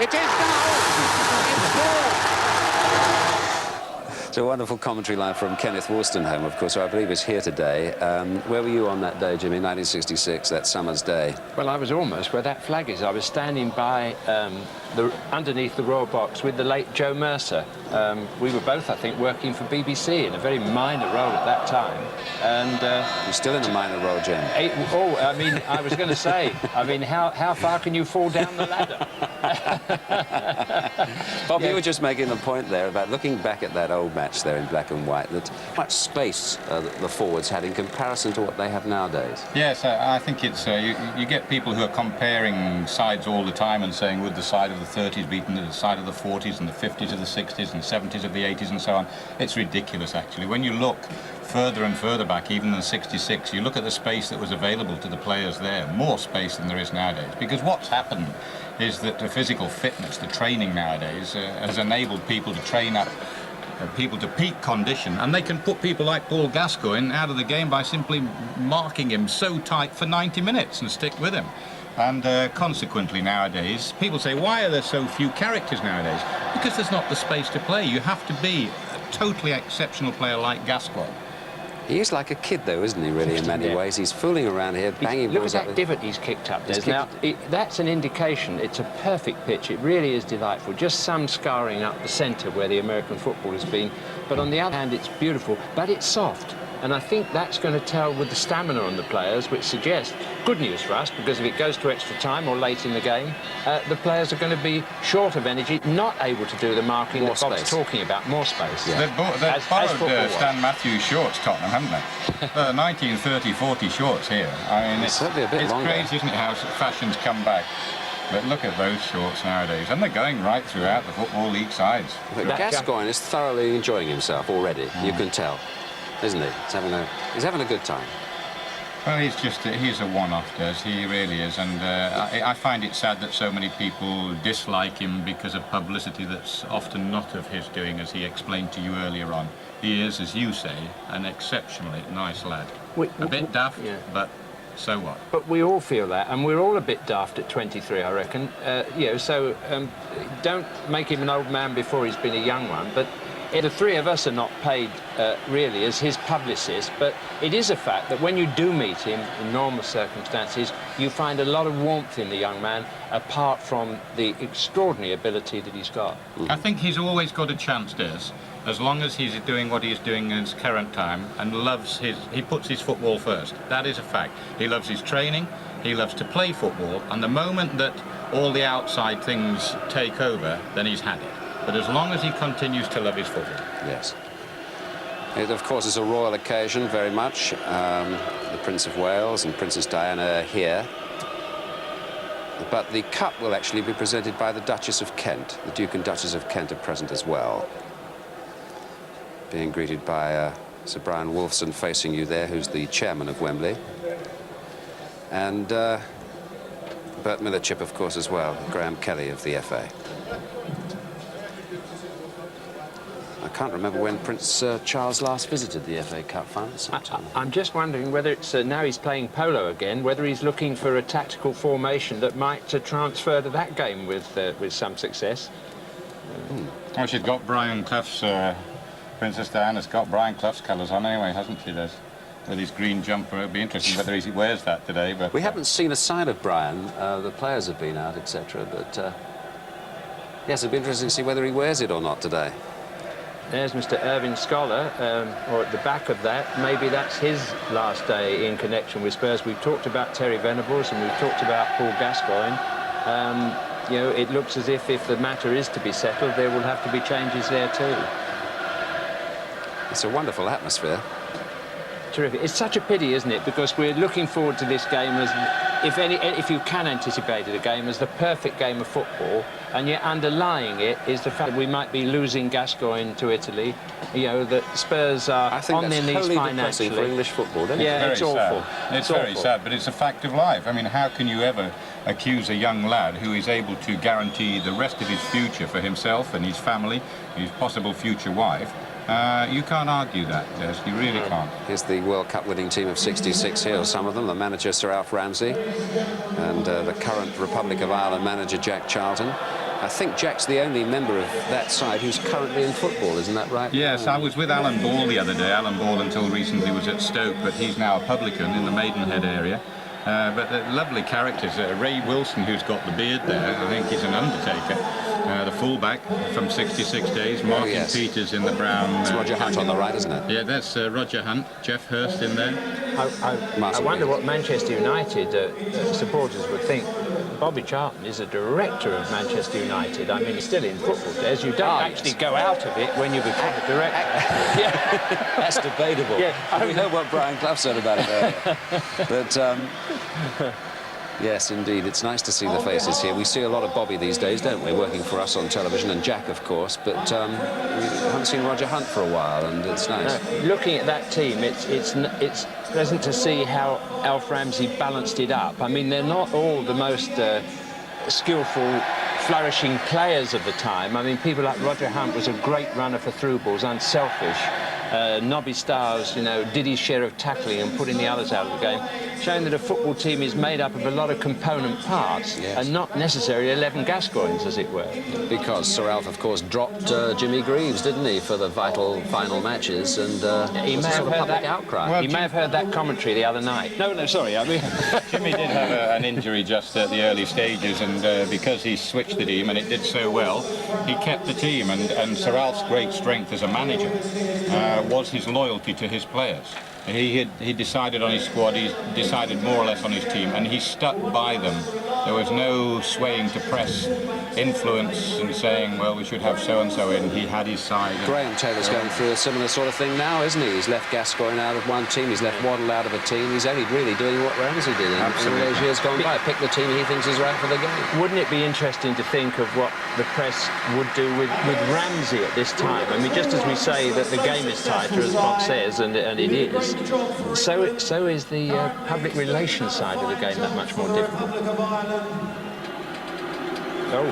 It is now. It's goal. It's a wonderful commentary line from Kenneth Wolstenholme, of course, who I believe is here today. Where were you on that day, Jimmy, 1966, that summer's day? Well, I was almost where that flag is. I was standing by underneath the Royal Box with the late Joe Mercer. We were both, I think, working for BBC in a very minor role at that time. And you're still in a minor role, Jim. I mean, I was going to say, I mean, how far can you fall down the ladder? Bob, you were just making the point there about looking back at that old match there in black and white, that much space the forwards had in comparison to what they have nowadays. Yes, I think it's you get people who are comparing sides all the time and saying, would the side of the 30s beaten the side of the 40s and the 50s of the 60s and 70s of the 80s and so on. It's ridiculous, actually. When you look further and further back, even than 66, you look at the space that was available to the players there, more space than there is nowadays. Because what's happened is that the physical fitness, the training nowadays, has enabled people to train up people to peak condition, and they can put people like Paul Gascoigne out of the game by simply marking him so tight for 90 minutes and stick with him. And consequently nowadays, people say, why are there so few characters nowadays? Because there's not the space to play. You have to be a totally exceptional player like Gascoigne. He is like a kid, though, isn't he, really, in many ways? He's fooling around here, banging balls up. Look at that divot he's kicked up there. Now, that's an indication. It's a perfect pitch. It really is delightful. Just some scarring up the centre where the American football has been. But on the other hand, it's beautiful, but it's soft. And I think that's going to tell with the stamina on the players, which suggests good news for us, because if it goes to extra time or late in the game, the players are going to be short of energy, not able to do the marking that Bob's talking about, more space. Yeah. They've borrowed Stan Matthews shorts, Tottenham, haven't they? 1930-40 shorts here. I mean, it's crazy, isn't it, how fashions come back. But look at those shorts nowadays, and they're going right throughout the Football League sides. But Gascoigne is thoroughly enjoying himself already, you can tell. Isn't he? He's having a good time. Well, he's a one-off, Des. He really is, and I find it sad that so many people dislike him because of publicity that's often not of his doing, as he explained to you earlier on. He is, as you say, an exceptionally nice lad. A bit daft, but so what? But we all feel that, and we're all a bit daft at 23, I reckon. So don't make him an old man before he's been a young one, but the three of us are not paid really as his publicist, but it is a fact that when you do meet him in normal circumstances, you find a lot of warmth in the young man, apart from the extraordinary ability that he's got. I think he's always got a chance, Des, as long as he's doing what he's doing in his current time and he puts his football first. That is a fact. He loves his training, he loves to play football, and the moment that all the outside things take over, then he's had it. But as long as he continues to love his football. Yes. It, of course, is a royal occasion, very much. The Prince of Wales and Princess Diana are here. But the cup will actually be presented by the Duchess of Kent. The Duke and Duchess of Kent are present as well. Being greeted by Sir Brian Wolfson facing you there, who's the chairman of Wembley. And Bert Millerchip, of course, as well. Graham Kelly of the FA. I can't remember when Prince Charles last visited the FA Cup final. I'm just wondering whether it's, now he's playing polo again, whether he's looking for a tactical formation that might transfer to that game with some success. Well, she's got Brian Clough's, Princess Diana's got Brian Clough's colours on anyway, hasn't she, Liz? with his green jumper. It'll be interesting whether he wears that today. But we haven't seen a sign of Brian. The players have been out, etc. But yes, it'll be interesting to see whether he wears it or not today. There's Mr. Irving Scholar, or at the back of that, maybe that's his last day in connection with Spurs. We've talked about Terry Venables and we've talked about Paul Gascoigne. You know, it looks as if the matter is to be settled, there will have to be changes there too. It's a wonderful atmosphere. Terrific. It's such a pity, isn't it? Because we're looking forward to this game as, if you can anticipate it, a game as the perfect game of football, and yet underlying it is the fact that we might be losing Gascoigne to Italy. You know, that Spurs are on their knees financially. For English football, isn't it? Yeah, it's awful. It's very sad, but it's a fact of life. I mean, how can you ever accuse a young lad who is able to guarantee the rest of his future for himself and his family, his possible future wife? You can't argue that, Des. You really can't. Here's the World Cup winning team of '66 here, some of them. The manager, Sir Alf Ramsey, and the current Republic of Ireland manager, Jack Charlton. I think Jack's the only member of that side who's currently in football, isn't that right? Yes, I was with Alan Ball the other day. Alan Ball until recently was at Stoke, but he's now a publican in the Maidenhead area. But lovely characters. Ray Wilson, who's got the beard there, I think he's an undertaker. The fullback from 66 days, Martin Peters in the brown. It's Roger Hunt on the right, isn't it? Yeah, that's Roger Hunt, Jeff Hurst in there. I wonder what Manchester United supporters would think. Bobby Charlton is a director of Manchester United. I mean, he's still in football days. You don't actually go out of it when you become a director. Yeah, that's debatable. Yeah, we heard what Brian Clough said about it earlier. But yes, indeed, it's nice to see the faces here. We see a lot of Bobby these days, don't we, working for us on television, and Jack, of course, but we haven't seen Roger Hunt for a while, and it's nice. Looking at that team, it's pleasant to see how Alf Ramsey balanced it up. I mean, they're not all the most skillful, flourishing players of the time. I mean, people like Roger Hunt was a great runner for through balls, unselfish. Nobby Stiles, you know, did his share of tackling and putting the others out of the game, showing that a football team is made up of a lot of component parts and not necessarily 11 Gascoignes, as it were. Because Sir Alf, of course, dropped Jimmy Greaves, didn't he, for the vital final matches, and he may have heard that outcry. Well, he may have heard that commentary the other night. No, sorry, I mean... Jimmy did have an injury just at the early stages, and because he switched the team and it did so well, he kept the team, and Sir Alf's great strength as a manager was his loyalty to his players. He decided on his squad, he decided more or less on his team, and he stuck by them. There was no swaying to press influence and saying, well, we should have so-and-so in. He had his side. Graham Taylor's going through a similar sort of thing now, isn't he? He's left Gascoigne out of one team, he's left Waddle out of a team. He's only really doing what Ramsey did in all those years gone by. Pick the team he thinks is right for the game. Wouldn't it be interesting to think of what the press would do with Ramsey at this time? I mean, just as we say that the game is tighter, as Bob says, and it is, so is the public relations side of the game that much more difficult. Oh,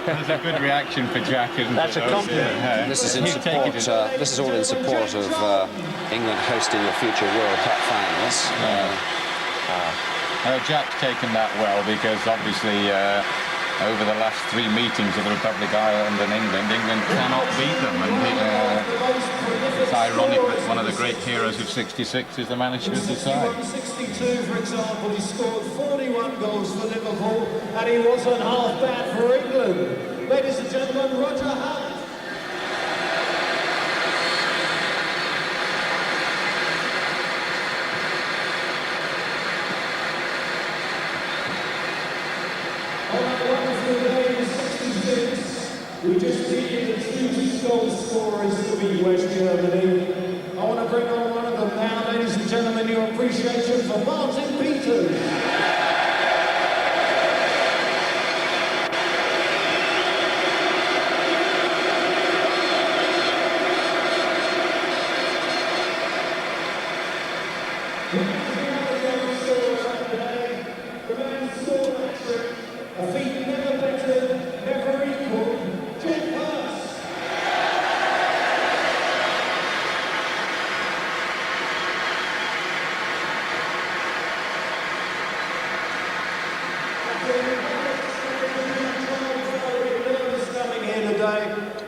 that's a good reaction for Jack, isn't it? That's a compliment. Yeah. This is in support. This is all in support of England hosting the future World Cup finals. Jack's taken that well because obviously over the last 3 meetings of the Republic of Ireland and England cannot beat them. And it's ironic that one of the great heroes of '66 is the manager of the side. 62, for example, he scored 41 goals for Liverpool, and he wasn't half bad for England. Ladies and gentlemen, Roger Hunt. We just needed the 2 goal scorers to beat West Germany. I want to bring on one of them now, ladies and gentlemen, your appreciation for Martin Peters. A feat never better, never equal.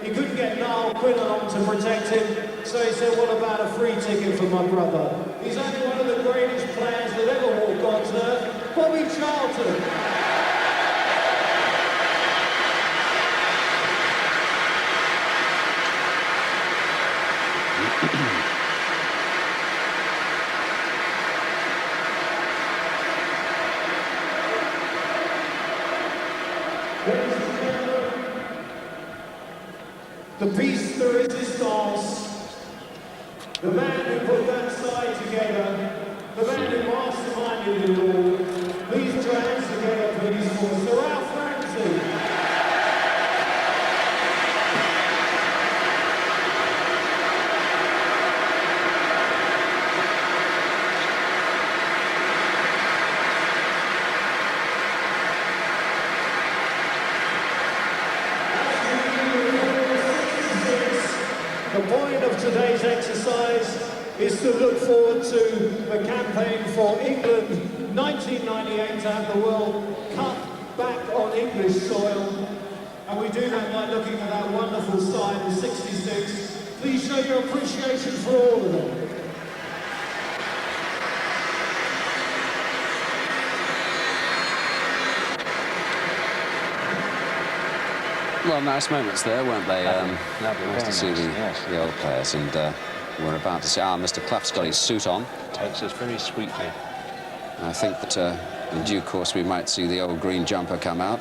He couldn't get Niall Quinn along to protect him, so he said, what about a free ticket for my brother? He's only one of the greatest players that ever walked on turf, Bobby Charlton. The piece de resistance, the man who put that side together, the man who masterminded it all. Please put your hands together, please, for Sir Ralph Ramsey. The point of today's exercise is to look forward to the campaign for England 1998 to have the World Cup back on English soil. And we do that by looking at that wonderful side of 66. Please show your appreciation for all of them. Well, nice moments there, weren't they? Nice to see the old players, and we're about to see... Mr. Clough's got his suit on. Takes us very sweetly. I think that in due course we might see the old green jumper come out.